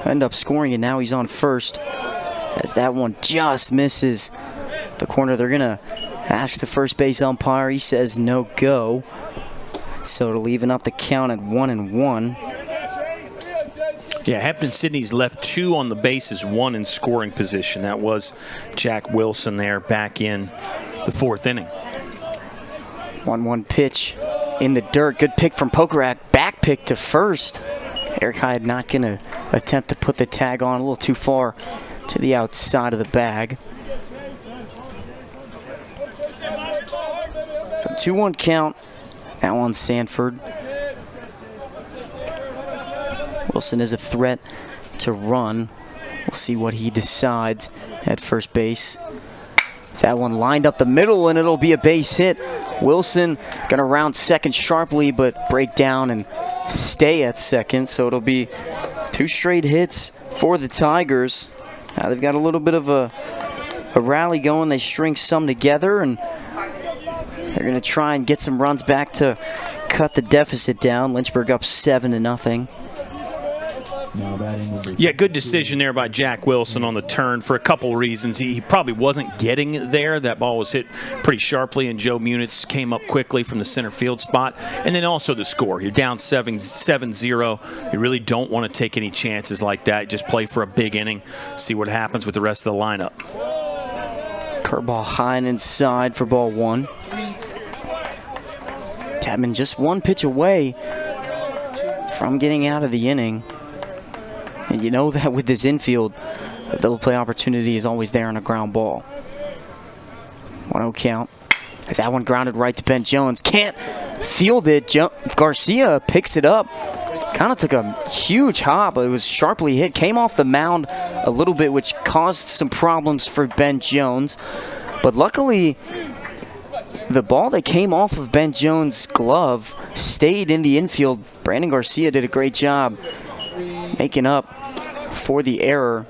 end up scoring, and now he's on first. As that one just misses the corner. They're going to ask the first base umpire. He says no go. So it'll even up the count at 1-1. Yeah, Hampden-Sydney's left 2 on the bases, 1 in scoring position. That was Jack Wilson there back in the 4th inning. 1-1 pitch in the dirt. Good pick from Pokrack. Back pick to first. Eric Hyde not going to attempt to put the tag on, a little too far to the outside of the bag. So 2-1 count now on Sanford. Wilson is a threat to run. We'll see what he decides at first base. That one lined up the middle, and it'll be a base hit. Wilson gonna round second sharply, but break down and stay at second. So it'll be 2 straight hits for the Tigers. Now they've got a little bit of a rally going. They string some together, and they're going to try and get some runs back to cut the deficit down. Lynchburg up 7-0. Yeah, good decision there by Jack Wilson on the turn for a couple reasons. He probably wasn't getting there. That ball was hit pretty sharply, and Joe Munitz came up quickly from the center field spot. And then also the score. You're down 7-0. You really don't want to take any chances like that. Just play for a big inning, see what happens with the rest of the lineup. Curveball high and inside for ball 1. Tapman just 1 pitch away from getting out of the inning. And you know that with this infield, the double play opportunity is always there on a ground ball. 1-0 count. As that one grounded right to Ben Jones. Can't field it. Garcia picks it up. Kind of took a huge hop. It was sharply hit. Came off the mound a little bit, which caused some problems for Ben Jones. But luckily, the ball that came off of Ben Jones' glove stayed in the infield. Brandon Garcia did a great job making up for the error.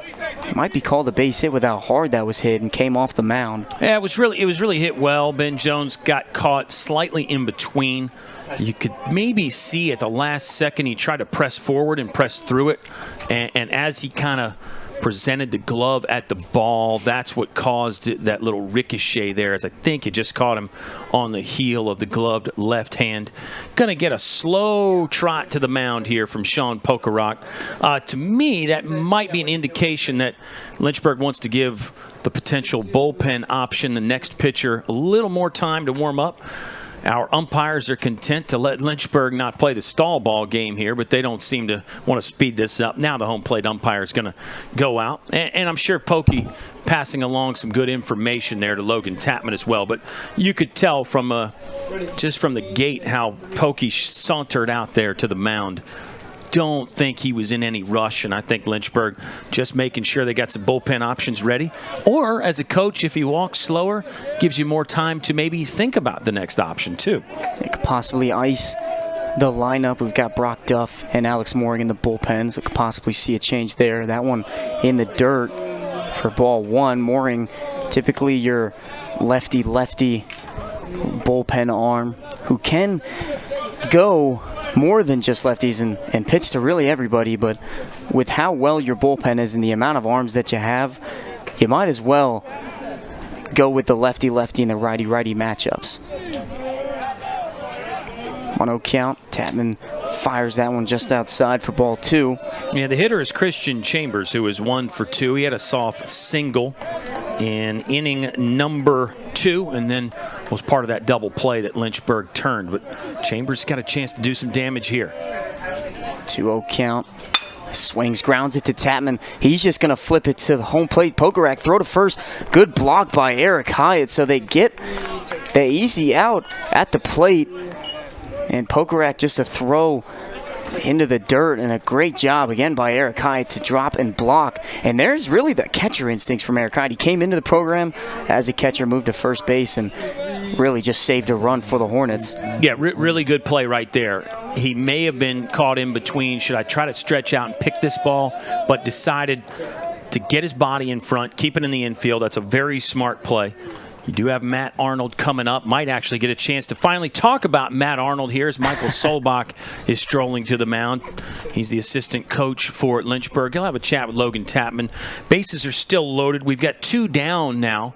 It might be called a base hit with how hard that was hit and came off the mound. Yeah, it was really hit well. Ben Jones got caught slightly in between. You could maybe see at the last second he tried to press forward and press through it. And as he kind of presented the glove at the ball, that's what caused that little ricochet there, as I think it just caught him on the heel of the gloved left hand. Going to get a slow trot to the mound here from Sean Pokrack. To me, that might be an indication that Lynchburg wants to give the potential bullpen option, the next pitcher, a little more time to warm up. Our umpires are content to let Lynchburg not play the stall ball game here, but they don't seem to want to speed this up. Now the home plate umpire is going to go out, and I'm sure Pokey passing along some good information there to Logan Tapman as well. But you could tell from just from the gate how Pokey sauntered out there to the mound. Don't think he was in any rush, and I think Lynchburg just making sure they got some bullpen options ready. Or, as a coach, if he walks slower, gives you more time to maybe think about the next option, too. They could possibly ice the lineup. We've got Brock Duff and Alex Mooring in the bullpens. So could possibly see a change there. That one in the dirt for ball 1. Mooring, typically your lefty bullpen arm, who can go more than just lefties and pitch to really everybody. But with how well your bullpen is and the amount of arms that you have, you might as well go with the lefty-lefty and the righty-righty matchups. 1-0 count. Tapman fires that one just outside for ball 2. Yeah, the hitter is Christian Chambers, who is 1 for 2. He had a soft single in inning number 2, and then was part of that double play that Lynchburg turned. But Chambers got a chance to do some damage here. 2-0 count. Swings, grounds it to Tapman. He's just going to flip it to the home plate. Pokorak throw to first. Good block by Eric Hyatt, so they get the easy out at the plate. And Pokorak just a throw into the dirt, and a great job again by Eric Hyatt to drop and block. And there's really the catcher instincts from Eric Hyatt. He came into the program as a catcher, moved to first base, and really just saved a run for the Hornets. Yeah, really good play right there. He may have been caught in between. Should I try to stretch out and pick this ball? But decided to get his body in front, keep it in the infield. That's a very smart play. You do have Matt Arnold coming up. Might actually get a chance to finally talk about Matt Arnold here as Michael Solbach is strolling to the mound. He's the assistant coach for Lynchburg. He'll have a chat with Logan Tapman. Bases are still loaded. We've got 2 down now.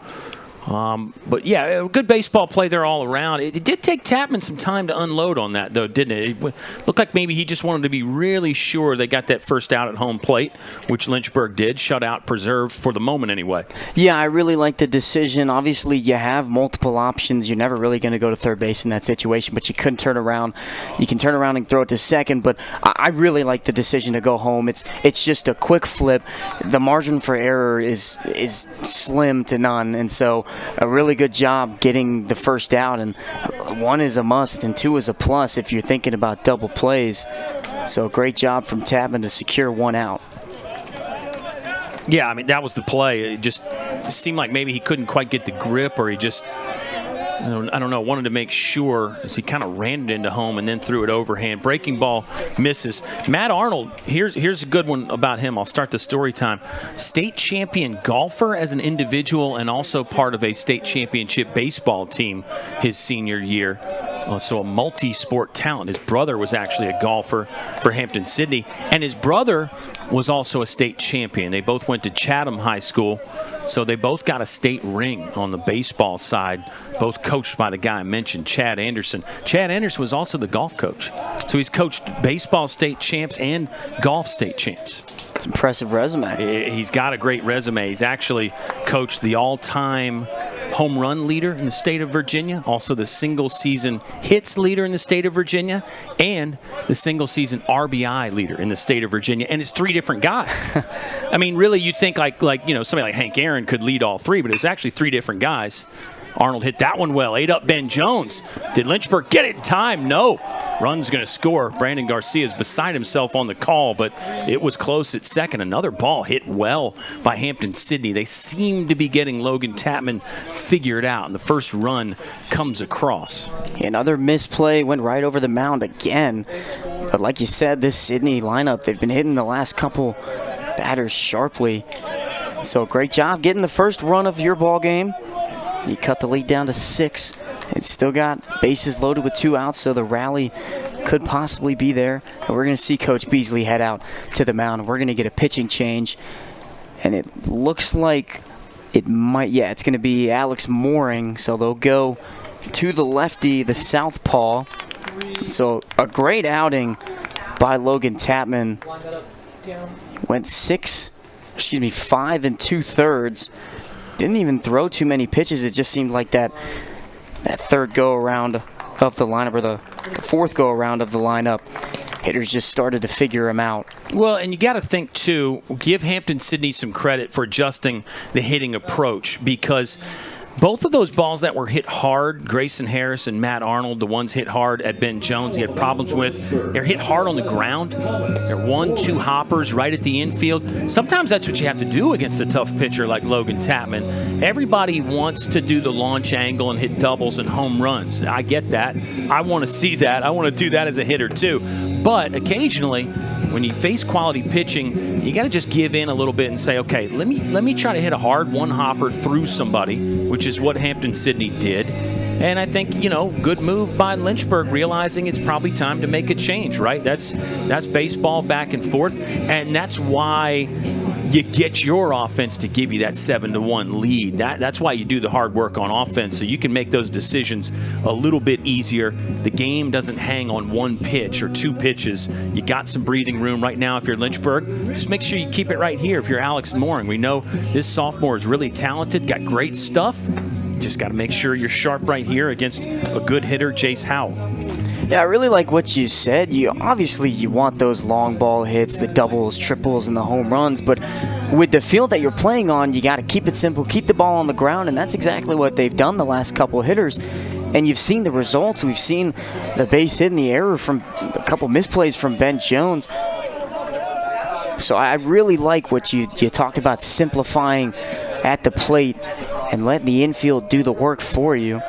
But yeah, good baseball play there all around. It did take Tapman some time to unload on that, though, didn't it? It looked like maybe he just wanted to be really sure they got that first out at home plate, which Lynchburg did. Shutout preserved for the moment anyway. Yeah, I really like the decision. Obviously, you have multiple options. You're never really going to go to third base in that situation, but you couldn't turn around. You can turn around and throw it to second, but I really like the decision to go home. It's just a quick flip. The margin for error is slim to none, and so a really good job getting the first out, and 1 is a must and 2 is a plus if you're thinking about double plays. So great job from Tapman to secure 1 out. Yeah, I mean, that was the play. It just seemed like maybe he couldn't quite get the grip, or he just, I don't know, wanted to make sure as he kind of ran it into home and then threw it overhand. Breaking ball misses. Matt Arnold, here's a good one about him. I'll start the story time. State champion golfer as an individual, and also part of a state championship baseball team his senior year. So a multi-sport talent. His brother was actually a golfer for Hampden-Sydney, and his brother was also a state champion. They both went to Chatham High School, so they both got a state ring on the baseball side, both coached by the guy I mentioned, Chad Anderson. Chad Anderson was also the golf coach, so he's coached baseball state champs and golf state champs. It's an impressive resume. He's got a great resume. He's actually coached the all-time home run leader in the state of Virginia, also the single-season hits leader in the state of Virginia, and the single-season RBI leader in the state of Virginia, and it's 3 different guys. I mean, really, you'd think like somebody like Hank Aaron could lead all 3, but it's actually 3 different guys. Arnold hit that one well. 8 up Ben Jones. Did Lynchburg get it in time? No. Run's going to score. Brandon Garcia is beside himself on the call, but it was close at second. Another ball hit well by Hampden-Sydney. They seem to be getting Logan Tapman figured out, and the first run comes across. Another misplay, went right over the mound again. But like you said, this Sydney lineup, they've been hitting the last couple batters sharply. So great job getting the first run of your ball game. You cut the lead down to 6. It's still got bases loaded with 2 outs, so the rally could possibly be there. And we're going to see Coach Beasley head out to the mound. We're going to get a pitching change. And it looks like it might, it's going to be Alex Mooring. So they'll go to the lefty, the southpaw. So a great outing by Logan Tapman. Went 5 2/3. Didn't even throw too many pitches. It just seemed like that third go-around of the lineup, or the fourth go-around of the lineup, hitters just started to figure him out. Well, and you got to think, too, give Hampden-Sydney some credit for adjusting the hitting approach, because both of those balls that were hit hard, Grayson Harris and Matt Arnold, the ones hit hard at Ben Jones, he had problems with. They're hit hard on the ground. They're 1-2 hoppers right at the infield. Sometimes that's what you have to do against a tough pitcher like Logan Tapman. Everybody wants to do the launch angle and hit doubles and home runs. I get that. I want to see that. I want to do that as a hitter, too. But occasionally, when you face quality pitching, you got to just give in a little bit and say, okay, let me try to hit a hard one-hopper through somebody, which is what Hampden-Sydney did. And I think, good move by Lynchburg, realizing it's probably time to make a change, right? That's baseball back and forth, and that's why you get your offense to give you that 7-1 lead. That's why you do the hard work on offense, so you can make those decisions a little bit easier. The game doesn't hang on one pitch or two pitches. You got some breathing room right now if you're Lynchburg. Just make sure you keep it right here if you're Alex Mooring. We know this sophomore is really talented, got great stuff. Just got to make sure you're sharp right here against a good hitter, Jace Howell. Yeah, I really like what you said. You want those long ball hits, the doubles, triples, and the home runs, but with the field that you're playing on, you got to keep it simple, keep the ball on the ground, and that's exactly what they've done the last couple hitters. And you've seen the results. We've seen the base hit and the error from a couple misplays from Ben Jones. So I really like what you talked about, simplifying at the plate and letting the infield do the work for you.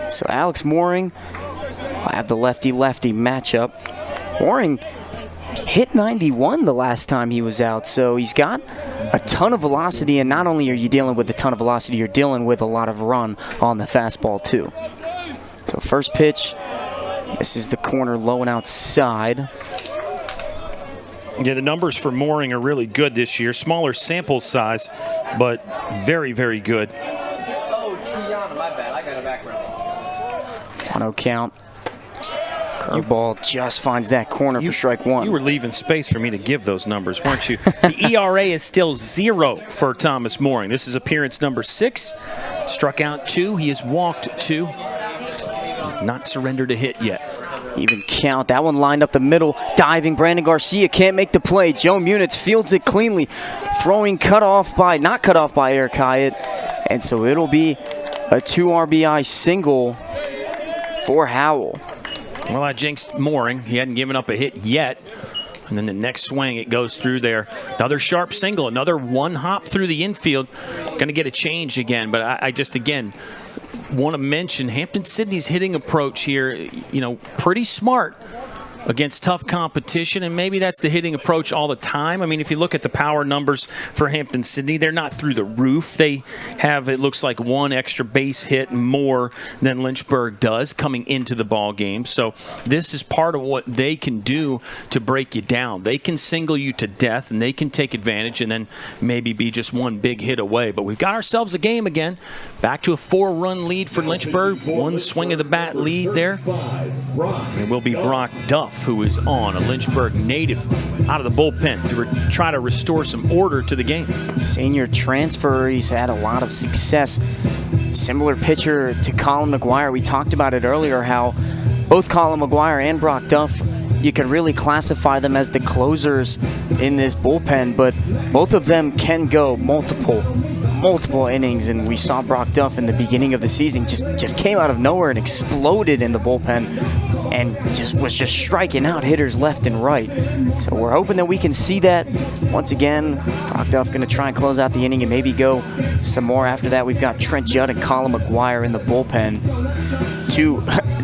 So Alex Mooring will have the lefty-lefty matchup. Mooring hit 91 the last time he was out, so he's got a ton of velocity, and not only are you dealing with a ton of velocity, you're dealing with a lot of run on the fastball too. So first pitch, this is the corner low and outside. Yeah, the numbers for Mooring are really good this year. Smaller sample size, but very, very good. Oh, Tiana, my bad. I got a background. 1-0 count. Curveball just finds that corner for strike one. You were leaving space for me to give those numbers, weren't you? The ERA is still 0 for Thomas Mooring. This is appearance number 6. Struck out 2. He has walked 2. He's not surrendered a hit yet. Even count. That one lined up the middle. Diving Brandon Garcia can't make the play. Joe Munitz fields it cleanly. Throwing not cut off by Eric Hyatt. And so it'll be a 2 RBI single for Howell. Well, I jinxed Mooring. He hadn't given up a hit yet. And then the next swing, it goes through there. Another sharp single, another one hop through the infield. Going to get a change again. But I just, again, want to mention Hampden-Sydney's hitting approach here, pretty smart against tough competition, and maybe that's the hitting approach all the time. I mean, if you look at the power numbers for Hampden-Sydney, they're not through the roof. They have, it looks like, 1 extra base hit more than Lynchburg does coming into the ball game. So this is part of what they can do to break you down. They can single you to death, and they can take advantage and then maybe be just one big hit away. But we've got ourselves a game again. Back to a 4-run lead for Lynchburg. 1 swing of the bat lead there. It will be Brock Duff, who is on, a Lynchburg native, out of the bullpen to try to restore some order to the game. Senior transfer, he's had a lot of success. Similar pitcher to Colin McGuire. We talked about it earlier, how both Colin McGuire and Brock Duff, you can really classify them as the closers in this bullpen, but both of them can go multiple innings, and we saw Brock Duff in the beginning of the season just came out of nowhere and exploded in the bullpen and was just striking out hitters left and right. So we're hoping that we can see that once again. Brock Duff going to try and close out the inning and maybe go some more after that. We've got Trent Judd and Colin McGuire in the bullpen.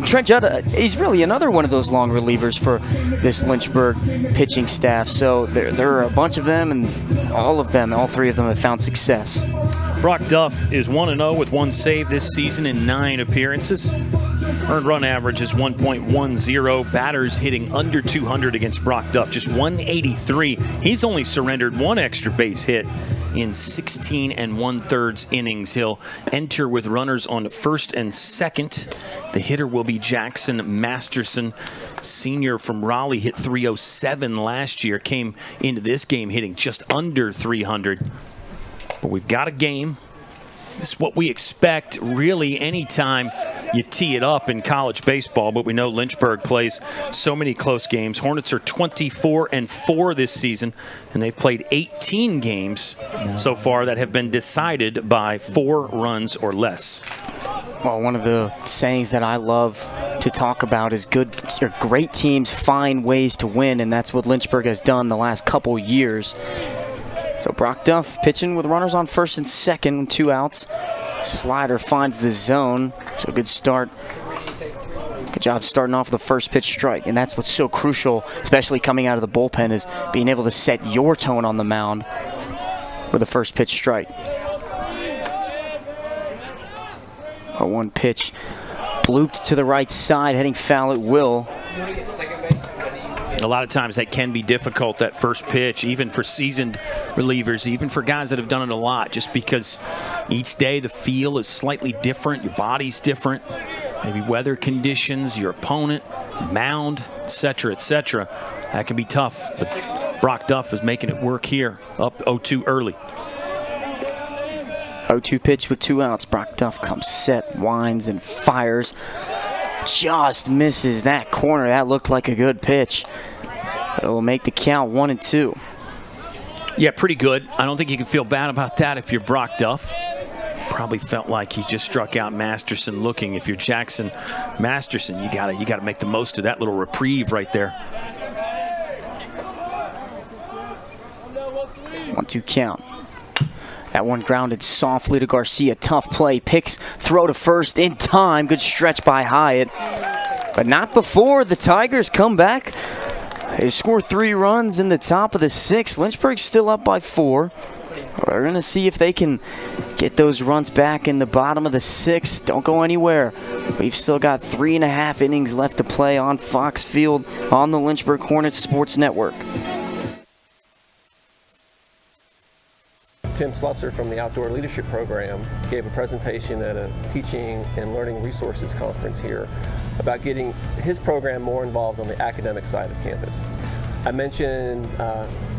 Trent Judd, he's really another one of those long relievers for this Lynchburg pitching staff. So there are a bunch of them, and all 3 of them have found success. Brock Duff is 1-0 with 1 save this season in 9 appearances. Earned run average is 1.10. Batters hitting under 200 against Brock Duff, just 183. He's only surrendered 1 extra base hit in 16 1/3 innings. He'll enter with runners on first and second. The hitter will be Jackson Masterson, senior from Raleigh, hit 307 last year. Came into this game hitting just under 300. But we've got a game. This is what we expect really anytime you tee it up in college baseball, but we know Lynchburg plays so many close games. Hornets are 24-4 this season, and they've played 18 games so far that have been decided by 4 runs or less. Well, one of the sayings that I love to talk about is great teams find ways to win, and that's what Lynchburg has done the last couple years. So Brock Duff pitching with runners on first and second, 2 outs. Slider finds the zone. So good start. Good job starting off with the first pitch strike. And that's what's so crucial, especially coming out of the bullpen, is being able to set your tone on the mound with a first pitch strike. 0-1 pitch blooped to the right side, heading foul at will. A lot of times that can be difficult, that first pitch, even for seasoned relievers, even for guys that have done it a lot, just because each day the feel is slightly different, your body's different, maybe weather conditions, your opponent, mound, etc., etc. That can be tough, but Brock Duff is making it work here, up 0-2 early. 0-2 pitch with 2 outs. Brock Duff comes set, winds, and fires. Just misses that corner. That looked like a good pitch. It will make the count 1-2. Yeah, pretty good. I don't think you can feel bad about that if you're Brock Duff. Probably felt like he just struck out Masterson looking. If you're Jackson Masterson, you gotta make the most of that little reprieve right there. 1-2 count. That one grounded softly to Garcia. Tough play. Picks, throw to first in time. Good stretch by Hyatt. But not before the Tigers come back. They score 3 runs in the top of the 6th. Lynchburg's still up by 4. We're going to see if they can get those runs back in the bottom of the 6th. Don't go anywhere. We've still got 3.5 innings left to play on Fox Field on the Lynchburg Hornets Sports Network. Tim Slusser from the Outdoor Leadership Program gave a presentation at a Teaching and Learning Resources Conference here about getting his program more involved on the academic side of campus. I mentioned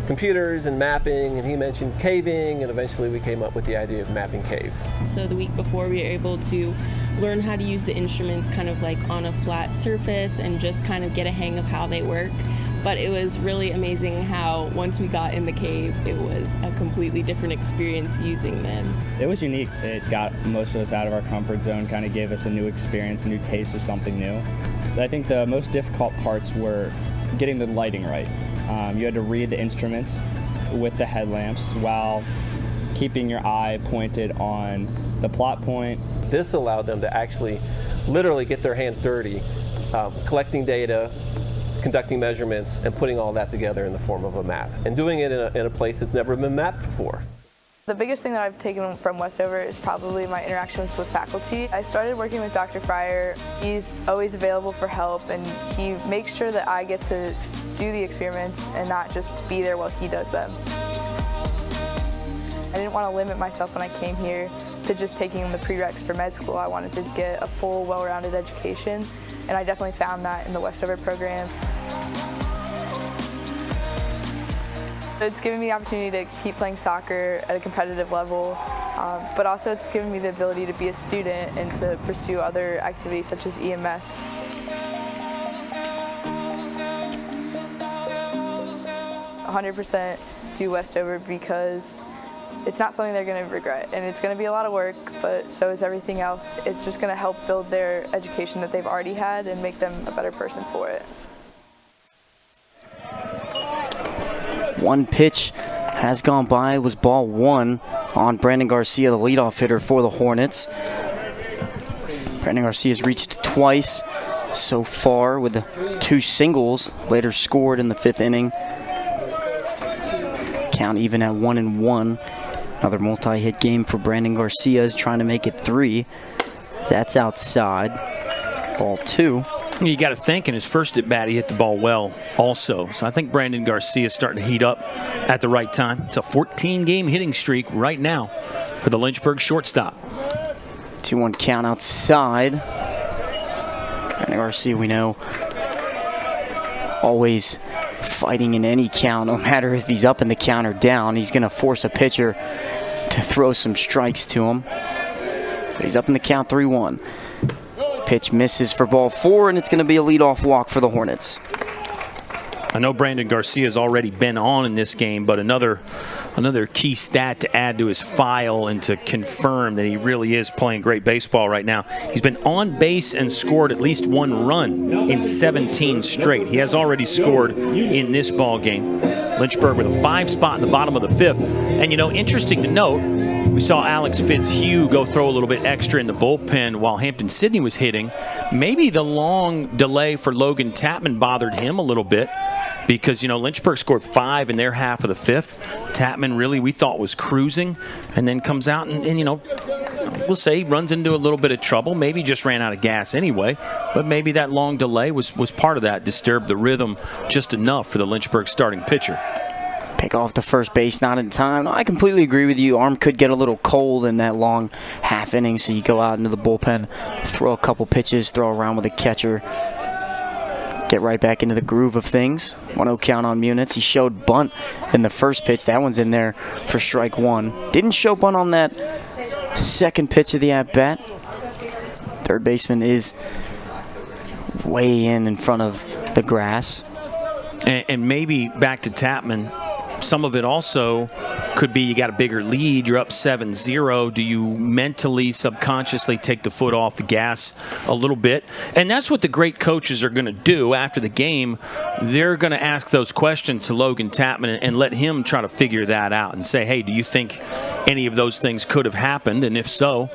computers and mapping, and he mentioned caving, and eventually we came up with the idea of mapping caves. So the week before, we were able to learn how to use the instruments kind of like on a flat surface and just kind of get a hang of how they work. But it was really amazing how once we got in the cave, it was a completely different experience using them. It was unique. It got most of us out of our comfort zone, kind of gave us a new experience, a new taste of something new. But I think the most difficult parts were getting the lighting right. You had to read the instruments with the headlamps while keeping your eye pointed on the plot point. This allowed them to actually literally get their hands dirty, collecting data, conducting measurements, and putting all that together in the form of a map, and doing it in a place that's never been mapped before. The biggest thing that I've taken from Westover is probably my interactions with faculty. I started working with Dr. Fryer. He's always available for help, and he makes sure that I get to do the experiments and not just be there while he does them. I didn't want to limit myself when I came here to just taking the prereqs for med school. I wanted to get a full, well-rounded education, and I definitely found that in the Westover program. It's given me the opportunity to keep playing soccer at a competitive level, but also it's given me the ability to be a student and to pursue other activities such as EMS. "100% do Westover because it's not something they're going to regret, and it's going to be a lot of work, but so is everything else. It's just going to help build their education that they've already had and make them a better person for it." One pitch has gone by, was ball 1 on Brandon Garcia, the leadoff hitter for the Hornets. Brandon Garcia's reached twice so far with the 2 singles, later scored in the 5th inning. Count even at 1-1. Another multi-hit game for Brandon Garcia, is trying to make it 3. That's outside. Ball 2. You got to think in his first at bat he hit the ball well also. So I think Brandon Garcia is starting to heat up at the right time. It's a 14-game hitting streak right now for the Lynchburg shortstop. 2-1 count outside. Brandon Garcia, we know, always fighting in any count, no matter if he's up in the count or down. He's going to force a pitcher to throw some strikes to him. So he's up in the count 3-1. Pitch misses for ball 4, and it's going to be a leadoff walk for the Hornets. I know Brandon Garcia's already been on in this game, but another key stat to add to his file and to confirm that he really is playing great baseball right now. He's been on base and scored at least 1 run in 17 straight. He has already scored in this ball game. Lynchburg with a 5 spot in the bottom of the 5th. And, you know, interesting to note, we saw Alex Fitzhugh go throw a little bit extra in the bullpen while Hampden-Sydney was hitting. Maybe the long delay for Logan Tapman bothered him a little bit because, you know, Lynchburg scored 5 in their half of the 5th. Tapman really, we thought, was cruising, and then comes out and you know, we'll say he runs into a little bit of trouble. Maybe just ran out of gas anyway, but maybe that long delay was part of that, disturbed the rhythm just enough for the Lynchburg starting pitcher. Pick off the first base, not in time. I completely agree with you. Arm could get a little cold in that long half inning, so you go out into the bullpen, throw a couple pitches, throw around with a catcher, get right back into the groove of things. 1-0 count on Munitz. He showed bunt in the first pitch. That one's in there for strike one. Didn't show bunt on that second pitch of the at-bat. Third baseman is way in front of the grass. And maybe back to Tapman, some of it also could be you got a bigger lead, you're up 7-0. Do you mentally, subconsciously take the foot off the gas a little bit? And that's what the great coaches are going to do after the game. They're going to ask those questions to Logan Tapman and let him try to figure that out and say, hey, do you think any of those things could have happened? And if so,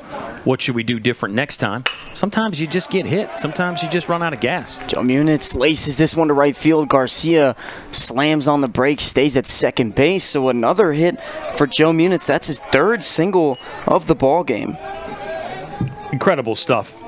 what should we do different next time? Sometimes you just get hit. Sometimes you just run out of gas. Joe Munitz laces this one to right field. Garcia slams on the brakes, stays at second base. So another hit for Joe Munitz. That's his third single of the ball game. Incredible stuff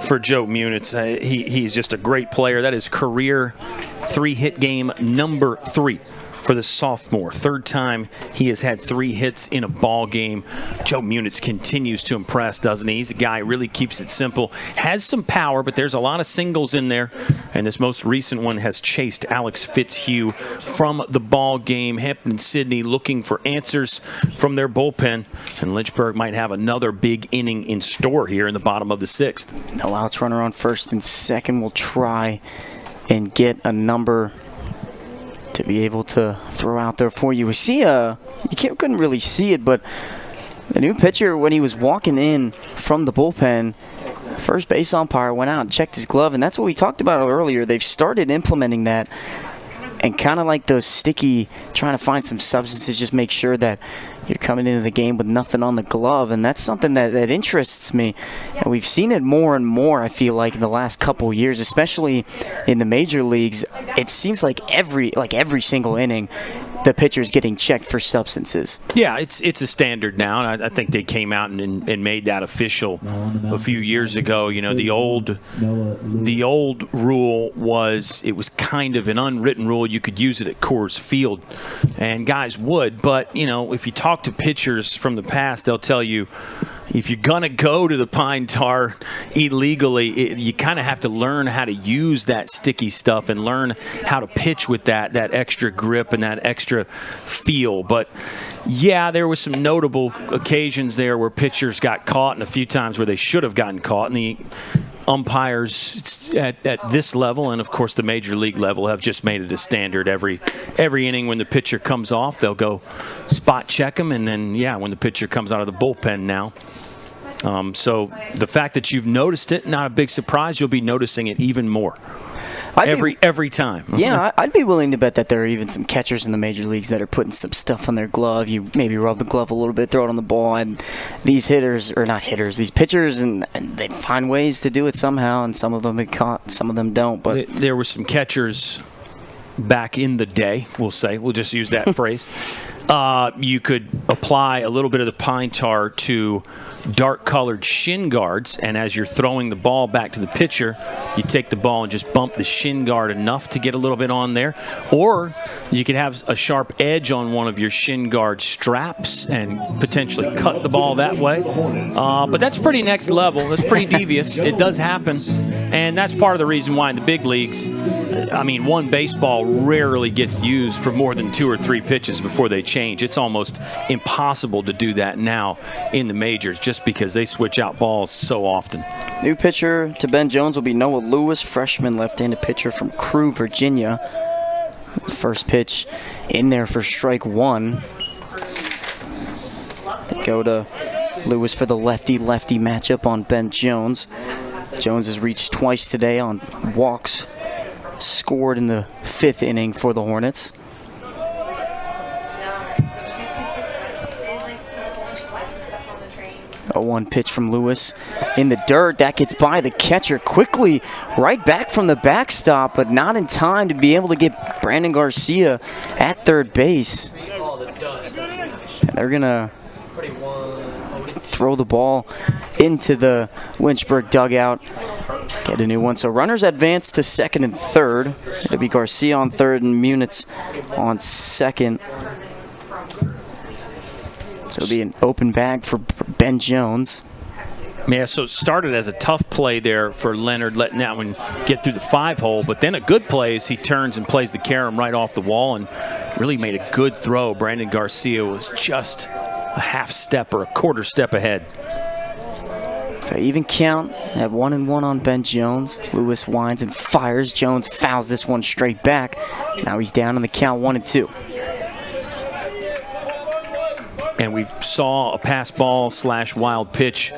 for Joe Munitz. He's just a great player. That is career 3-hit game number 3 for the sophomore. Third time he has had 3 hits in a ball game. Joe Munitz continues to impress, doesn't he? He's a guy who really keeps it simple. Has some power, but there's a lot of singles in there. And this most recent one has chased Alex Fitzhugh from the ball game. Hampden-Sydney looking for answers from their bullpen. And Lynchburg might have another big inning in store here in the bottom of the 6th. No outs, runner on first and second. We'll try and get a number to be able to throw out there for you. We see couldn't really see it, but the new pitcher, when he was walking in from the bullpen, first base umpire went out and checked his glove, and that's what we talked about earlier. They've started implementing that, and kind of like those sticky, trying to find some substances, just make sure that you're coming into the game with nothing on the glove, and that's something that interests me. And we've seen it more and more, I feel like, in the last couple years, especially in the major leagues. It seems like every single inning, the pitcher's getting checked for substances. Yeah, it's a standard now, and I think they came out and made that official a few years ago. You know, the old rule was, it was kind of an unwritten rule. You could use it at Coors Field, and guys would. But, you know, if you talk to pitchers from the past, they'll tell you, if you're going to go to the pine tar illegally, you kind of have to learn how to use that sticky stuff and learn how to pitch with that extra grip and that extra feel. But, yeah, there was some notable occasions there where pitchers got caught and a few times where they should have gotten caught. And the umpires at this level and, of course, the major league level have just made it a standard. Every inning when the pitcher comes off, they'll go spot check him. And then, yeah, when the pitcher comes out of the bullpen now. So the fact that you've noticed it, not a big surprise. You'll be noticing it even more every time. Yeah, I'd be willing to bet that there are even some catchers in the major leagues that are putting some stuff on their glove. You maybe rub the glove a little bit, throw it on the ball, and these pitchers, and they find ways to do it somehow, and some of them get caught, some of them don't. But there were some catchers back in the day, we'll just use that phrase. You could apply a little bit of the pine tar to dark-colored shin guards, and as you're throwing the ball back to the pitcher, you take the ball and just bump the shin guard enough to get a little bit on there. Or you could have a sharp edge on one of your shin guard straps and potentially cut the ball that way. But that's pretty next level. That's pretty devious. It does happen, and that's part of the reason why in the big leagues, one baseball rarely gets used for more than 2 or 3 pitches before they change. It's almost impossible to do that now in the majors just because they switch out balls so often. New pitcher to Ben Jones will be Noah Lewis, freshman left-handed pitcher from Crew, Virginia. First pitch in there for strike one. They go to Lewis for the lefty-lefty matchup on Ben Jones. Jones has reached twice today on walks, scored in the 5th inning for the Hornets. A 1 pitch from Lewis in the dirt. That gets by the catcher quickly, right back from the backstop, but not in time to be able to get Brandon Garcia at third base. And they're going to throw the ball into the Lynchburg dugout. Get a new one. So runners advance to second and third. It'll be Garcia on third and Munitz on second. So it'll be an open bag for Ben Jones. Yeah, so it started as a tough play there for Leonard, letting that one get through the 5-hole. But then a good play is he turns and plays the carom right off the wall and really made a good throw. Brandon Garcia was just a half step or a quarter step ahead. So even count at 1-1 on Ben Jones. Lewis winds and fires. Jones fouls this one straight back. Now he's down on the count 1-2. And we saw a pass ball / wild pitch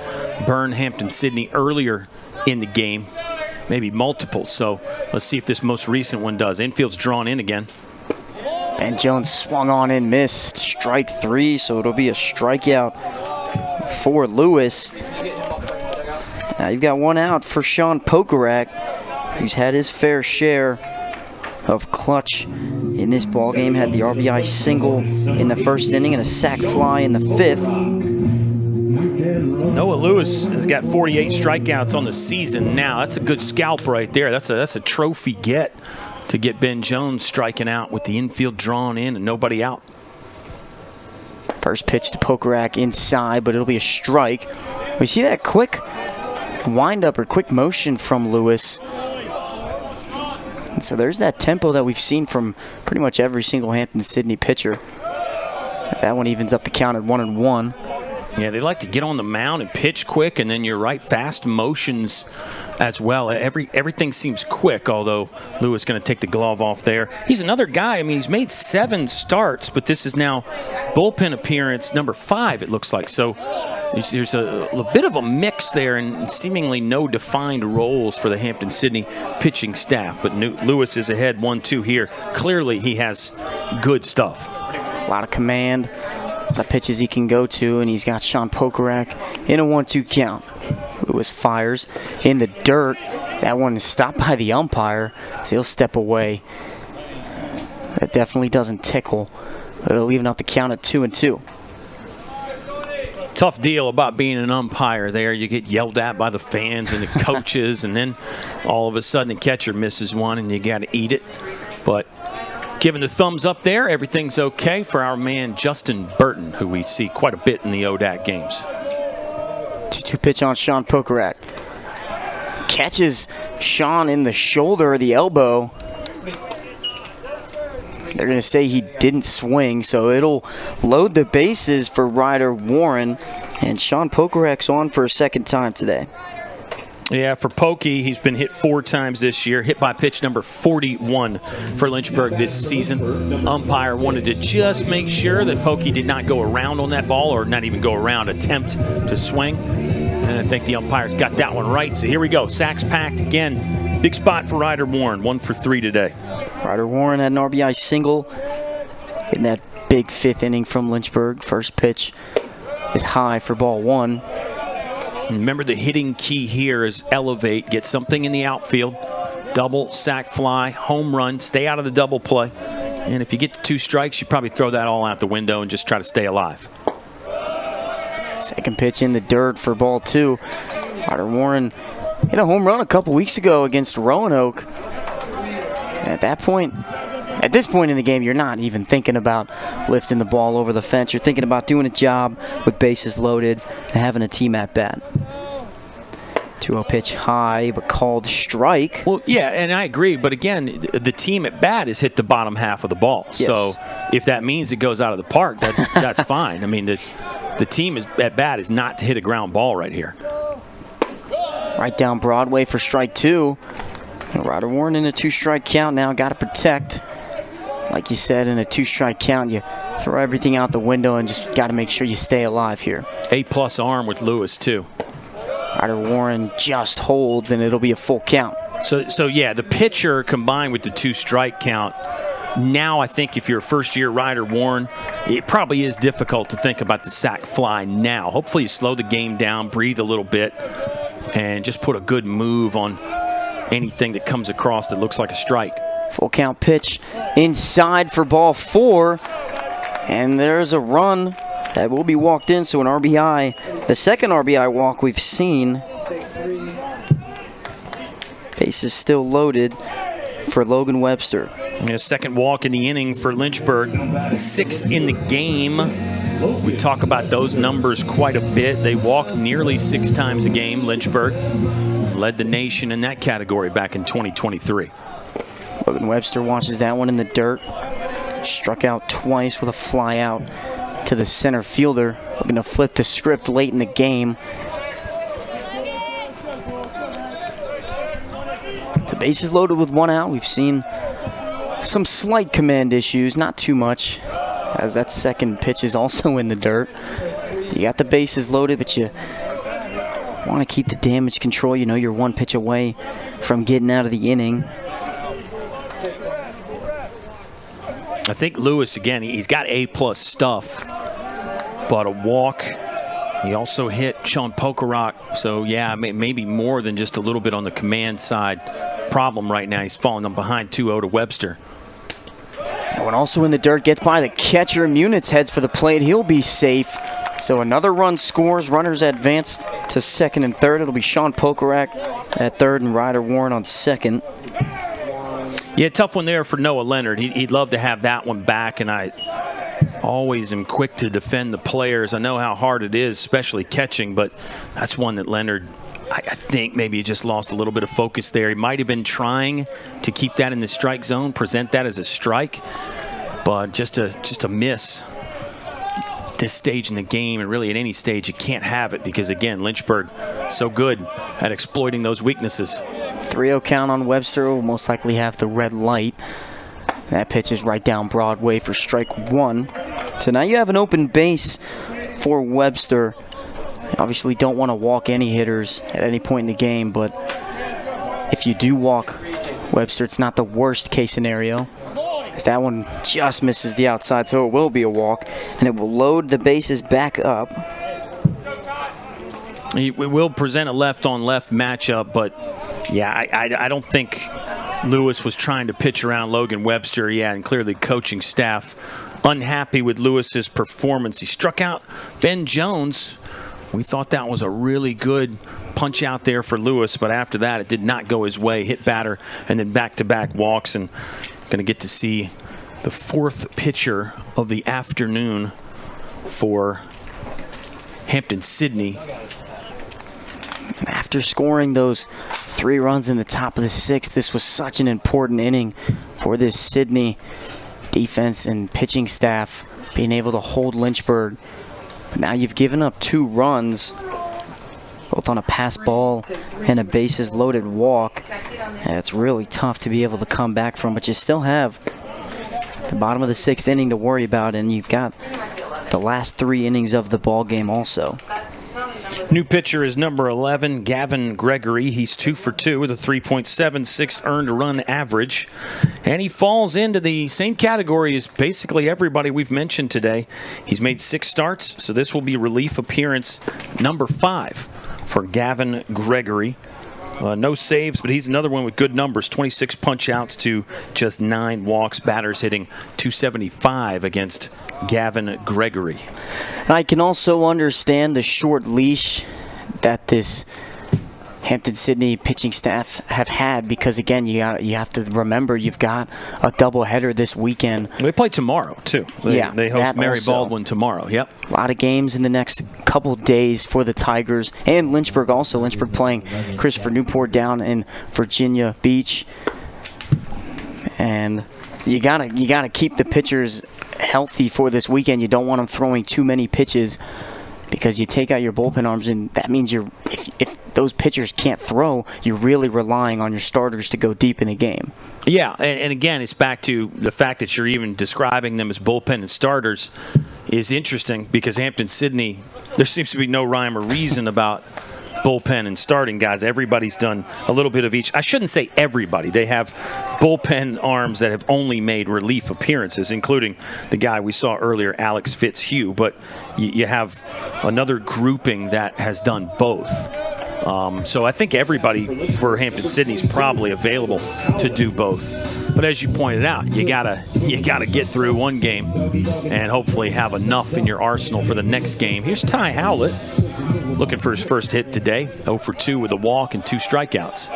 burn Hampden-Sydney earlier in the game, maybe multiple. So let's see if this most recent one does. Infield's drawn in again. Ben Jones swung on and missed. Strike 3, so it'll be a strikeout for Lewis. Now you've got one out for Sean Pokorak, who's had his fair share of clutch in this ball game. Had the RBI single in the first inning and a sac fly in the 5th. Noah Lewis has got 48 strikeouts on the season now. That's a good scalp right there. That's a trophy get to get Ben Jones striking out with the infield drawn in and nobody out. First pitch to Pokorak inside, but it'll be a strike. We see that quick wind-up or quick motion from Lewis. And so there's that tempo that we've seen from pretty much every single Hampden-Sydney pitcher. That one evens up the count at 1-1. Yeah, they like to get on the mound and pitch quick, and then you're right, fast motions as well. Everything seems quick, although Lewis going to take the glove off there. He's another guy. I mean, he's made 7 starts, but this is now bullpen appearance number 5, it looks like. So there's a bit of a mix there and seemingly no defined roles for the Hampden-Sydney pitching staff. But Lewis is ahead 1-2 here. Clearly, he has good stuff. A lot of command, a lot of pitches he can go to, and he's got Sean Pokorak in a 1-2 count. Lewis fires in the dirt. That one is stopped by the umpire, so he'll step away. That definitely doesn't tickle, but it'll even up the count at 2-2. Tough deal about being an umpire there. You get yelled at by the fans and the coaches, and then all of a sudden the catcher misses one and you got to eat it. But given the thumbs up there, everything's okay for our man Justin Burton, who we see quite a bit in the ODAC games. 2-2 pitch on Sean Pokorak. Catches Sean in the shoulder or the elbow. They're going to say he didn't swing, so it'll load the bases for Ryder Warren. And Sean Pokorak's on for a second time today. Yeah, for Pokey, he's been hit 4 times this year. Hit by pitch number 41 for Lynchburg this season. Umpire wanted to just make sure that Pokey did not go around on that ball, or not even go around, attempt to swing. And I think the umpire's got that one right. So here we go. Sacks packed again. Big spot for Ryder Warren. 1 for 3 today. Ryder Warren had an RBI single in that big 5th inning from Lynchburg. First pitch is high for ball 1. Remember, the hitting key here is elevate, get something in the outfield, double, sac fly, home run, stay out of the double play. And if you get to 2 strikes, you probably throw that all out the window and just try to stay alive. Second pitch in the dirt for ball 2. Ryder Warren hit a home run a couple weeks ago against Roanoke. And at this point in the game, you're not even thinking about lifting the ball over the fence. You're thinking about doing a job with bases loaded and having a team at bat. 2-0 pitch high, but called strike. Well, yeah, and I agree. But again, the team at bat has hit the bottom half of the ball. Yes. So if that means it goes out of the park, that's fine. I mean, the team at bat is not to hit a ground ball right here. Right down Broadway for strike 2. Ryder Warren in a 2-strike count now. Got to protect. Like you said, in a 2-strike count, you throw everything out the window and just got to make sure you stay alive here. A+ arm with Lewis, too. Ryder Warren just holds, and it'll be a full count. So yeah, the pitcher combined with the 2-strike count. Now I think if you're a first-year Ryder Warren, it probably is difficult to think about the sac fly now. Hopefully you slow the game down, breathe a little bit, and just put a good move on anything that comes across that looks like a strike. Full count pitch inside for ball 4. And there's a run That will be walked in, so an RBI. The second RBI walk we've seen. Base is still loaded for Logan Webster. And a second walk in the inning for Lynchburg. 6th in the game. We talk about those numbers quite a bit. They walk nearly 6 times a game. Lynchburg led the nation in that category back in 2023. Logan Webster watches that one in the dirt. Struck out twice with a fly out to the center fielder. Looking to flip the script late in the game. The base is loaded with 1 out. We've seen some slight command issues, not too much, as that second pitch is also in the dirt. You got the bases loaded, but you want to keep the damage control. You know you're 1 pitch away from getting out of the inning. I think Lewis, again, he's got A+ stuff, but a walk. He also hit Sean Pokerock, so yeah, maybe more than just a little bit on the command side. Problem right now, he's falling them behind 2-0 to Webster. That one also in the dirt, gets by the catcher. Munitz heads for the plate. He'll be safe. So another run scores. Runners advance to second and third. It'll be Sean Pokerock at third and Ryder Warren on second. Yeah, tough one there for Noah Leonard. He'd love to have that one back, and I always am quick to defend the players. I know how hard it is, especially catching, but that's one that Leonard, I think maybe he just lost a little bit of focus there. He might have been trying to keep that in the strike zone, present that as a strike, but just a miss. This stage in the game, and really at any stage, you can't have it because, again, Lynchburg so good at exploiting those weaknesses. 3-0 count on Webster. Will most likely have the red light. That pitch is right down Broadway for strike 1. So now you have an open base for Webster. Obviously don't want to walk any hitters at any point in the game, but if you do walk Webster, it's not the worst case scenario. As that one just misses the outside, so it will be a walk, and it will load the bases back up. We will present a left-on-left matchup, but yeah, I don't think Lewis was trying to pitch around Logan Webster. Yeah, and clearly coaching staff unhappy with Lewis's performance. He struck out Ben Jones. We thought that was a really good punch out there for Lewis, but after that, it did not go his way. Hit batter and then back-to-back walks, and going to get to see the 4th pitcher of the afternoon for Hampden-Sydney. After scoring those 3 runs in the top of the 6th, this was such an important inning for this Sydney defense and pitching staff, being able to hold Lynchburg. But now you've given up 2 runs, both on a pass ball and a bases loaded walk. And it's really tough to be able to come back from, but you still have the bottom of the 6th inning to worry about, and you've got the last 3 innings of the ball game also. New pitcher is number 11, Gavin Gregory. He's 2 for 2 with a 3.76 earned run average. And he falls into the same category as basically everybody we've mentioned today. He's made 6 starts, so this will be relief appearance number 5 for Gavin Gregory. No saves, but he's another one with good numbers. 26 punch-outs to just 9 walks. Batters hitting .275 against Gavin Gregory. And I can also understand the short leash that this Hampden-Sydney pitching staff have had, because again, you have to remember you've got a doubleheader this weekend. They play tomorrow too. They host Mary also. Baldwin tomorrow. Yep. A lot of games in the next couple days for the Tigers, and Lynchburg also. Lynchburg playing Christopher Newport down in Virginia Beach, and you gotta keep the pitchers healthy for this weekend. You don't want them throwing too many pitches, because you take out your bullpen arms, and that means if those pitchers can't throw, you're really relying on your starters to go deep in the game. Yeah, and again, it's back to the fact that you're even describing them as bullpen and starters is interesting, because Hampden-Sydney, there seems to be no rhyme or reason about bullpen and starting guys. Everybody's done a little bit of each. I shouldn't say everybody. They have bullpen arms that have only made relief appearances, including the guy we saw earlier, Alex Fitzhugh. But you have another grouping that has done both. So I think everybody for Hampden-Sydney is probably available to do both. But as you pointed out, you gotta get through one game and hopefully have enough in your arsenal for the next game. Here's Ty Howlett looking for his first hit today. 0 for 2 with a walk and 2 strikeouts.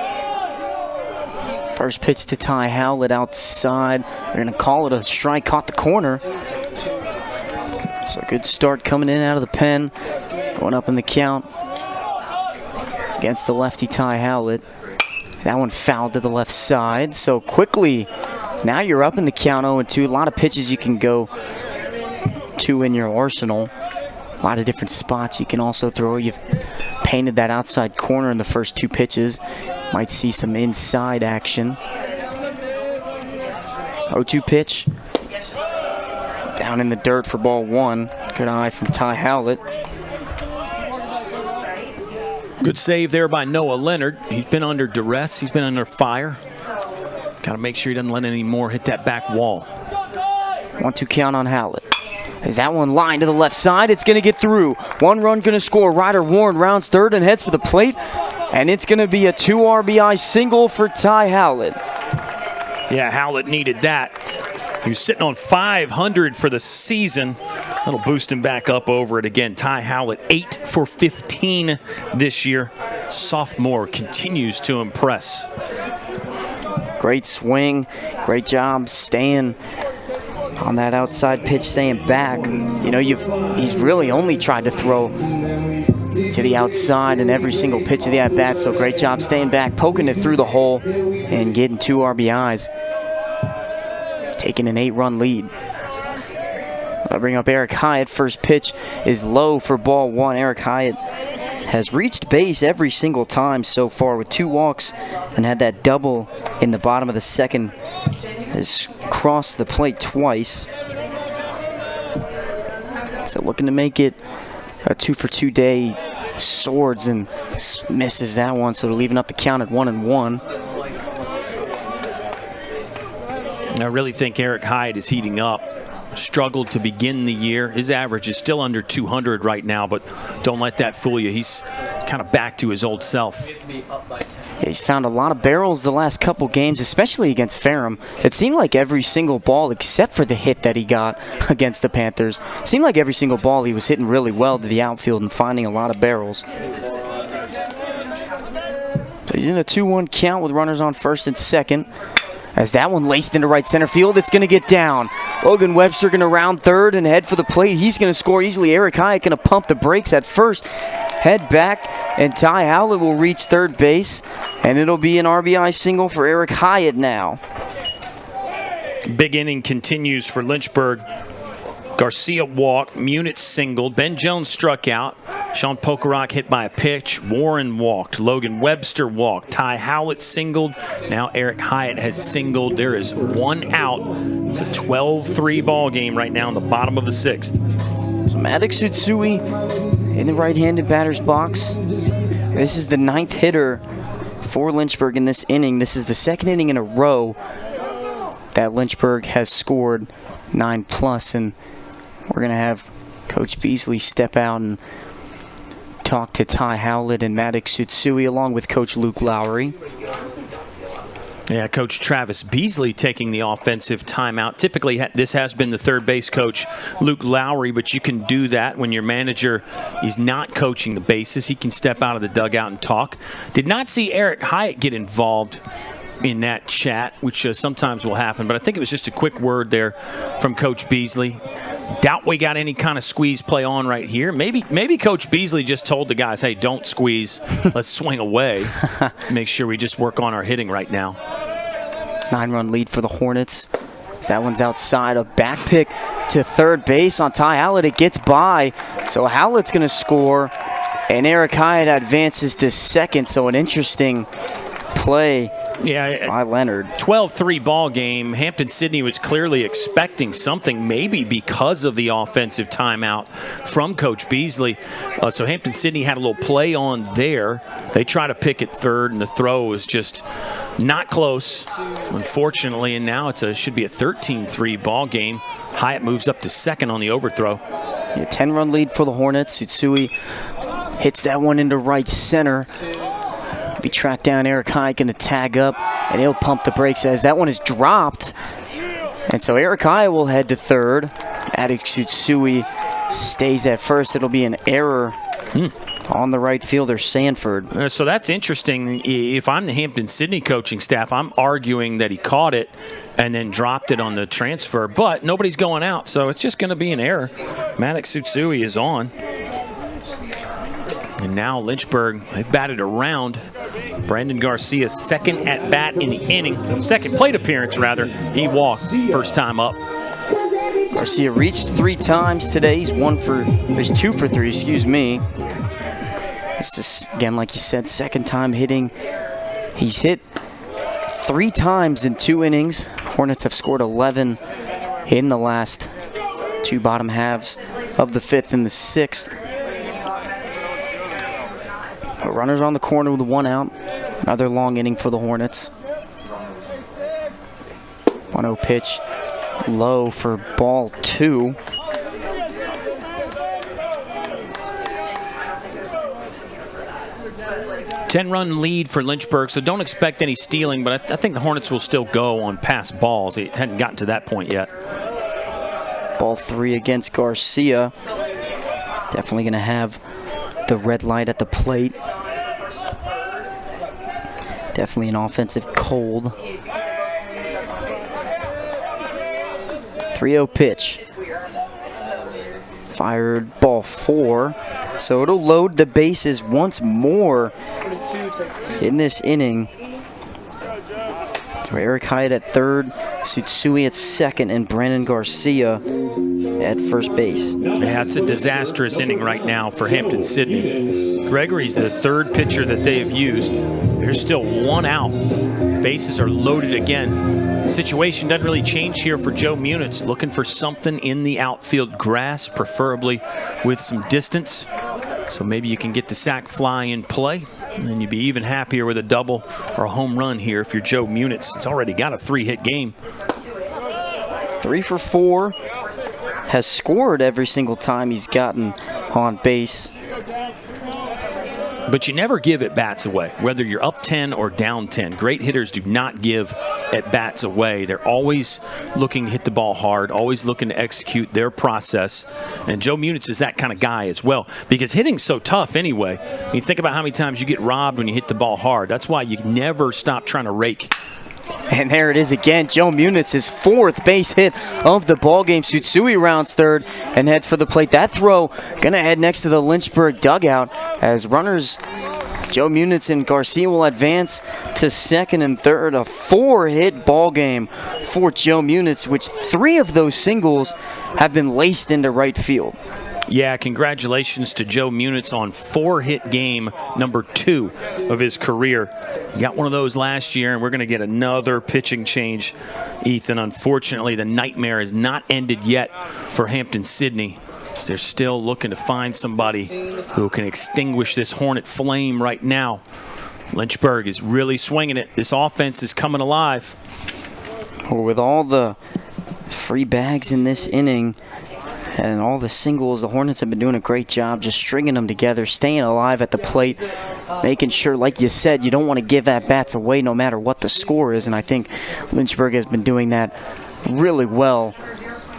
First pitch to Ty Howlett outside. They're going to call it a strike. Caught the corner. So good start coming in out of the pen. Going up in the count against the lefty Ty Howlett. That one fouled to the left side. So quickly, now you're up in the count 0-2. A lot of pitches you can go to in your arsenal. A lot of different spots you can also throw. You've painted that outside corner in the first 2 pitches. Might see some inside action. 0-2 pitch. Down in the dirt for ball 1. Good eye from Ty Howlett. Good save there by Noah Leonard. He's been under duress. He's been under fire. Got to make sure he doesn't let any more hit that back wall. 1-2 count on Howlett. As that one lined to the left side, it's going to get through. 1 run going to score. Ryder Warren rounds third and heads for the plate. And it's going to be a 2 RBI single for Ty Howlett. Yeah, Howlett needed that. He was sitting on 500 for the season. That'll boost him back up over it again. Ty Howlett, 8 for 15 this year. Sophomore continues to impress. Great swing. Great job staying on that outside pitch, staying back. You know, he's really only tried to throw to the outside in every single pitch of the at-bat, so great job staying back, poking it through the hole, and getting 2 RBIs. Taking an 8-run lead. I'll bring up Eric Hyatt. First pitch is low for ball 1. Eric Hyatt has reached base every single time so far with 2 walks and had that double in the bottom of the second. Has crossed the plate twice. So looking to make it a 2 for 2 day. Swords and misses that one, so they're leaving up the count at 1-1. I really think Eric Hyatt is heating up. Struggled to begin the year. His average is still under 200 right now, but don't let that fool you. He's kind of back to his old self. He's found a lot of barrels the last couple games, especially against Ferrum. It seemed like every single ball, except for the hit that he got against the Panthers, seemed like every single ball he was hitting really well to the outfield and finding a lot of barrels. So he's in a 2-1 count with runners on first and second. As that one laced into right center field, it's going to get down. Logan Webster going to round third and head for the plate. He's going to score easily. Eric Hyatt going to pump the brakes at first. Head back, and Ty Howlett will reach third base, and it'll be an RBI single for Eric Hyatt now. Big inning continues for Lynchburg. Garcia walked, Munich singled, Ben Jones struck out, Sean Pokerock hit by a pitch, Warren walked, Logan Webster walked, Ty Howlett singled, now Eric Hyatt has singled. There is 1 out. It's a 12-3 ball game right now in the bottom of the 6th. So Maddox Utsui in the right-handed batter's box. This is the 9th hitter for Lynchburg in this inning. This is the 2nd inning in a row that Lynchburg has scored 9+, and we're going to have Coach Beasley step out and talk to Ty Howlett and Maddox Utsui along with Coach Luke Lowry. Yeah, Coach Travis Beasley taking the offensive timeout. Typically, this has been the third base coach, Luke Lowry, but you can do that when your manager is not coaching the bases. He can step out of the dugout and talk. Did not see Eric Hyatt get involved in that chat, which sometimes will happen, but I think it was just a quick word there from Coach Beasley. Doubt we got any kind of squeeze play on right here. Maybe Coach Beasley just told the guys, hey, don't squeeze. Let's swing away. Make sure we just work on our hitting right now. 9-run lead for the Hornets. That one's outside. A back pick to third base on Ty Howlett. It gets by. So Howlett's going to score, and Eric Hyatt advances to second. So an interesting play by Leonard. 12-3 ball game. Hampden-Sydney was clearly expecting something, maybe because of the offensive timeout from Coach Beasley. So Hampden-Sydney had a little play on there. They try to pick at third, and the throw was just not close, unfortunately. And now it should be a 13-3 ball game. Hyatt moves up to second on the overthrow. 10-run lead for the Hornets. Utsui hits that one into right center. Be tracked down. Eric High going to tag up, and he'll pump the brakes as that one is dropped. And so Eric High will head to third. Tsutsui stays at first. It'll be an error on the right fielder, Sanford. So that's interesting. If I'm the Hampden-Sydney coaching staff, I'm arguing that he caught it and then dropped it on the transfer. But nobody's going out, so it's just going to be an error. Maddox Tsutsui is on. And now Lynchburg, they've batted around. Brandon Garcia's second at bat in the inning, second plate appearance rather. He walked first time up. Garcia reached 3 times today. He's 2 for 3, excuse me. This is, again, like you said, second time hitting. He's hit 3 times in 2 innings. Hornets have scored 11 in the last 2 bottom halves of the 5th and the 6th. Runners on the corner with 1 out. Another long inning for the Hornets. 1-0 pitch. Low for ball 2. Ten-run lead for Lynchburg, so don't expect any stealing, but I think the Hornets will still go on pass balls. It hadn't gotten to that point yet. Ball 3 against Garcia. Definitely going to have the red light at the plate. Definitely an offensive cold. 3-0 pitch. Fired ball 4. So it'll load the bases once more in this inning. So Eric Hyatt at third, Tsutsui at second, and Brandon Garcia at first base. Yeah, it's a disastrous inning right now for Hampden-Sydney. Gregory's the 3rd pitcher that they have used. There's still 1 out. Bases are loaded again. Situation doesn't really change here for Joe Munitz. Looking for something in the outfield grass, preferably with some distance. So maybe you can get the sac fly in play. And then you'd be even happier with a double or a home run here if you're Joe Munitz. It's already got a 3-hit game. 3 for 4. Has scored every single time he's gotten on base. But you never give at-bats away, whether you're up 10 or down 10. Great hitters do not give at-bats away. They're always looking to hit the ball hard, always looking to execute their process. And Joe Munitz is that kind of guy as well, because hitting's so tough anyway. You think about how many times you get robbed when you hit the ball hard. That's why you never stop trying to rake. And there it is again. Joe Munitz, his 4th base hit of the ballgame. Tsutsui rounds third and heads for the plate. That throw going to head next to the Lynchburg dugout as runners Joe Munitz and Garcia will advance to second and third. A 4-hit ballgame for Joe Munitz, which 3 of those singles have been laced into right field. Yeah, congratulations to Joe Munitz on 4-hit game number 2 of his career. He got one of those last year, and we're going to get another pitching change, Ethan. Unfortunately, the nightmare has not ended yet for Hampden-Sydney. So they're still looking to find somebody who can extinguish this Hornet flame right now. Lynchburg is really swinging it. This offense is coming alive. Well, with all the free bags in this inning, and all the singles, the Hornets have been doing a great job just stringing them together, staying alive at the plate, making sure, like you said, you don't want to give at-bats away no matter what the score is. And I think Lynchburg has been doing that really well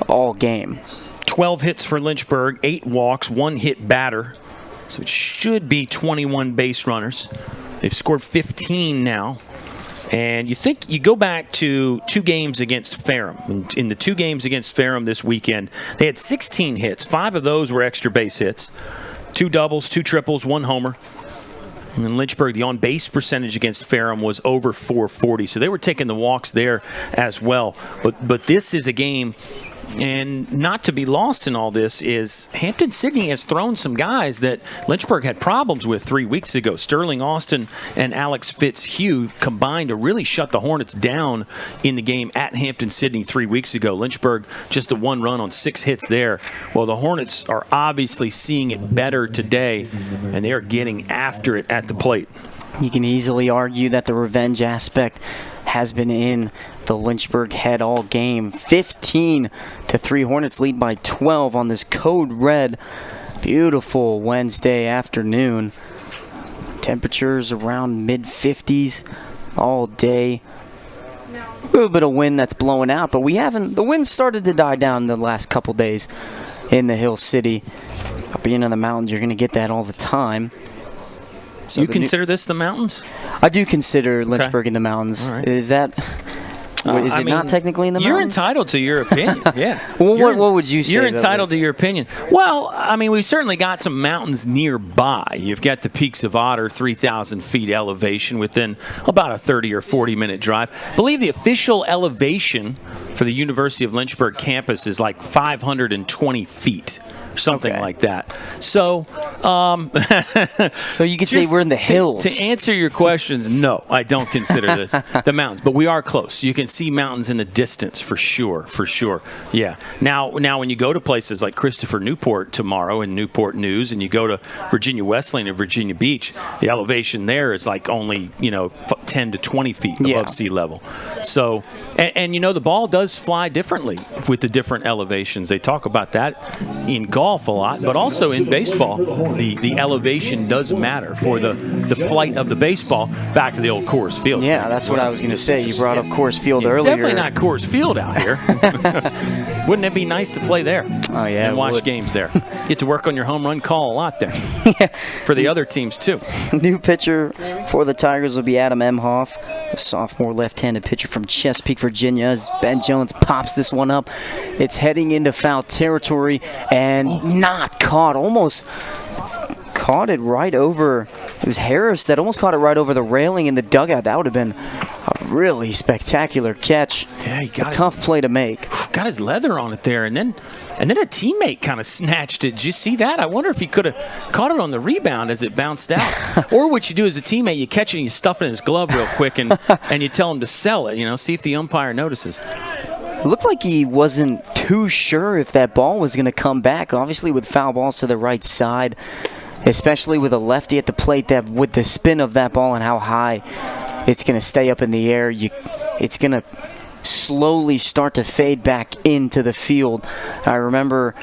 all game. 12 hits for Lynchburg, 8 walks, 1 hit batter. So it should be 21 base runners. They've scored 15 now. And you think you go back to 2 games against Ferrum. In the 2 games against Ferrum this weekend, they had 16 hits. 5 of those were extra base hits. 2 doubles, 2 triples, 1 homer. And in Lynchburg, the on-base percentage against Ferrum was over .440. So they were taking the walks there as well. But this is a game, and not to be lost in all this, is Hampden-Sydney has thrown some guys that Lynchburg had problems with 3 weeks ago. Sterling Austin and Alex Fitzhugh combined to really shut the Hornets down in the game at Hampden-Sydney 3 weeks ago. Lynchburg just a 1 run on 6 hits there. Well, the Hornets are obviously seeing it better today, and they are getting after it at the plate. You can easily argue that the revenge aspect has been in the Lynchburg head all game. 15-3. Hornets lead by 12 on this code red beautiful Wednesday afternoon. Temperatures around mid-50s all day. A little bit of wind that's blowing out, but the wind started to die down in the last couple days in the Hill City. Being in the mountains, you're going to get that all the time. So you consider this the mountains? I do consider Lynchburg in the mountains. Right. Is that... Is it not technically in the You're mountains? entitled to your opinion, yeah. Well, what would you say? You're entitled to your opinion. Well, I mean, we've certainly got some mountains nearby. You've got the Peaks of Otter, 3,000 feet elevation within about a 30 or 40-minute drive. I believe the official elevation for the University of Lynchburg campus is like 520 feet. Something like that. So, so you could say we're in the hills. To answer your questions, no, I don't consider this the mountains, but we are close. You can see mountains in the distance for sure. Yeah. Now, when you go to places like Christopher Newport tomorrow in Newport News, and you go to Virginia Wesleyan and Virginia Beach, the elevation there is like only 10 to 20 feet above sea level. So, and the ball does fly differently with the different elevations. They talk about that in golf a lot, but also in baseball, the elevation does matter for the flight of the baseball back to the old Coors Field. Yeah, that's what I was going to say. You brought up Coors Field earlier. It's definitely not Coors Field out here. Wouldn't it be nice to play there? Oh, yeah. And watch games there. Get to work on your home run call a lot there. For the other teams, too. New pitcher for the Tigers will be Adam Emhoff, a sophomore left-handed pitcher from Chesapeake, Virginia. As Ben Jones pops this one up, it's heading into foul territory and not caught. Almost caught it right over. It was Harris that almost caught it right over the railing in the dugout. That would have been a really spectacular catch. Yeah, he got a tough play to make. Got his leather on it there, and then a teammate kind of snatched it. Did you see that? I wonder if he could have caught it on the rebound as it bounced out. Or what you do as a teammate, you catch it and you stuff it in his glove real quick, and you tell him to sell it. See if the umpire notices. It looked like he wasn't too sure if that ball was going to come back. Obviously, with foul balls to the right side, especially with a lefty at the plate, that with the spin of that ball and how high it's going to stay up in the air, it's going to slowly start to fade back into the field. I remember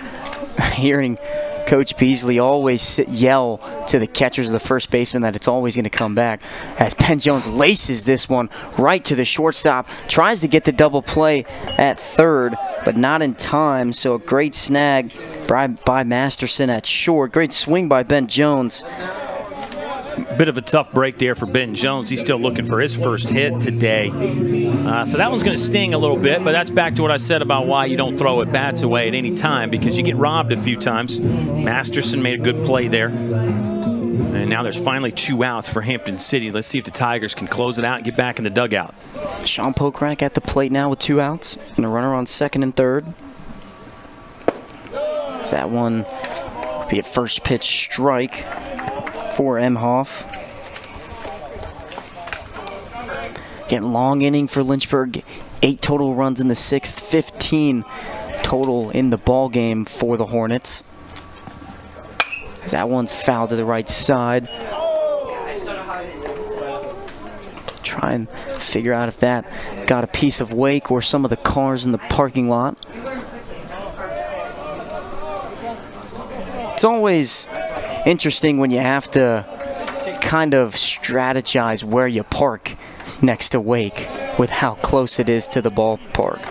hearing Coach Beasley always yell to the catchers of the first baseman that it's always going to come back, as Ben Jones laces this one right to the shortstop, tries to get the double play at third, but not in time. So a great snag by Masterson at short. Great swing by Ben Jones. Bit of a tough break there for Ben Jones. He's still looking for his first hit today. So that one's going to sting a little bit, but that's back to what I said about why you don't throw at bats away at any time, because you get robbed a few times. Masterson made a good play there. And now there's finally 2 outs for Hampden-Sydney. Let's see if the Tigers can close it out and get back in the dugout. Sean Pokrack at the plate now with 2 outs and a runner on second and third. That one will be a first pitch strike for Emhoff. Again, long inning for Lynchburg. 8 total runs in the 6th, 15 total in the ball game for the Hornets. That one's fouled to the right side. Try and figure out if that got a piece of wake or some of the cars in the parking lot. It's always interesting when you have to kind of strategize where you park next to Wake with how close it is to the ballpark.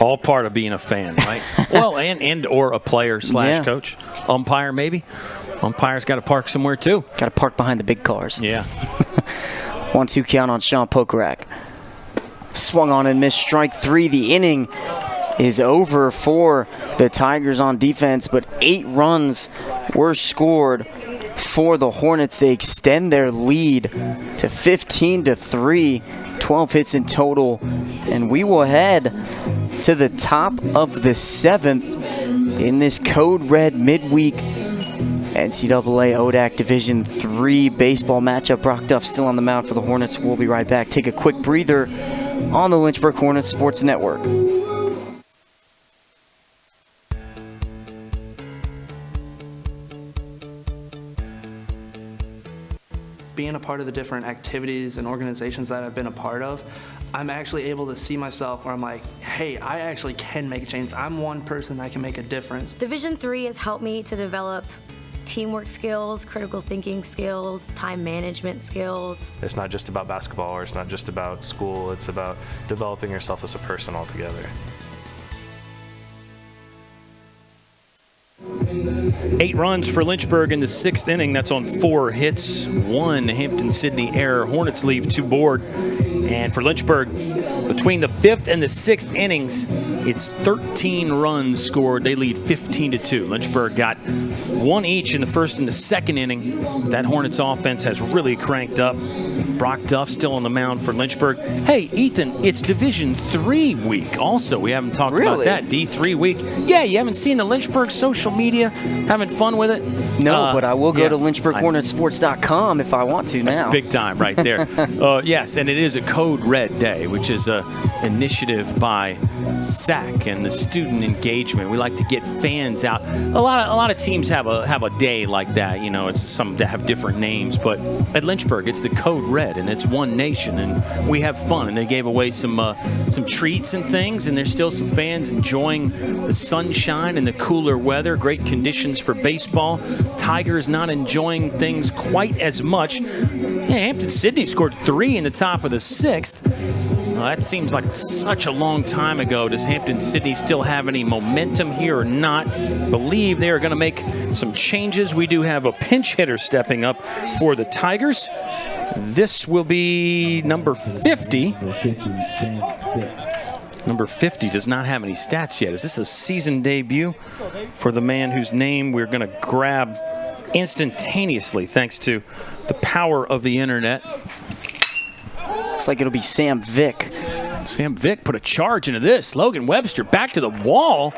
All part of being a fan, right? Well, and or a player / coach. Umpire, maybe. Umpire's got to park somewhere, too. Got to park behind the big cars. Yeah. 1-2 count on Sean Pokrack. Swung on and missed, strike 3. The inning is over for the Tigers on defense, but 8 runs were scored for the Hornets. They extend their lead to 15-3, 12 hits in total, and we will head to the top of the 7th in this Code Red midweek NCAA ODAC Division III baseball matchup. Brock Duff still on the mound for the Hornets. We'll be right back. Take a quick breather on the Lynchburg Hornets Sports Network. Being a part of the different activities and organizations that I've been a part of, I'm actually able to see myself where I'm like, hey, I actually can make a change. I'm one person that can make a difference. Division III has helped me to develop teamwork skills, critical thinking skills, time management skills. It's not just about basketball, or it's not just about school. It's about developing yourself as a person altogether. 8 runs for Lynchburg in the 6th inning. That's on 4 hits, 1 Hampden-Sydney error. Hornets leave 2 board. And for Lynchburg, between the 5th and the 6th innings, it's 13 runs scored. They lead 15-2. Lynchburg got 1 each in the 1st and the 2nd inning. That Hornets offense has really cranked up. Brock Duff still on the mound for Lynchburg. Hey, Ethan, it's Division III week also. We haven't talked about that. D3 week. Yeah, you haven't seen the Lynchburg social media? Having fun with it? No, but I will go to LynchburgHornetsSports.com if I want to now. That's big time right there. Yes, and it is a Code Red Day, which is an initiative by SAC and the student engagement. We like to get fans out. A lot of teams have a day like that. You know, it's some that have different names, but at Lynchburg, it's the Code Red, and it's one nation, and we have fun. And they gave away some treats and things, and there's still some fans enjoying the sunshine and the cooler weather. Great conditions for baseball. Tigers not enjoying things quite as much. Hampden-Sydney scored 3 in the top of the 6th. That seems like such a long time ago. Does Hampden-Sydney still have any momentum here or not? Believe they are going to make some changes. We do have a pinch hitter stepping up for the Tigers. This will be number 50. Number 50 does not have any stats yet. Is this a season debut for the man whose name we're going to grab instantaneously thanks to the power of the internet? Looks like it'll be Sam Vick. Sam Vick put a charge into this. Logan Webster back to the wall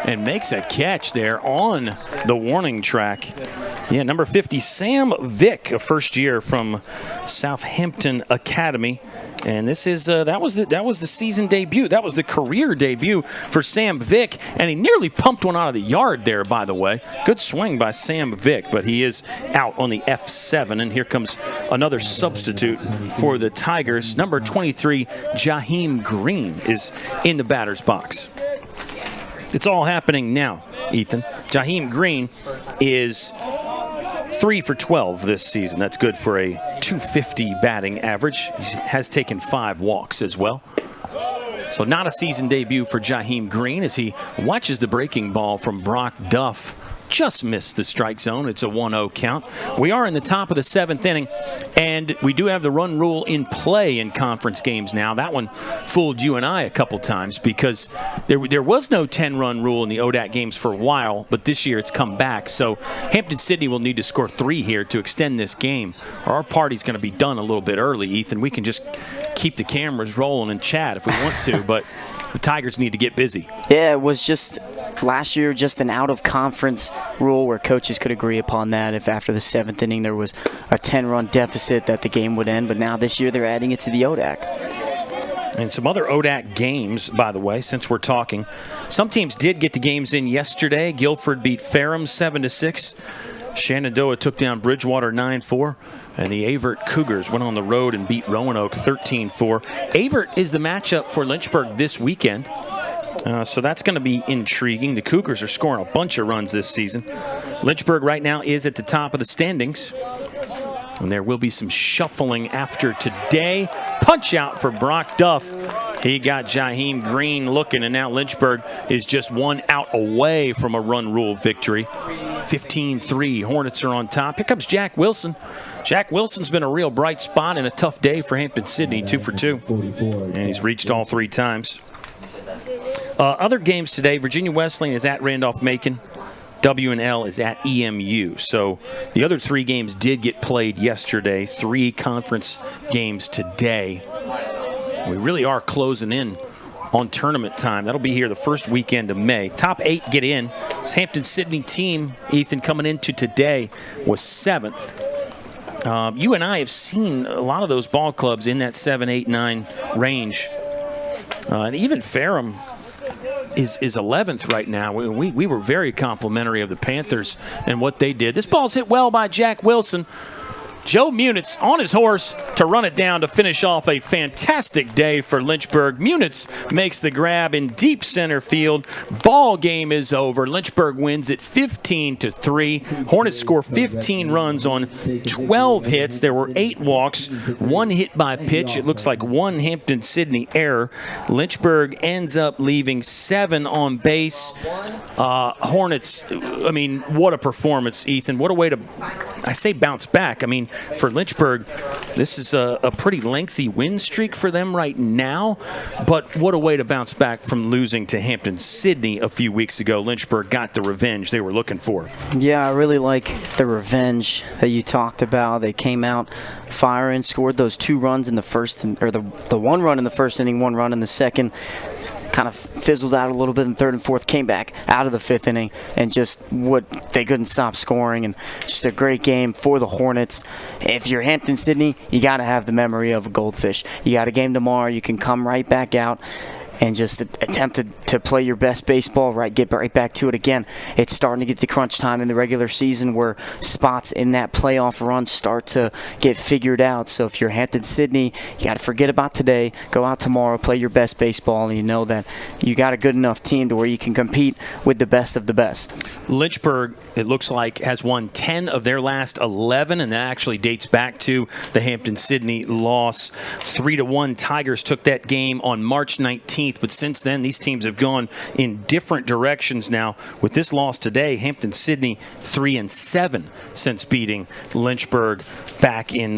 and makes a catch there on the warning track. Yeah, number 50, Sam Vick, a first year from Southampton Academy. And this is that was the season debut. That was the career debut for Sam Vick, and he nearly pumped one out of the yard there, by the way. Good swing by Sam Vick, but he is out on the F7, and here comes another substitute for the Tigers. Number 23, Jaheim Green, is in the batter's box. It's all happening now, Ethan. Jaheim Green is 3 for 12 this season. That's good for a .250 batting average. He has taken 5 walks as well. So not a season debut for Jaheim Green as he watches the breaking ball from Brock Duff. Just missed the strike zone. It's a 1-0 count. We are in the top of the 7th inning, and we do have the run rule in play in conference games now. That one fooled you and I a couple times because there was no 10-run rule in the ODAC games for a while, but this year it's come back. So Hampden-Sydney will need to score 3 here to extend this game, or our party's going to be done a little bit early, Ethan. We can just keep the cameras rolling and chat if we want to, but the Tigers need to get busy. Yeah, it was just last year just an out-of-conference rule where coaches could agree upon that if after the 7th inning there was a 10-run deficit that the game would end. But now this year they're adding it to the ODAC. And some other ODAC games, by the way, since we're talking. Some teams did get the games in yesterday. Guilford beat Ferrum 7-6. Shenandoah took down Bridgewater 9-4. And the Avert Cougars went on the road and beat Roanoke 13-4. Avert is the matchup for Lynchburg this weekend. So that's going to be intriguing. The Cougars are scoring a bunch of runs this season. Lynchburg right now is at the top of the standings. And there will be some shuffling after today. Punch out for Brock Duff. He got Jaheim Green looking, and now Lynchburg is just 1 out away from a run rule victory. 15-3, Hornets are on top. Here comes Jack Wilson. Jack Wilson's been a real bright spot and a tough day for Hampden-Sydney, 2 for 2. And he's reached all 3 times. Other games today, Virginia Wesleyan is at Randolph-Macon. W&L is at EMU. So the other 3 games did get played yesterday. 3 conference games today. We really are closing in on tournament time. That'll be here the first weekend of May. Top 8 get in. This Hampden-Sydney team, Ethan, coming into today was 7th. You and I have seen a lot of those ball clubs in that 7, 8, 9 range. And even Ferrum is 11th right now. We were very complimentary of the Panthers and what they did. This ball's hit well by Jack Wilson. Joe Munitz on his horse to run it down to finish off a fantastic day for Lynchburg. Munitz makes the grab in deep center field. Ball game is over. Lynchburg wins it 15-3. Hornets score 15 runs on 12 hits. There were 8 walks, 1 hit by pitch. It looks like 1 Hampden-Sydney error. Lynchburg ends up leaving 7 on base. Hornets, I mean, what a performance, Ethan. What a way to, I say bounce back. I mean, for Lynchburg, this is a pretty lengthy win streak for them right now, but what a way to bounce back from losing to Hampden-Sydney a few weeks ago. Lynchburg got the revenge they were looking for. Yeah, I really like the revenge that you talked about. They came out firing, scored those 2 runs in the first, or the 1 run in the first inning, 1 run in the second. Kind of fizzled out a little bit in third and fourth, came back out of the 5th inning, and they couldn't stop scoring, and just a great game for the Hornets. If you're Hampden-Sydney, you got to have the memory of a goldfish. You got a game tomorrow, you can come right back out and just attempt to play your best baseball, get right back to it again. It's starting to get to crunch time in the regular season where spots in that playoff run start to get figured out. So if you're Hampden-Sydney, you got to forget about today, go out tomorrow, play your best baseball, and you know that you got a good enough team to where you can compete with the best of the best. Lynchburg, it looks like, has won 10 of their last 11, and that actually dates back to the Hampden-Sydney loss. 3-1 Tigers took that game on March 19th. But since then, these teams have gone in different directions now. With this loss today, Hampden-Sydney 3-7 since beating Lynchburg back in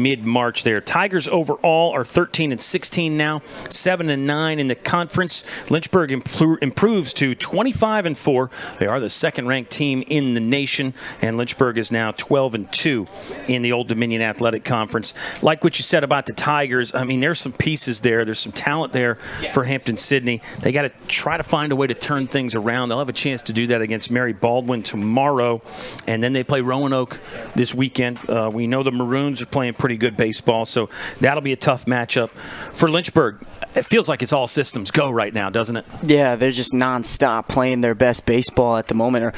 mid-March there. Tigers overall are 13-16 now, 7-9 in the conference. Lynchburg improves to 25-4. They are the second-ranked team in the nation, and Lynchburg is now 12-2 in the Old Dominion Athletic Conference. Like what you said about the Tigers, I mean, there's some pieces there. There's some talent there for Hampden-Sydney. They got to try to find a way to turn things around. They'll have a chance to do that against Mary Baldwin tomorrow, and then they play Roanoke this weekend. We know the Maroons are playing pretty good baseball, so that'll be a tough matchup for Lynchburg. It feels like it's all systems go right now, doesn't it? Yeah, they're just nonstop playing their best baseball at the moment.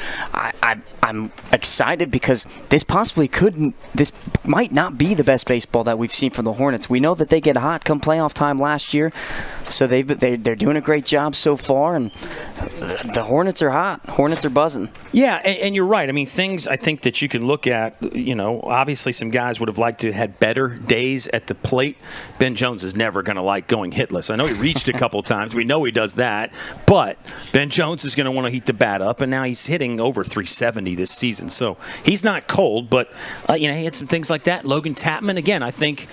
I'm excited because this might not be the best baseball that we've seen from the Hornets. We know that they get hot come playoff time last year, so they're doing a great job so far, and the Hornets are hot. Hornets are buzzing. Yeah, and you're right. I mean, things I think that you can look at, obviously some guys would have liked to have had better days at the plate. Ben Jones is never going to like going hitless. I know he reached a couple times. We know he does that. But Ben Jones is going to want to heat the bat up, and now he's hitting over 370 this season. So he's not cold, but, he had some things like that. Logan Tapman, again, I think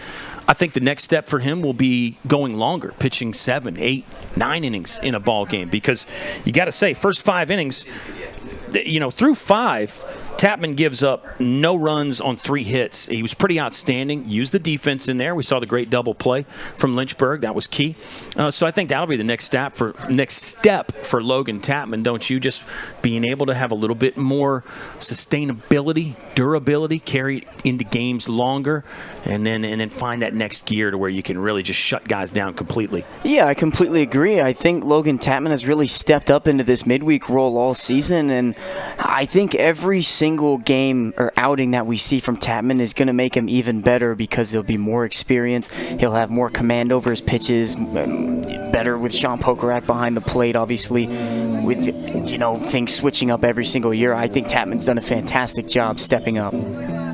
the next step for him will be going longer, pitching 7, 8, 9 innings in a ball game, because you got to say, first 5 innings, through 5, Tapman gives up no runs on 3 hits. He was pretty outstanding. Used the defense in there. We saw the great double play from Lynchburg. That was key. So I think that'll be the next step for Logan Tapman, don't you? Just being able to have a little bit more sustainability, durability, carry into games longer, and then find that next gear to where you can really just shut guys down completely. Yeah, I completely agree. I think Logan Tapman has really stepped up into this midweek role all season, and I think every single game or outing that we see from Tapman is going to make him even better because he'll be more experienced. He'll have more command over his pitches, better with Sean Pokorak behind the plate, obviously, with things switching up every single year. I think Tapman's done a fantastic job stepping up.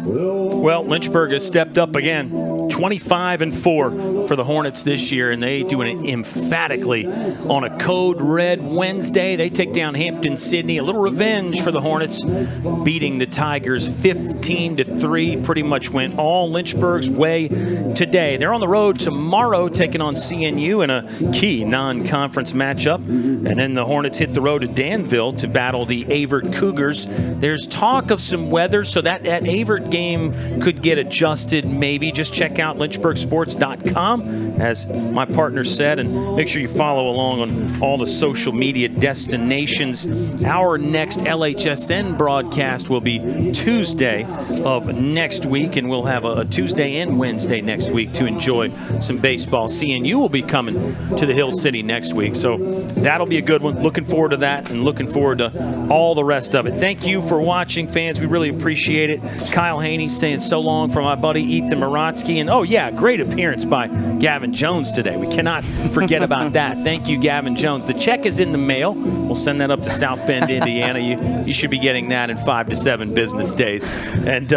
Well, Lynchburg has stepped up again, 25-4 for the Hornets this year, and they do it emphatically on a Code Red Wednesday. They take down Hampden-Sydney. A little revenge for the Hornets, beating the Tigers 15-3. Pretty much went all Lynchburg's way today. They're on the road tomorrow, taking on CNU in a key non-conference matchup, and then the Hornets hit the road to Danville to battle the Avert Cougars. There's talk of some weather, so that Avert game could get adjusted maybe. Just check out out lynchburgsports.com, as my partner said, and make sure you follow along on all the social media destinations. Our next LHSN broadcast will be Tuesday of next week, and we'll have a Tuesday and Wednesday next week to enjoy some baseball. CNU will be coming to the Hill City next week, so that'll be a good one. Looking forward to that and looking forward to all the rest of it. Thank you for watching, fans. We really appreciate it. Kyle Haney saying so long for my buddy Ethan Morotsky. And, oh, yeah, great appearance by Gavin Jones today. We cannot forget about that. Thank you, Gavin Jones. The check is in the mail. We'll send that up to South Bend, Indiana. You should be getting that in 5 to 7 business days. And,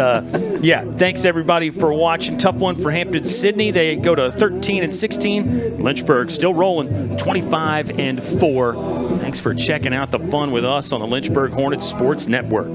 yeah, thanks, everybody, for watching. Tough one for Hampden-Sydney. They go to 13-16. Lynchburg still rolling 25-4. Thanks for checking out the fun with us on the Lynchburg Hornets Sports Network.